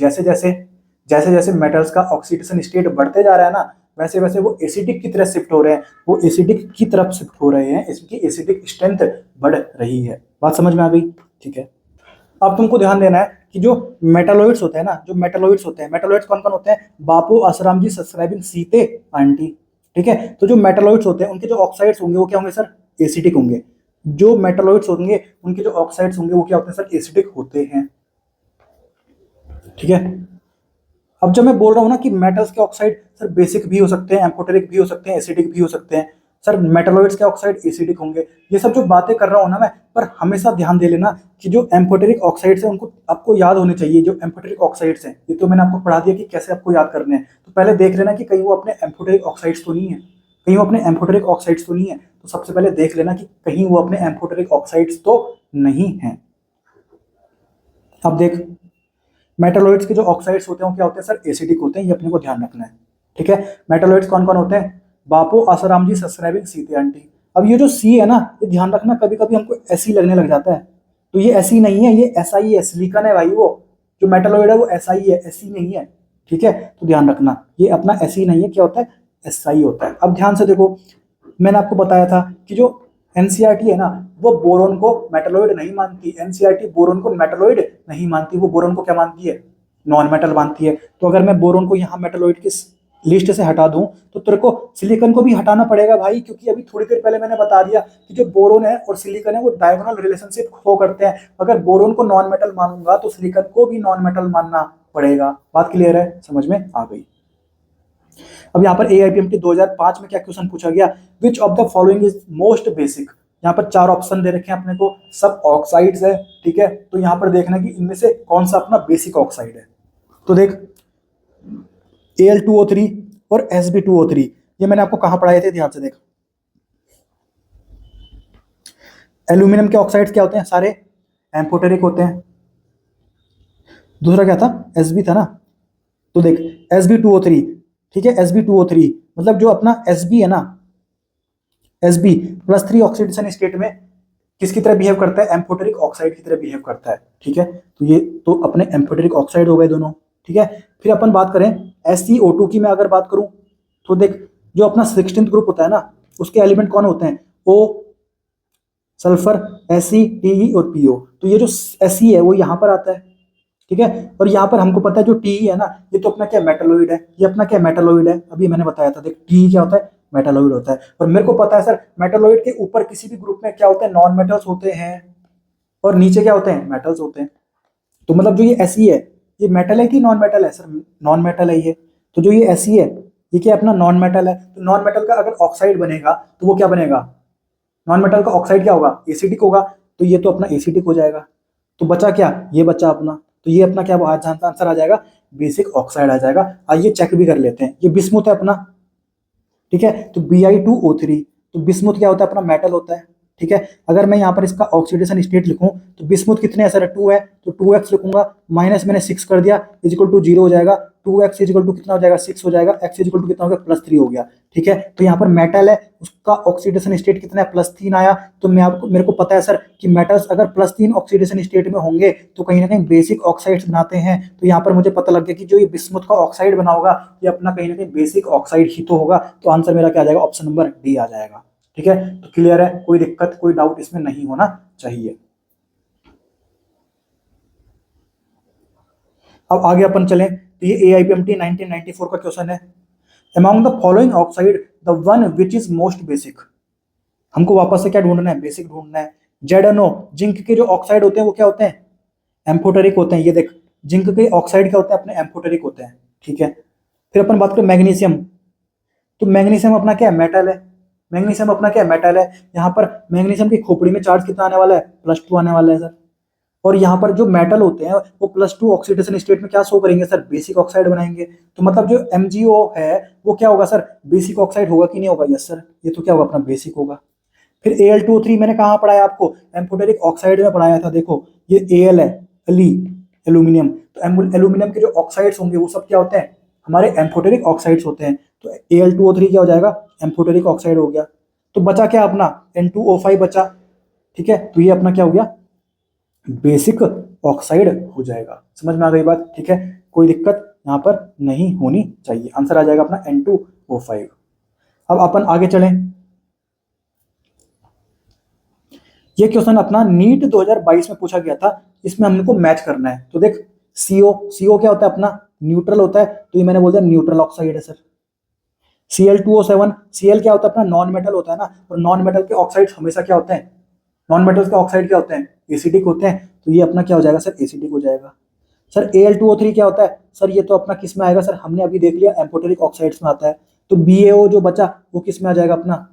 जैसे जैसे मेटल्स का ऑक्सीडेशन स्टेट बढ़ते जा रहा है ना, वैसे वैसे वो एसिडिक की तरफ शिफ्ट हो रहे हैं, वो एसिडिक की तरफ शिफ्ट हो रहे हैं, इसकी एसिडिक स्ट्रेंथ बढ़ रही है। बात समझ में आ गई? ठीक है। अब तुमको ध्यान देना है कि जो मेटालॉइड्स होते हैं ना, जो मेटालॉइड्स होते हैं, मेटालॉइड्स कौन कौन होते हैं? बापू, आसाराम जी, सब्सक्राइबिंग, सीते, आंटी, ठीक है। तो जो मेटालॉइड्स होते हैं उनके जो ऑक्साइड्स होंगे वो क्या होंगे सर? एसिडिक होंगे। जो मेटालॉइड्स होंगे उनके जो ऑक्साइड्स होंगे वो क्या होते हैं सर? एसिडिक होते हैं, ठीक है। अब जब मैं बोल रहा हूं ना कि मेटल्स के ऑक्साइड सर बेसिक भी हो सकते हैं, एम्फोटेरिक भी हो सकते हैं, एसिडिक भी हो सकते हैं, सर मेटालॉइड्स के ऑक्साइड एसिडिक होंगे, ये सब जो बातें कर रहा हूं ना मैं, पर हमेशा ध्यान दे लेना कि जो एम्फोटेरिक ऑक्साइड्स हैं उनको आपको याद होने चाहिए। जो एम्फोटेरिक ऑक्साइड्स हैं, ये तो मैंने आपको पढ़ा दिया कि कैसे आपको याद करने हैं, तो पहले देख लेना कि कहीं वो अपने एम्फोटेरिक ऑक्साइड्स तो नहीं है, कहीं वो अपने एम्फोटेरिक ऑक्साइड्स तो नहीं है। तो सबसे पहले देख लेना कि कहीं वो अपने एम्फोटेरिक ऑक्साइड्स तो नहीं है। अब देख, मेटालॉइड्स के जो ऑक्साइड्स होते हैं वो क्या होते हैं सर? एसिडिक होते हैं, ये अपने को ध्यान रखना है, ठीक है। मेटालॉइड्स कौन कौन होते हैं? बापू, आसाराम जी, सब्सक्राइबिंग, सीते, आंटी। अब ये जो सी है ना, ये ध्यान रखना, कभी कभी हमको ऐसी लगने लग जाता है, तो ये ऐसी नहीं है, ये SI है, सिलिकॉन है भाई। वो जो मेटालॉइड है वो SI है, SE नहीं है, ठीक है। तो ध्यान रखना, ये अपना SE नहीं है, क्या होता है? SI होता है। अब ध्यान से देखो, मैंने आपको बताया था कि जो एनसीईआरटी है ना, वो बोरोन को मेटलॉइड नहीं मानती, एनसीईआरटी बोरोन को मेटलॉइड नहीं मानती, वो बोरोन को क्या मानती है? नॉन मेटल मानती है। तो अगर मैं बोरोन को यहाँ मेटलॉइड की लिस्ट से हटा दूं, तो तेरे को सिलिकॉन को भी हटाना पड़ेगा भाई, क्योंकि अभी थोड़ी देर पहले मैंने बता दिया कि जो बोरोन है और सिलिकॉन है वो डायगोनल रिलेशनशिप शो करते हैं। अगर बोरोन को नॉन मेटल मानूंगा तो सिलिकॉन को भी नॉन मेटल मानना पड़ेगा। बात क्लियर है? समझ में आ गई? अब यहाँ पर AIPMT 2005 में क्या क्वेश्चन पूछा गया? Which of the following is most basic. यहाँ पर 4 ऑप्शन दे रखे हैं अपने को, सब ऑक्साइड्स है, ठीक है। तो यहाँ पर देखना कि इनमें से कौन सा अपना बेसिक ऑक्साइड है। तो देख, Al2O3 और Sb2O3, ये मैंने आपको कहाँ पढ़ाए थे? ध्यान से देख, एल्यूमिनियम के ऑक्साइड्स क्या होते हैं? सारे एम्फोटेरिक होते हैं। दूसरा क्या था? Sb था ना। तो देख, Sb2O3, ठीक है, Sb2O3 मतलब जो अपना Sb है ना, Sb +3 ऑक्सीडेशन स्टेट में किसकी तरह बिहेव करता है? एम्फोटेरिक ऑक्साइड की तरह बिहेव करता है, ठीक है। तो ये तो अपने एम्फोटेरिक ऑक्साइड हो गए दोनों, ठीक है। फिर अपन बात करें SiO2 की, मैं अगर बात करूं तो देख, जो अपना 16th ग्रुप होता है ना, उसके एलिमेंट कौन होते हैं? O, सल्फर, Se, Te और Po। तो ये जो Se है वो यहाँ पर आता है, ठीक है। और यहाँ पर हमको पता है जो Te है ना, ये तो अपना क्या? मेटालॉइड है। ये अपना क्या? मेटालॉइड है। अभी मैंने बताया था, देख Te क्या होता है? मेटालॉइड होता है। और मेरे को पता है सर, मेटालॉइड के ऊपर किसी भी ग्रुप में क्या होते हैं? नॉन मेटल्स होते हैं, और नीचे क्या होते हैं? मेटल्स होते हैं। तो मतलब जो ये Se है, ये मेटल है कि नॉन मेटल है सर? नॉन मेटल है ये। तो जो ये Se है, ये क्या अपना? नॉन मेटल है। तो नॉन मेटल का अगर ऑक्साइड बनेगा तो वो क्या बनेगा? नॉन मेटल का ऑक्साइड क्या होगा? एसिडिक होगा। तो ये तो अपना एसिडिक हो जाएगा। तो बचा क्या? ये बचा अपना, तो ये अपना क्या आंसर आ जाएगा? बेसिक ऑक्साइड आ जाएगा। आइए चेक भी कर लेते हैं। ये बिस्मुथ है अपना, ठीक है। तो Bi2O3, तो बिस्मुथ क्या होता है? अपना मेटल होता है, ठीक है। अगर मैं यहाँ पर इसका ऑक्सीडेशन स्टेट लिखूं तो बिस्मुथ कितने है सर? 2 है, तो 2x लिखूंगा, माइनस मैंने 6 कर दिया, इजिकल टू 0 हो जाएगा। 2x इजिकल टू कितना हो जाएगा? 6 हो जाएगा। x इजिकल टू कितना हो गया? +3 हो गया, ठीक है। तो यहाँ पर मेटल है, उसका ऑक्सीडेशन स्टेट कितना है? +3 आया। तो मेरे को पता है सर कि मेटल्स अगर +3 ऑक्सीडेशन स्टेट में होंगे तो कहीं ना कहीं बेसिक ऑक्साइड्स बनाते हैं। तो यहाँ पर मुझे पता लग गया कि जो ये बिस्मुथ का ऑक्साइड बना होगा ये अपना कहीं ना कहीं बेसिक ऑक्साइड ही तो होगा। तो आंसर मेरा क्या आ जाएगा? ऑप्शन नंबर डी आ जाएगा, ठीक है। तो क्लियर है? कोई दिक्कत, कोई डाउट इसमें नहीं होना चाहिए। अब आगे अपन चलें तो ये AIPMT 1994 का क्वेश्चन है। Among the following oxide the one which is most basic. हमको वापस से क्या ढूंढना है, बेसिक ढूंढना है। ZnO जिंक के जो ऑक्साइड होते हैं वो क्या होते हैं, एम्फोटेरिक होते हैं। ये देख, जिंक के ऑक्साइड क्या होते हैं, अपने एम्फोटेरिक होते हैं, ठीक है। फिर अपन बात करें मैग्नीशियम, तो मैग्नीशियम अपना क्या है, मेटल है। मैग्नीशियम अपना क्या है, मेटल है। यहाँ पर मैग्नीशियम की खोपड़ी में चार्ज कितना आने वाला है, +2 आने वाला है सर। और यहाँ पर जो मेटल होते हैं वो +2 ऑक्सीडेशन स्टेट में क्या शो करेंगे सर, बेसिक ऑक्साइड बनाएंगे। तो मतलब जो MgO है वो क्या होगा सर, बेसिक ऑक्साइड होगा कि नहीं होगा, यस सर, ये तो क्या होगा, अपना बेसिक होगा। फिर Al2O3 मैंने कहाँ पढ़ाया आपको, एम्फोटेरिक ऑक्साइड में पढ़ाया था। देखो ये Al है, अली, एल्यूमिनियम। तो एल्यूमिनियम के जो ऑक्साइड्स होंगे वो सब क्या होते हैं, हमारे एम्फोटेरिक ऑक्साइड्स होते हैं। तो Al2O3 क्या हो जाएगा, एम्फोटेरिक ऑक्साइड हो गया। तो बचा क्या अपना, N2O5 बचा, ठीक है। तो ये अपना क्या हो गया, बेसिक ऑक्साइड हो जाएगा। समझ में आ गई बात, ठीक है। कोई दिक्कत यहाँ पर नहीं होनी चाहिए। आंसर आ जाएगा अपना N2O5। अब अपन आगे चलें। ये क्वेश्चन अपना नीट 2022 में पूछा गया था, इसमें हमको मैच करना है। तो देख, CO क्या होता है अपना, न्यूट्रल होता है। तो ये मैंने बोल दिया न्यूट्रल ऑक्साइड है सर। Cl2O7, Cl क्या होता है अपना, नॉन मेटल होता है ना। और नॉन मेटल के ऑक्साइड हमेशा क्या होते हैं, नॉन मेटल्स के ऑक्साइड क्या होते हैं, एसिडिक होते हैं। तो ये अपना क्या हो जाएगा सर, एसिडिक हो जाएगा। सर Al2O3 क्या होता है सर, ये तो अपना किस में आएगा सर, हमने अभी देख लिया एम्फोटेरिक ऑक्साइड्स में आता है। तो BaO जो बचा वो किस में आ जाएगा, अपना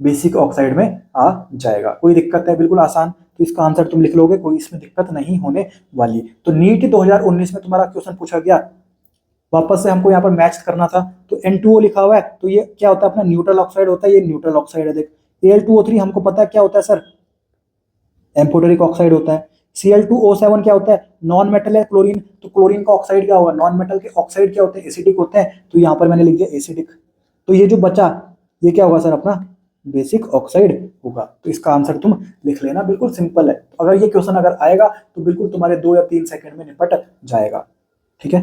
बेसिक ऑक्साइड में आ जाएगा। कोई दिक्कत है, बिल्कुल आसान। तो इसका आंसर तुम लिख लोगे, कोई इसमें दिक्कत नहीं होने वाली। तो नीट 2019 में तुम्हारा क्वेश्चन पूछा गया, वापस से हमको यहाँ पर मैच करना था। तो N2O लिखा हुआ है, तो ये क्या होता है अपना, न्यूट्रल ऑक्साइड होता है। ये न्यूट्रल ऑक्साइड है। देख Al2O3 हमको पता है क्या होता है सर, एम्फोटेरिक ऑक्साइड होता है। Cl2O7 क्या होता है, नॉन मेटल है, क्लोरीन। तो क्लोरीन का ऑक्साइड क्या होगा, नॉन मेटल के ऑक्साइड क्या होते हैं, एसिडिक होते हैं। तो यहाँ पर मैंने लिख दिया एसिडिक। तो ये जो बचा ये क्या होगा सर, अपना बेसिक ऑक्साइड होगा। तो इसका आंसर तुम लिख लेना, बिल्कुल सिंपल है। तो अगर ये क्वेश्चन अगर आएगा तो बिल्कुल तुम्हारे 2 या 3 सेकंड में निपट जाएगा, ठीक है।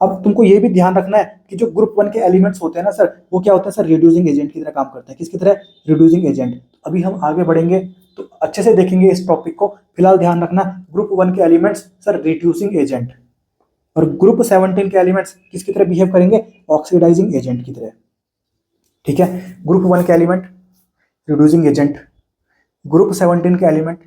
अब तुमको ये भी ध्यान रखना है कि जो ग्रुप 1 के एलिमेंट्स होते हैं ना सर, वो क्या होते हैं सर, रिड्यूसिंग एजेंट की तरह काम करते हैं। किसकी तरह, रिड्यूसिंग एजेंट। अभी हम आगे बढ़ेंगे तो अच्छे से देखेंगे इस टॉपिक को। फिलहाल ध्यान रखना, ग्रुप 1 के एलिमेंट्स सर रिड्यूसिंग एजेंट, और ग्रुप 17 के एलिमेंट्स किसकी तरह बिहेव करेंगे, ऑक्सीडाइजिंग एजेंट की तरह, ठीक है। ग्रुप 1 के एलिमेंट रिड्यूसिंग एजेंट, ग्रुप 17 के एलिमेंट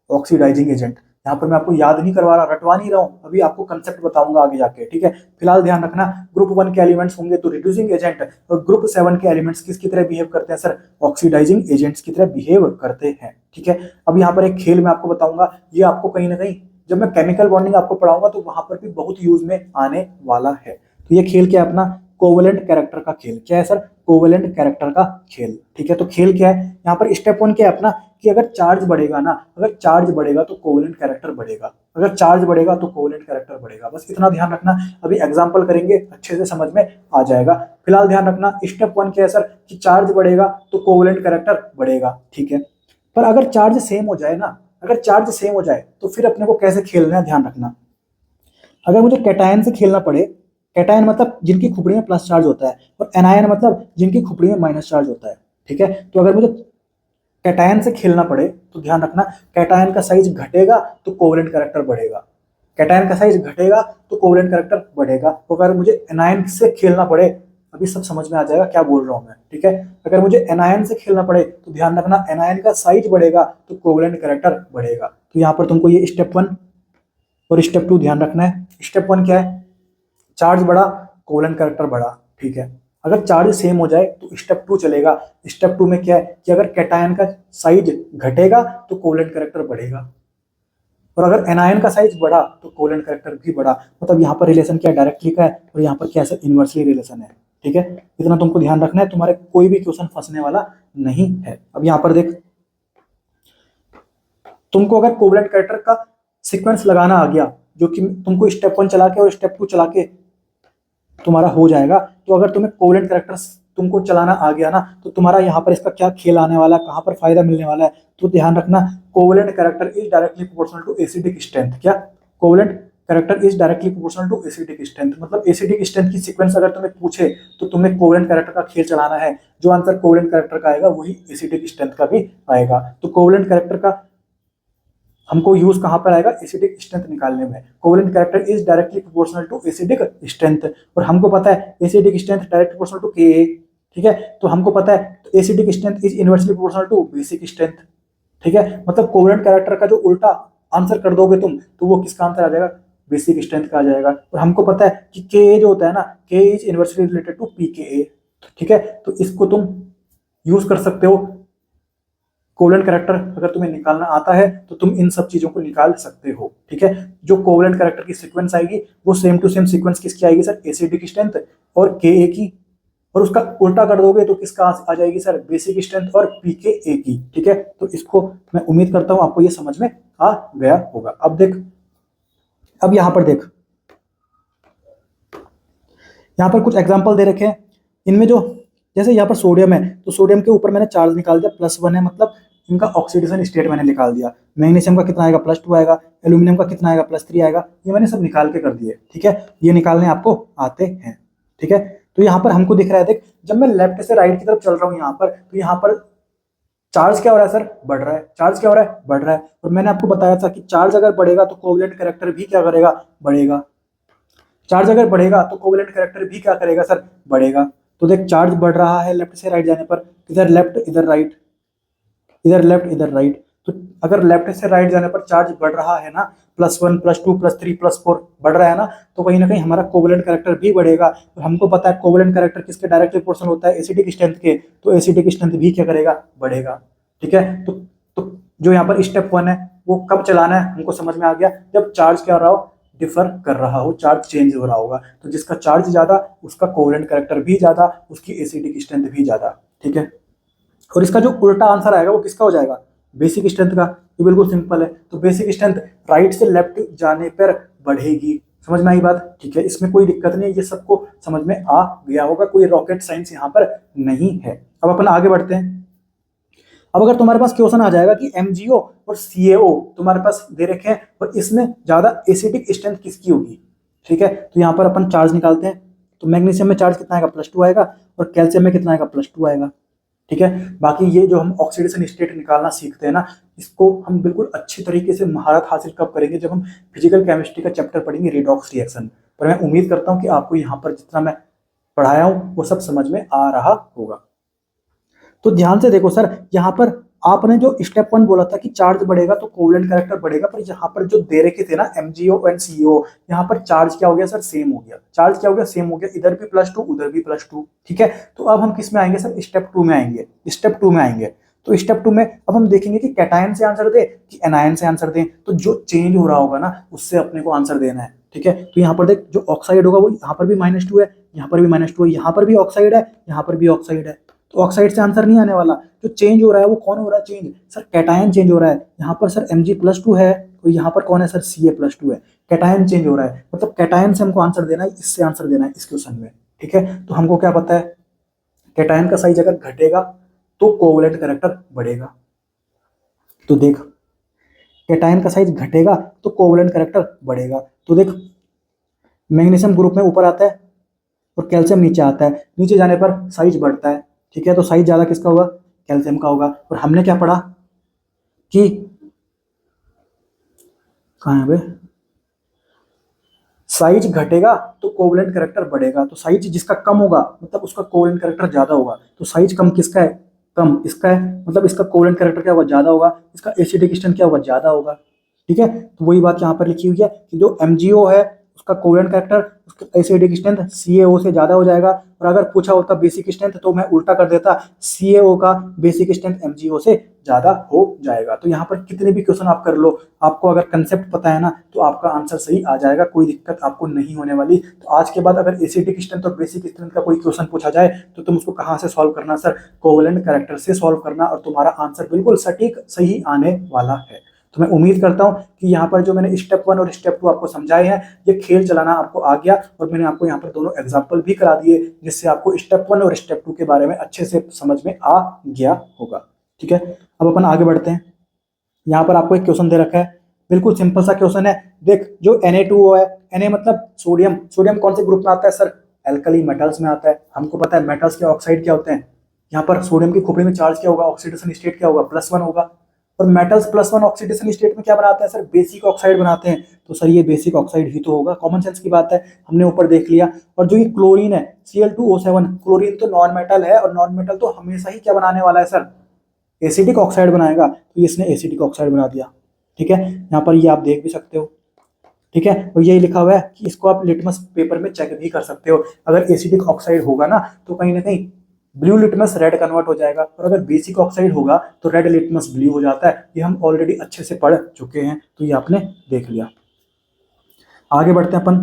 ऑक्सीडाइजिंग एजेंट। यहाँ पर मैं आपको याद नहीं करवा रहा, रटवा नहीं रहा हूँ, अभी आपको कंसेप्ट बताऊंगा आगे जाके, ठीक है। फिलहाल ध्यान रखना, ग्रुप 1 के एलिमेंट्स होंगे तो रिड्यूसिंग एजेंट, और ग्रुप 7 के एलिमेंट्स किसकी तरह बिहेव करते हैं सर, ऑक्सीडाइजिंग एजेंट्स की तरह बिहेव करते हैं, ठीक है। अब यहाँ पर एक खेल मैं आपको बताऊंगा, ये आपको कहीं ना कहीं जब मैं केमिकल बॉन्डिंग आपको पढ़ाऊंगा तो वहां पर भी बहुत यूज में आने वाला है। तो ये खेल क्या है अपना, कोवेलेंट कैरेक्टर का खेल। क्या है सर, कोवेलेंट कैरेक्टर का खेल, ठीक है। तो खेल क्या है, यहाँ पर स्टेप 1 क्या है अपना, कि अगर चार्ज बढ़ेगा ना, अगर चार्ज बढ़ेगा तो कोवेलेंट कैरेक्टर बढ़ेगा, अगर चार्ज बढ़ेगा तो कोवेलेंट कैरेक्टर बढ़ेगा। बस इतना ध्यान रखना, अभी एग्जांपल करेंगे अच्छे से समझ में आ जाएगा। फिलहाल ध्यान रखना, स्टेप 1 क्या है सर, कि चार्ज बढ़ेगा तो कोवेलेंट कैरेक्टर बढ़ेगा, ठीक है। पर अगर चार्ज सेम हो जाए ना, अगर चार्ज सेम हो जाए तो फिर अपने को कैसे खेलना है, ध्यान रखना। अगर मुझे कैटायन से खेलना पड़े, कैटायन मतलब जिनकी खुपड़ी में प्लस चार्ज होता है, और एनायन मतलब जिनकी खुपड़ी में माइनस चार्ज होता है, ठीक है। तो अगर मुझे कैटायन से खेलना पड़े तो ध्यान रखना, कैटायन का साइज घटेगा तो कोवेलेंट कैरेक्टर बढ़ेगा, कैटायन का साइज घटेगा तो कोवेलेंट कैरेक्टर बढ़ेगा। तो अगर मुझे एनायन से खेलना पड़े, अभी सब समझ में आ जाएगा क्या बोल रहा हूं मैं, ठीक है। अगर मुझे एनायन से खेलना पड़े तो ध्यान रखना, एनायन का साइज बढ़ेगा तो कोवेलेंट कैरेक्टर बढ़ेगा। तो यहाँ पर तुमको ये स्टेप 1 और स्टेप 2 ध्यान रखना है। स्टेप 1 क्या है, चार्ज बढ़ा, कोवेलेंट कैरेक्टर बढ़ा, ठीक है। अगर चार्ज सेम हो जाए तो स्टेप 2 चलेगा। स्टेप 2 में क्या है कि अगर कैटायन का साइज घटेगा तो कोवेलेंट कैरेक्टर बढ़ेगा, और अगर एनायन का साइज बढ़ा तो कोवेलेंट कैरेक्टर भी बढ़ा। मतलब यहाँ पर रिलेशन क्या डायरेक्टली का है, और यहाँ पर क्या है, इनवर्सली रिलेशन है, ठीक है। इतना तुमको ध्यान रखना है, तुम्हारे कोई भी क्वेश्चन फंसने वाला नहीं है। अब यहाँ पर देख, तुमको अगर कोवेलेंट कैरेक्टर का सीक्वेंस लगाना आ गया, जो कि तुमको स्टेप 1 चला के और स्टेप 2 चला के तुम्हारा हो जाएगा। तो अगर तुम्हें कोवेलेंट कैरेक्टर्स तुमको चलाना आ गया ना, तो तुम्हारा यहाँ पर इसका क्या खेल आने वाला है, कहाँ पर फायदा मिलने वाला है। तो ध्यान रखना, covalent character is directly proportional to acidic strength. क्या, covalent character is directly proportional to acidic strength. मतलब एसिडिक स्ट्रेंथ की सीक्वेंस अगर तुम्हें पूछे तो तुम्हें कोवेलेंट कैरेक्टर का खेल चलाना है। जो आंसर कोवेलेंट कैरेक्टर का आएगा वही एसिडिक स्ट्रेंथ का भी आएगा। तो कोवेलेंट कैरेक्टर का हमको यूज कहाँ पर आएगा, एसिडिक स्ट्रेंथ निकालने में। Covalent character is directly proportional to acidic strength, और हमको पता है acidic strength direct proportional to Ka, ठीक है। तो हमको पता है acidic strength is inversely proportional to basic strength, ठीक है। मतलब कोवेलेंट कैरेक्टर का जो उल्टा आंसर कर दोगे तुम तो वो किसका आंसर आ जाएगा, बेसिक स्ट्रेंथ का आ जाएगा। और हमको पता है कि Ka जो होता है ना, Ka is inversely related to pKa, ठीक है। तो इसको तुम यूज कर सकते हो। कोवेलेंट कैरेक्टर अगर तुम्हें निकालना आता है तो तुम इन सब चीजों को निकाल सकते हो, ठीक है। जो कोवेलेंट कैरेक्टर की सीक्वेंस आएगी वो सेम टू सेम सीक्वेंस किसकी आएगी सर, एसिडिक स्ट्रेंथ और Ka की, और उसका उल्टा कर दोगे तो किसका आ जाएगी सर, बेसिक स्ट्रेंथ और pKa की, ठीक है। तो इसको मैं उम्मीद करता हूं आपको ये समझ में आ गया होगा। अब देख, अब यहां पर देख, यहां पर कुछ एग्जांपल दे रखे हैं। इनमें जो जैसे यहाँ पर सोडियम है तो सोडियम के ऊपर मैंने चार्ज निकाल दिया +1 है, मतलब इनका ऑक्सीडेशन स्टेट मैंने निकाल दिया। मैग्नीशियम का कितना आएगा, +2 आएगा। एल्यूमिनियम का कितना आएगा, +3 आएगा। ये मैंने सब निकाल के कर दिए, ठीक है। ये निकालने आपको आते हैं, ठीक है। तो यहाँ पर हमको दिख रहा है, देख जब मैं लेफ्ट से राइट की तरफ चल रहा हूँ यहाँ पर, तो यहाँ पर चार्ज क्या हो रहा है सर, बढ़ रहा है। चार्ज क्या हो रहा है, बढ़ रहा है। और मैंने आपको बताया था कि चार्ज अगर बढ़ेगा तो कोवेलेंट कैरेक्टर भी क्या करेगा, बढ़ेगा। चार्ज अगर बढ़ेगा तो कोवेलेंट कैरेक्टर भी क्या करेगा सर, बढ़ेगा। तो देख चार्ज बढ़ रहा है लेफ्ट से राइट जाने पर, इधर लेफ्ट इधर राइट, इधर लेफ्ट इधर राइट। तो अगर लेफ्ट से राइट जाने पर चार्ज बढ़ रहा है ना, +1 +2 +3 +4 बढ़ रहा है ना, तो कहीं ना कहीं हमारा कोवेलेंट कैरेक्टर भी बढ़ेगा। और हमको पता है कोवेलेंट कैरेक्टर किसके डायरेक्टली प्रोपोर्शनल होता है, एसिडिक स्ट्रेंथ के। तो एसिडिक स्ट्रेंथ भी क्या करेगा, बढ़ेगा, ठीक है। तो जो यहाँ पर स्टेप 1 है वो कब चलाना है हमको समझ में आ गया, जब चार्ज क्या हो रहा हो, डिफर कर रहा हो, चार्ज चेंज हो रहा होगा। तो जिसका चार्ज ज्यादा उसका कोवेलेंट कैरेक्टर भी ज्यादा, उसकी एसिडिक स्ट्रेंथ भी ज्यादा, ठीक है। और इसका जो उल्टा आंसर आएगा वो किसका हो जाएगा, बेसिक स्ट्रेंथ का। ये बिल्कुल सिंपल है। तो बेसिक स्ट्रेंथ राइट से लेफ्ट जाने पर बढ़ेगी। समझ में आई बात, ठीक है। इसमें कोई दिक्कत नहीं है, ये सबको समझ में आ गया होगा, कोई रॉकेट साइंस यहाँ पर नहीं है। अब अपन आगे बढ़ते हैं। अब अगर तुम्हारे पास क्वेश्चन आ जाएगा कि MgO और CaO तुम्हारे पास दे रखे हैं और इसमें ज्यादा एसिडिक स्ट्रेंथ किसकी होगी, ठीक है। तो यहाँ पर अपन चार्ज निकालते हैं। तो मैग्नीशियम में चार्ज कितना आएगा, +2 आएगा। और कैल्शियम में कितना आएगा, +2 आएगा, ठीक है। बाकी ये जो हम ऑक्सीडेशन स्टेट निकालना सीखते हैं ना, इसको हम बिल्कुल अच्छी तरीके से महारत हासिल कब करेंगे, जब हम फिजिकल केमिस्ट्री का चैप्टर पढ़ेंगे, रेडॉक्स रिएक्शन। पर मैं उम्मीद करता हूँ कि आपको यहाँ पर जितना मैं पढ़ाया हूँ वो सब समझ में आ रहा होगा। तो ध्यान से देखो सर, यहाँ पर आपने जो स्टेप 1 बोला था कि चार्ज बढ़ेगा तो कोवेलेंट कैरेक्टर बढ़ेगा, पर यहाँ पर जो दे रखे थे ना MgO एंड CO, यहाँ पर चार्ज क्या हो गया सर, सेम हो गया। चार्ज क्या हो गया, सेम हो गया। इधर भी +2 उधर भी +2, ठीक है। तो अब हम किस में आएंगे सर, स्टेप 2 में आएंगे। स्टेप 2 में आएंगे तो स्टेप 2 में अब हम देखेंगे कि कैटायन से आंसर दे कि एनायन से आंसर दे। तो जो चेंज हो रहा होगा ना उससे अपने को आंसर देना है, ठीक है। तो यहाँ पर देख जो ऑक्साइड होगा वो यहाँ पर भी -2 है, यहाँ पर भी -2 है, यहाँ पर भी ऑक्साइड है, यहाँ पर भी ऑक्साइड है। तो ऑक्साइड से आंसर नहीं आने वाला। जो चेंज हो रहा है वो कौन हो रहा है, चेंज सर कैटायन चेंज हो रहा है। यहाँ पर सर Mg+2 है तो यहाँ पर कौन है सर, Ca+2 है। कैटायन चेंज हो रहा है, मतलब कैटायन से हमको आंसर देना है, इससे आंसर देना है इस क्वेश्चन में, ठीक है। तो हमको क्या पता है, कैटायन का साइज अगर घटेगा तो कोवेलेंट कैरेक्टर बढ़ेगा। तो देख कैटायन का साइज घटेगा तो कोवेलेंट कैरेक्टर बढ़ेगा। तो देख मैग्नीशियम ग्रुप में ऊपर आता है और कैल्शियम नीचे आता है, नीचे जाने पर साइज बढ़ता है, ठीक है। तो साइज ज्यादा किसका होगा, कैल्शियम का होगा। और हमने क्या पढ़ा कि कहाँ है बे, साइज घटेगा तो कोवेलेंट कैरेक्टर बढ़ेगा। तो साइज जिसका कम होगा मतलब उसका कोवेलेंट कैरेक्टर ज्यादा होगा। तो साइज कम किसका है, कम इसका है, मतलब इसका कोवेलेंट कैरेक्टर क्या होगा, ज्यादा होगा। इसका एसिडिक स्ट्रेंथ क्या होगा, ज्यादा होगा, ठीक है। तो वही बात यहाँ पर लिखी हुई है कि जो MgO है उसका कोवेलेंट कैरेक्टर उसका एसिडिक स्ट्रेंथ CaO से ज्यादा हो जाएगा। और अगर पूछा होता बेसिक स्ट्रेंथ तो मैं उल्टा कर देता, CaO का बेसिक स्ट्रेंथ MgO से ज्यादा हो जाएगा। तो यहाँ पर कितने भी क्वेश्चन आप कर लो, आपको अगर कंसेप्ट पता है ना तो आपका आंसर सही आ जाएगा, कोई दिक्कत आपको नहीं होने वाली। तो आज के बाद अगर एसिडिक स्ट्रेंथ और बेसिक स्ट्रेंथ का कोई क्वेश्चन पूछा जाए तो तुम उसको कहाँ से सॉल्व करना सर, कोवेलेंट कैरेक्टर से सॉल्व करना, और तुम्हारा आंसर बिल्कुल सटीक सही आने वाला है। तो मैं उम्मीद करता हूं कि यहाँ पर जो मैंने स्टेप 1 और स्टेप 2 आपको समझाए हैं ये खेल चलाना आपको आ गया, और मैंने आपको यहाँ पर दोनों एग्जाम्पल भी करा दिए जिससे आपको स्टेप 1 और स्टेप 2 के बारे में अच्छे से समझ में आ गया होगा, ठीक है। अब अपन आगे बढ़ते हैं। यहाँ पर आपको एक क्वेश्चन दे रखा है, बिल्कुल सिंपल सा क्वेश्चन है। देख जो Na2O है, Na मतलब सोडियम, सोडियम कौन से ग्रुप में आता है सर, एल्कली मेटल्स में आता है। हमको पता है मेटल्स के ऑक्साइड क्या होते हैं। यहाँ पर सोडियम की खोपड़ी में चार्ज क्या होगा, ऑक्सीडेशन स्टेट क्या होगा, +1 होगा। और मेटल्स +1 ऑक्सीडेशन स्टेट में क्या बनाते हैं सर, बेसिक ऑक्साइड बनाते हैं। तो सर ये बेसिक ऑक्साइड ही तो होगा, कॉमन सेंस की बात है, हमने ऊपर देख लिया। और जो ये क्लोरीन है Cl2O7, क्लोरीन तो नॉन मेटल है, और नॉन मेटल तो हमेशा ही क्या बनाने वाला है सर, एसिडिक ऑक्साइड बनाएगा। तो इसने एसिडिक ऑक्साइड बना दिया। ठीक है, यहाँ पर ये आप देख भी सकते हो। ठीक है, और यही लिखा हुआ है कि इसको आप लिटमस पेपर में चेक भी कर सकते हो। अगर एसिडिक ऑक्साइड होगा ना तो कहीं ना कहीं ब्लू लिटमस रेड कन्वर्ट हो जाएगा, और अगर बेसिक ऑक्साइड होगा तो रेड लिटमस ब्लू हो जाता है। ये हम ऑलरेडी अच्छे से पढ़ चुके हैं, तो ये आपने देख लिया। आगे बढ़ते हैं अपन।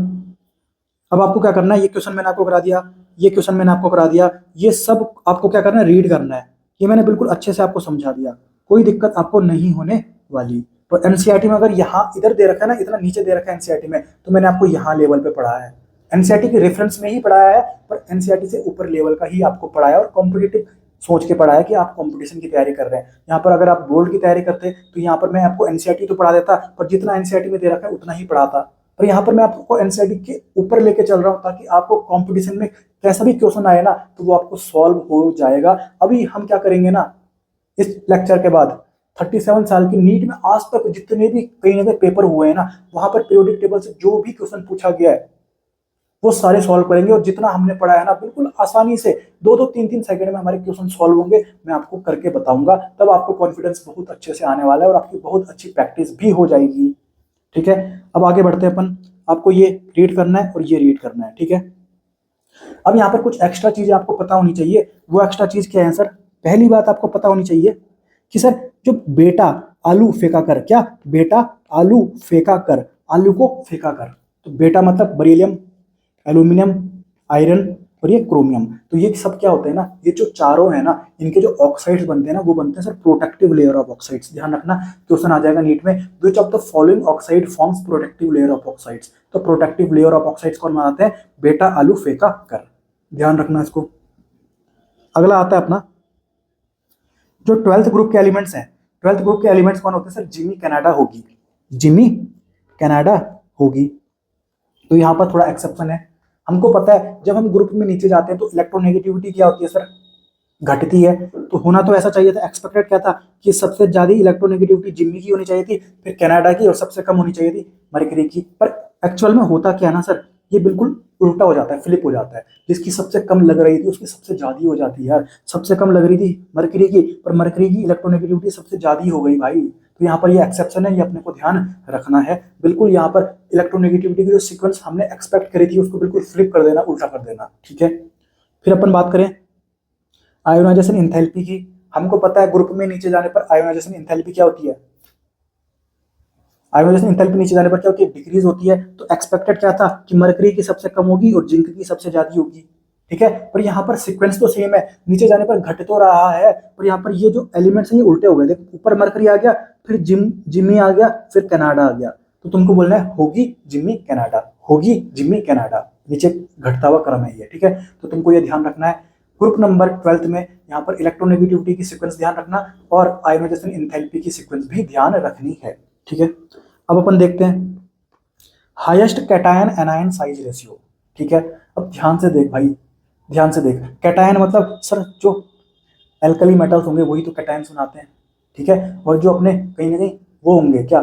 अब आपको क्या करना है, ये क्वेश्चन मैंने आपको करा दिया, ये क्वेश्चन मैंने आपको करा दिया, ये सब आपको क्या करना है, रीड करना है। ये मैंने बिल्कुल अच्छे से आपको समझा दिया, कोई दिक्कत आपको नहीं होने वाली। तो एनसीईआरटी में अगर यहाँ इधर दे रखा है ना, इतना नीचे दे रखा है एनसीईआरटी में, तो मैंने आपको यहाँ लेवल पे पढ़ाया है। एनसीईआरटी के रेफरेंस में ही पढ़ाया है, पर एनसीईआरटी से ऊपर लेवल का ही आपको पढ़ाया, और कॉम्पिटिटिव सोच के पढ़ाया कि आप कंपटीशन की तैयारी कर रहे हैं। यहाँ पर अगर आप बोर्ड की तैयारी करते तो यहाँ पर मैं आपको एनसीईआरटी तो पढ़ा देता, पर जितना एनसीईआरटी में दे रखा है उतना ही पढ़ाता। पर यहाँ पर मैं आपको एनसीईआरटी के ऊपर लेके चल रहा हूँ, ताकि आपको कंपटीशन में कैसा भी क्वेश्चन आए ना तो वो आपको सॉल्व हो जाएगा। अभी हम क्या करेंगे ना, इस लेक्चर के बाद 37 साल की नीट में आज तक जितने भी कहीं ना कहीं पेपर हुए हैं ना, वहां पर पीरियोडिक टेबल से जो भी क्वेश्चन पूछा गया है वो सारे सॉल्व करेंगे। और जितना हमने पढ़ा है ना, बिल्कुल आसानी से 2-3 सेकंड में हमारे क्वेश्चन सॉल्व होंगे। मैं आपको करके बताऊंगा, तब आपको कॉन्फिडेंस बहुत अच्छे से आने वाला है, और आपकी बहुत अच्छी प्रैक्टिस भी हो जाएगी। ठीक है, अब आगे बढ़ते हैं अपन। आपको ये रीड करना है और ये रीड करना है। ठीक है, अब यहाँ पर कुछ एक्स्ट्रा चीजें आपको पता होनी चाहिए। वो एक्स्ट्रा चीज क्या है सर, पहली बात आपको पता होनी चाहिए कि सर जो बेटा आलू फेंका कर, क्या बेटा आलू फेंका कर, आलू को फेंका कर, तो बेटा मतलब बेरिलियम, एल्यूमिनियम, आयरन और ये क्रोमियम। तो ये सब क्या होते हैं ना, ये जो चारों है ना, इनके जो ऑक्साइड्स बनते हैं ना, वो बनते हैं sir protective layer of oxides. ध्यान रखना, क्वेश्चन आ जाएगा नीट में, which of the following oxide forms protective layer of oxides. तो प्रोटेक्टिव लेयर ऑफ ऑक्साइड्स कौन बनाते हैं, बेटा आलू फेंका कर। ध्यान रखना इसको। अगला आता है अपना जो 12th ग्रुप के एलिमेंट्स हैं। 12th ग्रुप के एलिमेंट्स कौन होते हैं सर, जिमी कनाडा होगी, जिमी कनाडा होगी। तो यहाँ पर थोड़ा एक्सेप्शन है। हमको पता है जब हम ग्रुप में नीचे जाते हैं तो इलेक्ट्रोनेगेटिविटी क्या होती है सर, घटती है। तो होना तो ऐसा चाहिए था, एक्सपेक्टेड क्या था कि सबसे ज्यादा इलेक्ट्रोनेगेटिविटी जिम्मी की होनी चाहिए थी, फिर कनाडा की, और सबसे कम होनी चाहिए थी मरकरी की। पर एक्चुअल में होता क्या है ना सर, ये बिल्कुल उल्टा हो जाता है, फ्लिप हो जाता है। जिसकी सबसे कम लग रही थी उसकी सबसे ज्यादा हो जाती है यार। सबसे कम लग रही थी मरकरी की, पर मरकरी की इलेक्ट्रोनेगेटिविटी सबसे ज्यादा हो गई भाई। तो यहाँ पर ये एक्सेप्शन है, ये अपने को ध्यान रखना है। बिल्कुल यहाँ पर इलेक्ट्रोनेगेटिविटी की जो सीक्वेंस हमने एक्सपेक्ट करी थी उसको बिल्कुल फ्लिप कर देना, उल्टा कर देना। ठीक है, फिर अपन बात करें आयोनाइजेशन एंथैल्पी की। हमको पता है ग्रुप में नीचे जाने पर आयोनाइजेशन एंथैल्पी क्या होती है, आयोनाइजेशन एंथैल्पी नीचे जाने पर क्या होती है, डिक्रीज होती है। तो एक्सपेक्टेड क्या था कि मरकरी की सबसे कम होगी और जिंक की सबसे ज्यादा होगी। ठीक है, पर यहाँ पर सीक्वेंस तो सेम है, नीचे जाने पर घट तो रहा है, पर यहाँ पर ये जो एलिमेंट्स हैं ये उल्टे हो गए। देख, ऊपर मरकरी आ गया, फिर जिम्मी आ गया, फिर कनाडा आ गया। तो तुमको बोलना है होगी जिम्मी कनाडा, होगी जिम्मी कनाडा, नीचे घटता हुआ क्रम है ये। ठीक है, तो तुमको ये ध्यान रखना है। ग्रुप नंबर 12 में यहाँ पर इलेक्ट्रोनेगेटिविटी की सीक्वेंस ध्यान रखना, और आयोनाइजेशन एंथैल्पी की सीक्वेंस भी ध्यान रखनी है। ठीक है, अब अपन देखते हैं highest cation anion size ratio. ठीक है, अब ध्यान से देख भाई, ध्यान से देख। कैटायन मतलब सर जो एल्कली मेटल्स होंगे वही तो कैटायन बनाते हैं। ठीक है, और जो अपने कहीं ना कहीं वो होंगे क्या,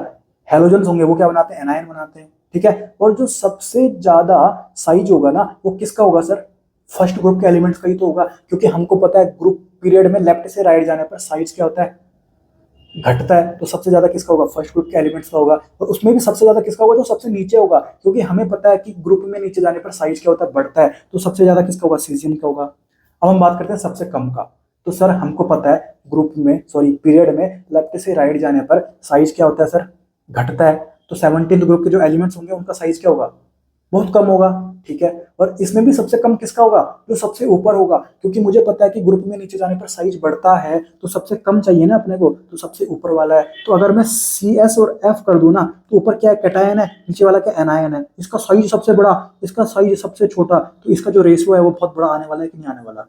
हेलोजन्स होंगे, वो क्या बनाते हैं, एनायन बनाते हैं। ठीक है, और जो सबसे ज्यादा साइज होगा ना वो किसका होगा सर, फर्स्ट ग्रुप के एलिमेंट्स का ही तो होगा। क्योंकि हमको पता है ग्रुप पीरियड में लेफ्ट से राइट जाने पर साइज क्या होता है, घटता है। तो सबसे ज्यादा किसका होगा, फर्स्ट ग्रुप के एलिमेंट्स का होगा। और उसमें भी सबसे ज्यादा किसका होगा, जो सबसे नीचे होगा। क्योंकि हमें पता है कि ग्रुप में नीचे जाने पर साइज क्या होता है, बढ़ता है। तो सबसे ज्यादा किसका होगा, सीजियम का होगा। अब हम बात करते हैं सबसे कम का। तो सर हमको पता है ग्रुप में, सॉरी पीरियड में लेफ्ट से राइट जाने पर साइज क्या होता है सर, घटता है। तो 17th ग्रुप के जो एलिमेंट्स होंगे उनका साइज क्या होगा, बहुत कम होगा। ठीक है, और इसमें भी सबसे कम किसका होगा, जो सबसे ऊपर होगा। क्योंकि मुझे पता है कि ग्रुप में नीचे जाने पर साइज बढ़ता है, तो सबसे कम चाहिए ना अपने को, तो सबसे ऊपर वाला है। तो अगर मैं CS और F कर दूं ना, तो ऊपर क्या है, कैटायन है, नीचे वाला क्या, एनायन है। इसका साइज सबसे बड़ा, इसका साइज सबसे छोटा, तो इसका जो रेशियो है वो बहुत बड़ा आने वाला है कि नहीं आने वाला।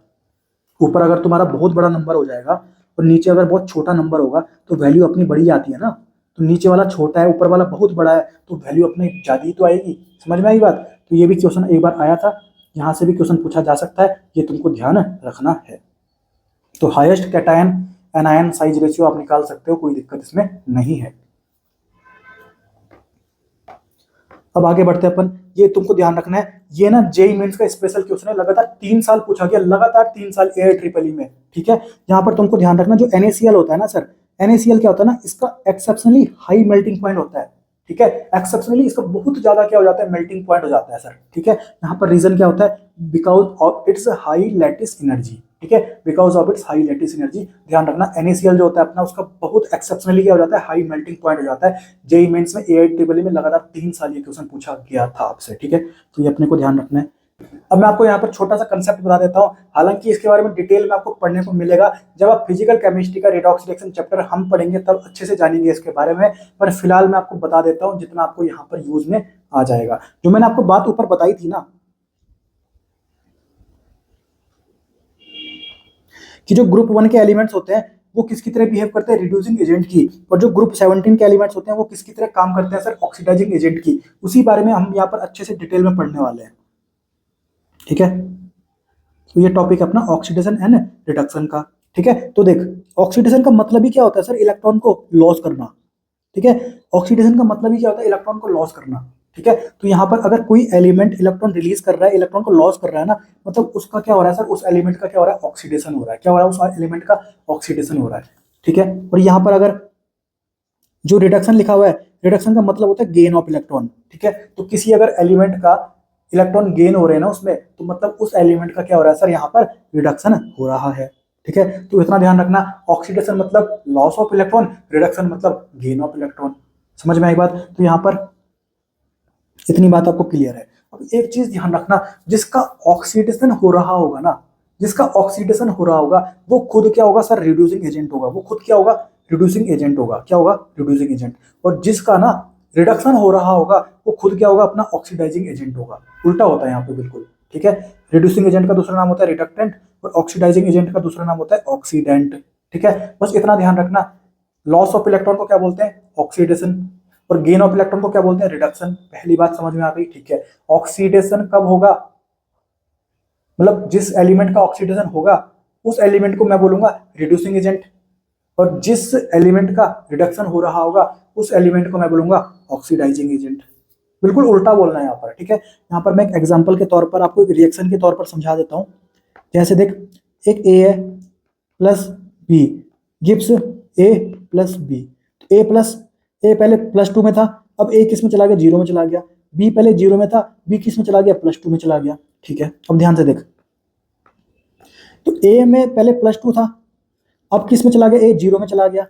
ऊपर अगर तुम्हारा बहुत बड़ा नंबर हो जाएगा और नीचे अगर बहुत छोटा नंबर होगा तो वैल्यू अपनी बड़ी आती है ना। तो नीचे वाला छोटा है, ऊपर वाला बहुत बड़ा है, तो वैल्यू अपनी ज्यादा ही तो आएगी। समझ में आई बात। तो ये भी क्वेश्चन एक बार आया था, यहाँ से भी क्वेश्चन पूछा जा सकता है, ये तुमको ध्यान रखना है। तो highest cation anion size ratio आप निकाल सकते हो, कोई दिक्कत इसमें नहीं है। अब आगे बढ़ते हैं अपन। ये तुमको ध्यान रखना है, ये ना जेईई मेंस का स्पेशल क्वेश्चन है, लगातार 3 साल पूछा गया, लगातार 3 साल AIEEE में, ठीक है। यहाँ पर तुमको ध्यान रखना, जो NaCl होता है ना सर, NaCl क्या होता है ना, इसका एक्सेप्शनली हाई मेल्टिंग पॉइंट होता है, ठीक है। एक्सेप्शनली इसका बहुत ज्यादा क्या हो जाता है, मेल्टिंग पॉइंट हो जाता है सर, ठीक है। यहाँ पर रीजन क्या होता है, because of its high lattice energy, ठीक है, because of its high lattice energy. ध्यान रखना, NaCl जो होता है अपना, उसका बहुत एक्सेप्शनली क्या हो जाता है, हाई मेल्टिंग पॉइंट हो जाता है। जेईई मेंस में AIEEE में लगातार 3 साल ये क्वेश्चन पूछा गया था आपसे, ठीक है, तो ये अपने को ध्यान रखना है। अब मैं आपको यहाँ पर छोटा सा कंसेप्ट बता देता हूँ, हालांकि इसके बारे में डिटेल में आपको पढ़ने को मिलेगा जब आप फिजिकल केमिस्ट्री का रेडॉक्स रिएक्शन चैप्टर हम पढ़ेंगे, तब अच्छे से जानेंगे इसके बारे में। पर फिलहाल मैं आपको बता देता हूँ जितना आपको यहाँ पर यूज में आ जाएगा। जो मैंने आपको बात ऊपर बताई थी ना, कि जो ग्रुप 1 के एलिमेंट्स होते हैं वो किसकी तरह बिहेव करते हैं, रिड्यूसिंग एजेंट की, और जो ग्रुप 17 के एलिमेंट्स होते हैं वो किसकी तरह काम करते हैं सर, ऑक्सीडाइजिंग एजेंट की। उसी बारे में हम यहाँ पर अच्छे से डिटेल में पढ़ने वाले हैं, ठीक है। तो ये टॉपिक अपना ऑक्सीडेशन एंड रिडक्शन का, ठीक है। तो देख, ऑक्सीडेशन का मतलब ही क्या होता है सर, इलेक्ट्रॉन को लॉस करना, ठीक है। ऑक्सीडेशन का मतलब ही क्या होता है, इलेक्ट्रॉन को लॉस करना, ठीक है। तो यहाँ पर अगर कोई एलिमेंट इलेक्ट्रॉन रिलीज कर रहा है, इलेक्ट्रॉन को लॉस कर रहा है ना, मतलब उसका क्या हो रहा है सर, उस एलिमेंट का क्या हो रहा है, ऑक्सीडेशन हो रहा है। क्या हो रहा है, उस एलिमेंट का ऑक्सीडेशन हो रहा है, ठीक है। और यहाँ पर अगर जो रिडक्शन लिखा हुआ है, रिडक्शन का मतलब होता है गेन ऑफ इलेक्ट्रॉन, ठीक है। तो किसी अगर एलिमेंट का इलेक्ट्रॉन गेन हो रहे हैं ना उसमें, तो मतलब उस एलिमेंट का क्या हो रहा है सर, यहाँ पर रिडक्शन हो रहा है, ठीक है। तो इतना ध्यान रखना, ऑक्सीडेशन मतलब लॉस ऑफ इलेक्ट्रॉन, रिडक्शन मतलब गेन ऑफ इलेक्ट्रॉन। समझ में आई बात? तो यहाँ पर इतनी बात आपको क्लियर है। अब एक चीज ध्यान रखना, जिसका ऑक्सीडेशन हो रहा होगा ना, जिसका ऑक्सीडेशन हो रहा होगा, वो खुद क्या होगा सर, रिड्यूसिंग एजेंट होगा। वो खुद क्या होगा, रिड्यूसिंग एजेंट होगा। क्या होगा, रिड्यूसिंग एजेंट। और जिसका ना रिडक्शन हो रहा होगा, वो खुद क्या होगा, अपना ऑक्सीडाइजिंग एजेंट होगा। उल्टा होता है यहाँ पे बिल्कुल, ठीक है। रिड्यूसिंग एजेंट का दूसरा नाम होता है रिडक्टेंट, और ऑक्सीडाइजिंग एजेंट का दूसरा नाम होता है ऑक्सीडेंट, ठीक है। बस इतना ध्यान रखना। लॉस ऑफ इलेक्ट्रॉन को क्या बोलते हैं, ऑक्सीडेशन, और गेन ऑफ इलेक्ट्रॉन को क्या बोलते हैं, रिडक्शन। पहली बात समझ में आ गई, ठीक है। ऑक्सीडेशन कब होगा, मतलब जिस एलिमेंट का ऑक्सीडेशन होगा उस एलिमेंट को मैं बोलूंगा रिड्यूसिंग एजेंट, और जिस एलिमेंट का रिडक्शन हो रहा होगा उस एलिमेंट को मैं बोलूंगा ऑक्सीडाइजिंग एजेंट। बिल्कुल उल्टा बोलना है यहाँ पर, ठीक है। यहाँ पर मैं एक एग्जांपल के तौर पर आपको एक रिएक्शन के तौर पर समझा देता हूँ। जैसे देख, एक ए है plus B gives A plus B. A plus A पहले +2 में था, अब ए किस में चला गया, 0 में चला गया। बी पहले 0 में था, बी किस में चला गया, +2 में चला गया, ठीक है। अब ध्यान से देख, तो ए में पहले +2 था, अब किस में चला गया, ए 0 में चला गया।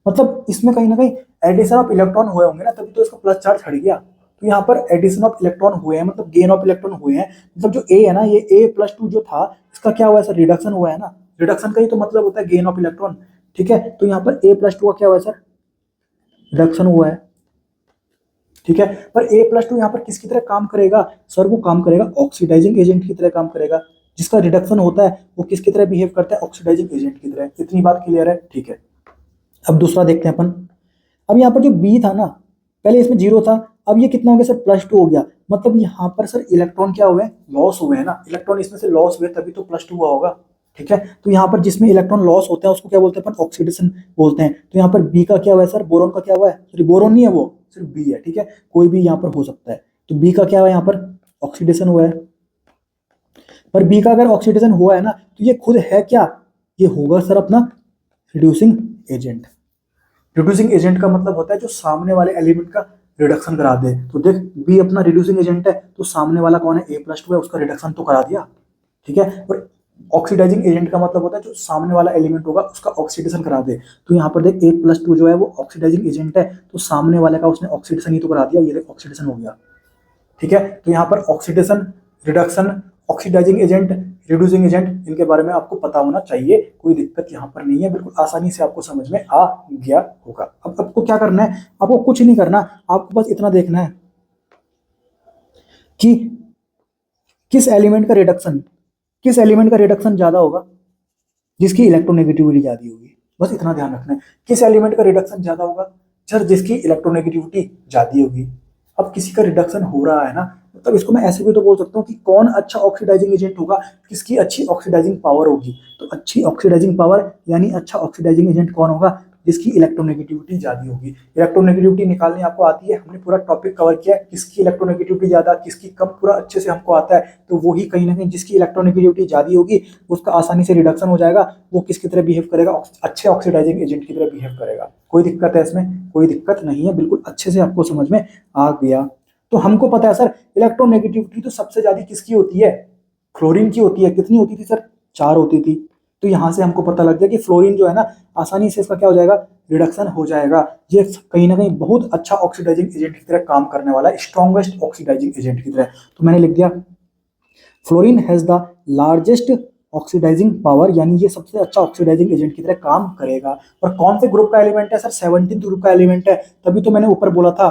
मतलब इसमें कहीं ना कहीं एडिशन ऑफ इलेक्ट्रॉन हुए होंगे ना, तभी तो इसका प्लस चार्ज हट गया। तो यहाँ पर एडिशन ऑफ इलेक्ट्रॉन हुए हैं, मतलब गेन ऑफ इलेक्ट्रॉन हुए हैं। मतलब जो ए है ना, ये A+2 जो था, इसका क्या हुआ है सर, रिडक्शन हुआ है ना। रिडक्शन का ही तो मतलब होता है गेन ऑफ इलेक्ट्रॉन, ठीक है। तो यहाँ पर A+2 का क्या हुआ है सर, रिडक्शन हुआ है, ठीक है। पर A+2 यहाँ पर किसकी तरह काम करेगा सर, वो काम करेगा ऑक्सीडाइजिंग एजेंट की तरह काम करेगा। जिसका रिडक्शन होता है वो किसकी तरह बिहेव करता है, ऑक्सीडाइजिंग एजेंट की तरह। इतनी बात क्लियर है, ठीक है। अब दूसरा देखते हैं अपन। अब यहाँ पर जो बी था ना, पहले इसमें 0 था, अब ये कितना हो गया सर, +2 हो गया। मतलब यहाँ पर सर इलेक्ट्रॉन क्या हुए, लॉस हुए हैं ना। इलेक्ट्रॉन इसमें से लॉस हुए तभी तो +2 हुआ होगा, ठीक है। तो यहाँ पर जिसमें इलेक्ट्रॉन लॉस होते हैं उसको क्या बोलते हैं अपन, ऑक्सीडेशन बोलते हैं। तो यहाँ पर बी का क्या हुआ है सर, बोरोन का क्या हुआ है, सॉरी बोरोन नहीं है, वो सिर्फ बी है, ठीक है। कोई भी यहाँ पर हो सकता है। तो बी का क्या हुआ है, यहाँ पर ऑक्सीडेशन हुआ है। पर बी का अगर ऑक्सीडेशन हुआ है ना, तो ये खुद है क्या, ये होगा सर अपना रिड्यूसिंग एजेंट। रिड्यूसिंग एजेंट का मतलब होता है जो सामने वाले एलिमेंट का रिडक्शन करा दे। तो देख, बी अपना रिड्यूसिंग एजेंट है, तो सामने वाला कौन है, A+2 है, उसका रिडक्शन तो करा दिया, ठीक है। और ऑक्सीडाइजिंग एजेंट का मतलब होता है जो सामने वाला एलिमेंट होगा उसका ऑक्सीडेशन करा दे। तो यहाँ पर देख, A+2 जो है वो ऑक्सीडाइजिंग एजेंट है, तो सामने वाले का उसने ऑक्सीडेशन ही तो करा दिया। ये देख, ऑक्सीडेशन हो गया, ठीक है। तो यहाँ पर oxidation, reduction, oxidising agent, reducing agent, इनके बारे में आपको पता होना चाहिए। कोई दिक्कत यहाँ पर नहीं है, बिल्कुल आसानी से आपको समझ में आ गया होगा। अब आपको क्या करना है, आपको कुछ नहीं करना, आपको बस इतना देखना है कि किस एलिमेंट का रिडक्शन ज्यादा होगा, जिसकी इलेक्ट्रोनेगेटिविटी ज्यादा होगी। बस इतना ध्यान रखना है, किस एलिमेंट का रिडक्शन ज्यादा होगा, सर जिसकी इलेक्ट्रोनेगेटिविटी ज्यादा होगी। अब किसी का रिडक्शन हो रहा है ना, मतलब इसको मैं ऐसे भी तो बोल सकता हूँ कि कौन अच्छा ऑक्सीडाइजिंग एजेंट होगा, किसकी अच्छी ऑक्सीडाइजिंग पावर होगी। तो अच्छी ऑक्सीडाइजिंग पावर यानी अच्छा ऑक्सीडाइजिंग एजेंट कौन होगा, जिसकी इलेक्ट्रोनेगेटिविटी ज्यादा होगी। इलेक्ट्रोनेगेटिविटी निकालनी आपको आती है, हमने पूरा टॉपिक कवर किया है, किसकी इलेक्ट्रोनेगेटिविटी ज्यादा किसकी कम, पूरा अच्छे से हमको आता है। तो वही कहीं ना कहीं जिसकी इलेक्ट्रोनेगेटिविटी ज्यादा होगी उसका आसानी से रिडक्शन हो जाएगा, वो किसकी तरह बिहेव करेगा, अच्छे ऑक्सीडाइजिंग एजेंट की तरह बिहेव करेगा। कोई दिक्कत है इसमें? कोई दिक्कत नहीं है, बिल्कुल अच्छे से आपको समझ में आ गया। तो हमको पता है सर इलेक्ट्रोनेगेटिविटी तो सबसे ज्यादा किसकी होती है, फ्लोरीन की होती है। कितनी होती थी सर? 4 होती थी। तो यहां से हमको पता लग गया कि फ्लोरीन जो है ना, आसानी से इसका क्या हो जाएगा, रिडक्शन हो जाएगा। ये कहीं ना कहीं बहुत अच्छा ऑक्सीडाइजिंग एजेंट की तरह काम करने वाला है, स्ट्रॉन्गेस्ट ऑक्सीडाइजिंग एजेंट की तरह। तो मैंने लिख दिया fluorine has the largest oxidising power, यानी ये सबसे अच्छा ऑक्सीडाइजिंग एजेंट की तरह काम करेगा। और कौन से ग्रुप का एलिमेंट है सर? 17 ग्रुप का एलिमेंट है। तभी तो मैंने ऊपर बोला था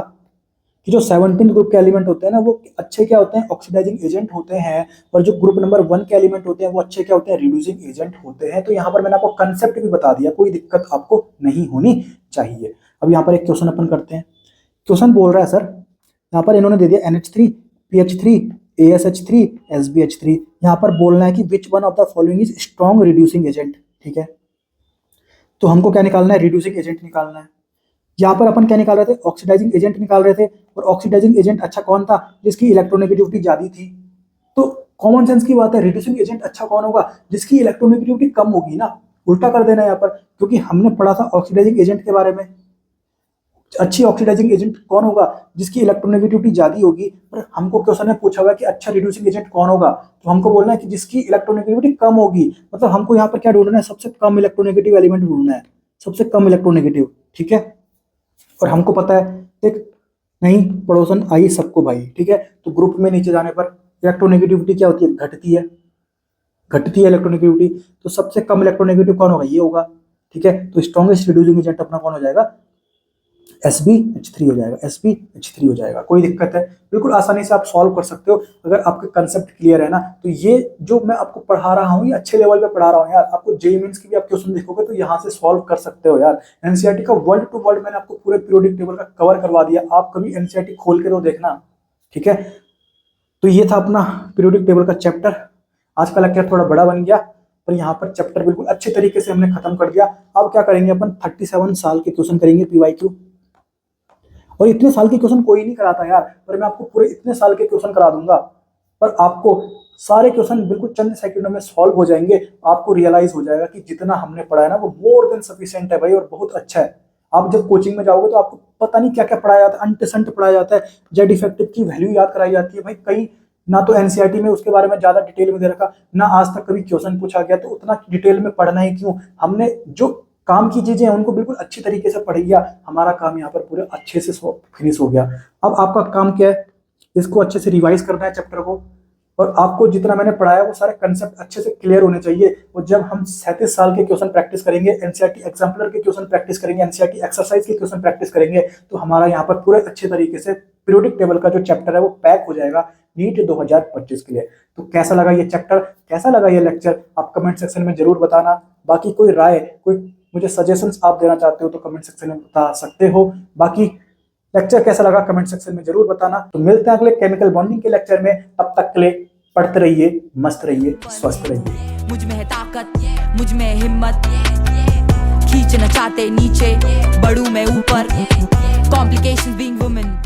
कि जो 17 ग्रुप के एलिमेंट होते हैं ना, वो अच्छे क्या होते हैं, ऑक्सीडाइजिंग एजेंट होते हैं। और जो ग्रुप नंबर 1 के एलिमेंट होते हैं वो अच्छे क्या होते हैं, रिड्यूसिंग एजेंट होते हैं। तो यहाँ पर मैंने आपको कंसेप्ट भी बता दिया, कोई दिक्कत आपको नहीं होनी चाहिए। अब यहाँ पर एक क्वेश्चन अपन करते हैं। क्वेश्चन बोल रहा है सर, यहाँ पर इन्होंने दे दिया NH3 PH3 ASH3 SbH3। यहाँ पर बोलना है कि which one of the following is strong reducing agent. ठीक है, तो हमको क्या निकालना है, रिड्यूसिंग एजेंट निकालना है। यहाँ पर अपन क्या निकाल रहे थे, ऑक्सीडाइजिंग एजेंट निकाल रहे थे। और ऑक्सीडाइजिंग एजेंट अच्छा कौन था, जिसकी इलेक्ट्रोनेगेटिविटी ज्यादा थी। तो कॉमन सेंस की बात है, रिड्यूसिंग एजेंट अच्छा कौन होगा, जिसकी इलेक्ट्रोनेगेटिविटी कम होगी ना। उल्टा कर देना यहाँ पर, क्योंकि हमने पढ़ा था ऑक्सीडाइजिंग एजेंट के बारे में। अच्छी ऑक्सीडाइजिंग एजेंट कौन होगा, जिसकी इलेक्ट्रोनेगेटिविटी ज्यादा होगी। पर हमको क्वेश्चन में पूछा हुआ है कि अच्छा रिड्यूसिंग एजेंट कौन होगा, तो हमको बोलना है कि जिसकी इलेक्ट्रोनेगेटिविटी कम होगी। मतलब हमको यहाँ पर क्या ढूंढना है, सबसे कम इलेक्ट्रोनेगेटिव एलिमेंट ढूंढना है, सबसे कम इलेक्ट्रोनेगेटिव। ठीक है, और हमको पता है एक नहीं पड़ोसन आई सबको भाई। ठीक है, तो ग्रुप में नीचे जाने पर इलेक्ट्रोनेगेटिविटी क्या होती है, घटती है, घटती है इलेक्ट्रोनेगेटिविटी। तो सबसे कम इलेक्ट्रोनेगेटिव कौन होगा, ये होगा। ठीक है, तो स्ट्रॉन्गेस्ट रिड्यूसिंग एजेंट अपना कौन हो जाएगा, SbH3 हो जाएगा, SbH3 हो जाएगा। कोई दिक्कत है, बिल्कुल आसानी से आप सॉल्व कर सकते हो अगर आपके कंसेप्ट क्लियर है ना। तो ये जो मैं आपको पढ़ा रहा हूँ ये अच्छे लेवल पे पढ़ा रहा हूँ यार। आपको जेईई मेंस की भी आप क्वेश्चन देखोगे तो यहाँ से सॉल्व कर सकते हो यार। एनसीईआरटी का वर्ड टू वर्ड मैंने आपको पूरे पीरियोडिक टेबल का कवर करवा दिया, आप कभी एनसीईआरटी खोल के तो देखना। ठीक है, तो ये था अपना पीरियोडिक टेबल का चैप्टर। आज का लेक्चर थोड़ा बड़ा बन गया, पर यहाँ पर चैप्टर बिल्कुल अच्छे तरीके से हमने खत्म कर दिया। अब क्या करेंगे अपन, 37 साल के क्वेश्चन करेंगे PYQ। और इतने साल के क्वेश्चन कोई नहीं कराता यार, पर मैं आपको पूरे इतने साल के क्वेश्चन करा दूंगा। पर आपको सारे क्वेश्चन बिल्कुल चंद सेकंडों में सॉल्व हो जाएंगे। आपको रियलाइज हो जाएगा कि जितना हमने पढ़ा है ना वो मोर देन सफिशिएंट है भाई, और बहुत अच्छा है। आप जब कोचिंग में जाओगे तो आपको पता नहीं क्या क्या पढ़ाया जाता है, अंट पढ़ाया जाता है, जेड इफेक्टिव की वैल्यू याद कराई जाती है भाई। कहीं ना तो एनसीईआरटी में उसके बारे में ज्यादा डिटेल में दे रखा, ना आज तक कभी क्वेश्चन पूछा गया, तो उतना डिटेल में पढ़ना ही क्यों। हमने जो काम की चीजें हैं उनको बिल्कुल अच्छी तरीके से पढ़ लिया, हमारा काम यहाँ पर पूरे अच्छे से फिनिश हो गया। अब आपका काम क्या है, इसको अच्छे से रिवाइज करना है चैप्टर को, और आपको जितना मैंने पढ़ाया वो सारे कंसेप्ट अच्छे से क्लियर होने चाहिए। और जब हम 37 साल के क्वेश्चन प्रैक्टिस करेंगे, एनसीईआरटी एग्जाम्पलर के क्वेश्चन प्रैक्टिस करेंगे, एनसीईआरटी एक्सरसाइज के क्वेश्चन प्रैक्टिस करेंगे, तो हमारा यहाँ पर पूरे अच्छे तरीके से पीरियोडिक टेबल का जो चैप्टर है वो पैक हो जाएगा नीट 2025 के लिए। तो कैसा लगा ये चैप्टर, कैसा लगा ये लेक्चर, आप कमेंट सेक्शन में जरूर बताना। बाकी कोई राय, कोई मुझे सजेशंस आप देना चाहते हो तो कमेंट सेक्शन में बता सकते हो। बाकी लेक्चर कैसा लगा कमेंट सेक्शन में जरूर बताना। तो मिलते हैं अगले केमिकल बॉन्डिंग के लेक्चर में, तब तक के लिए पढ़ते रहिए, मस्त रहिए, स्वस्थ रहिए। मुझ में है ताकत, मुझ में हिम्मत, खींचना चाहते नीचे, बढ़ूं मैं ऊपर, कॉम्प्लिकेशंस बीइंग वुमेन।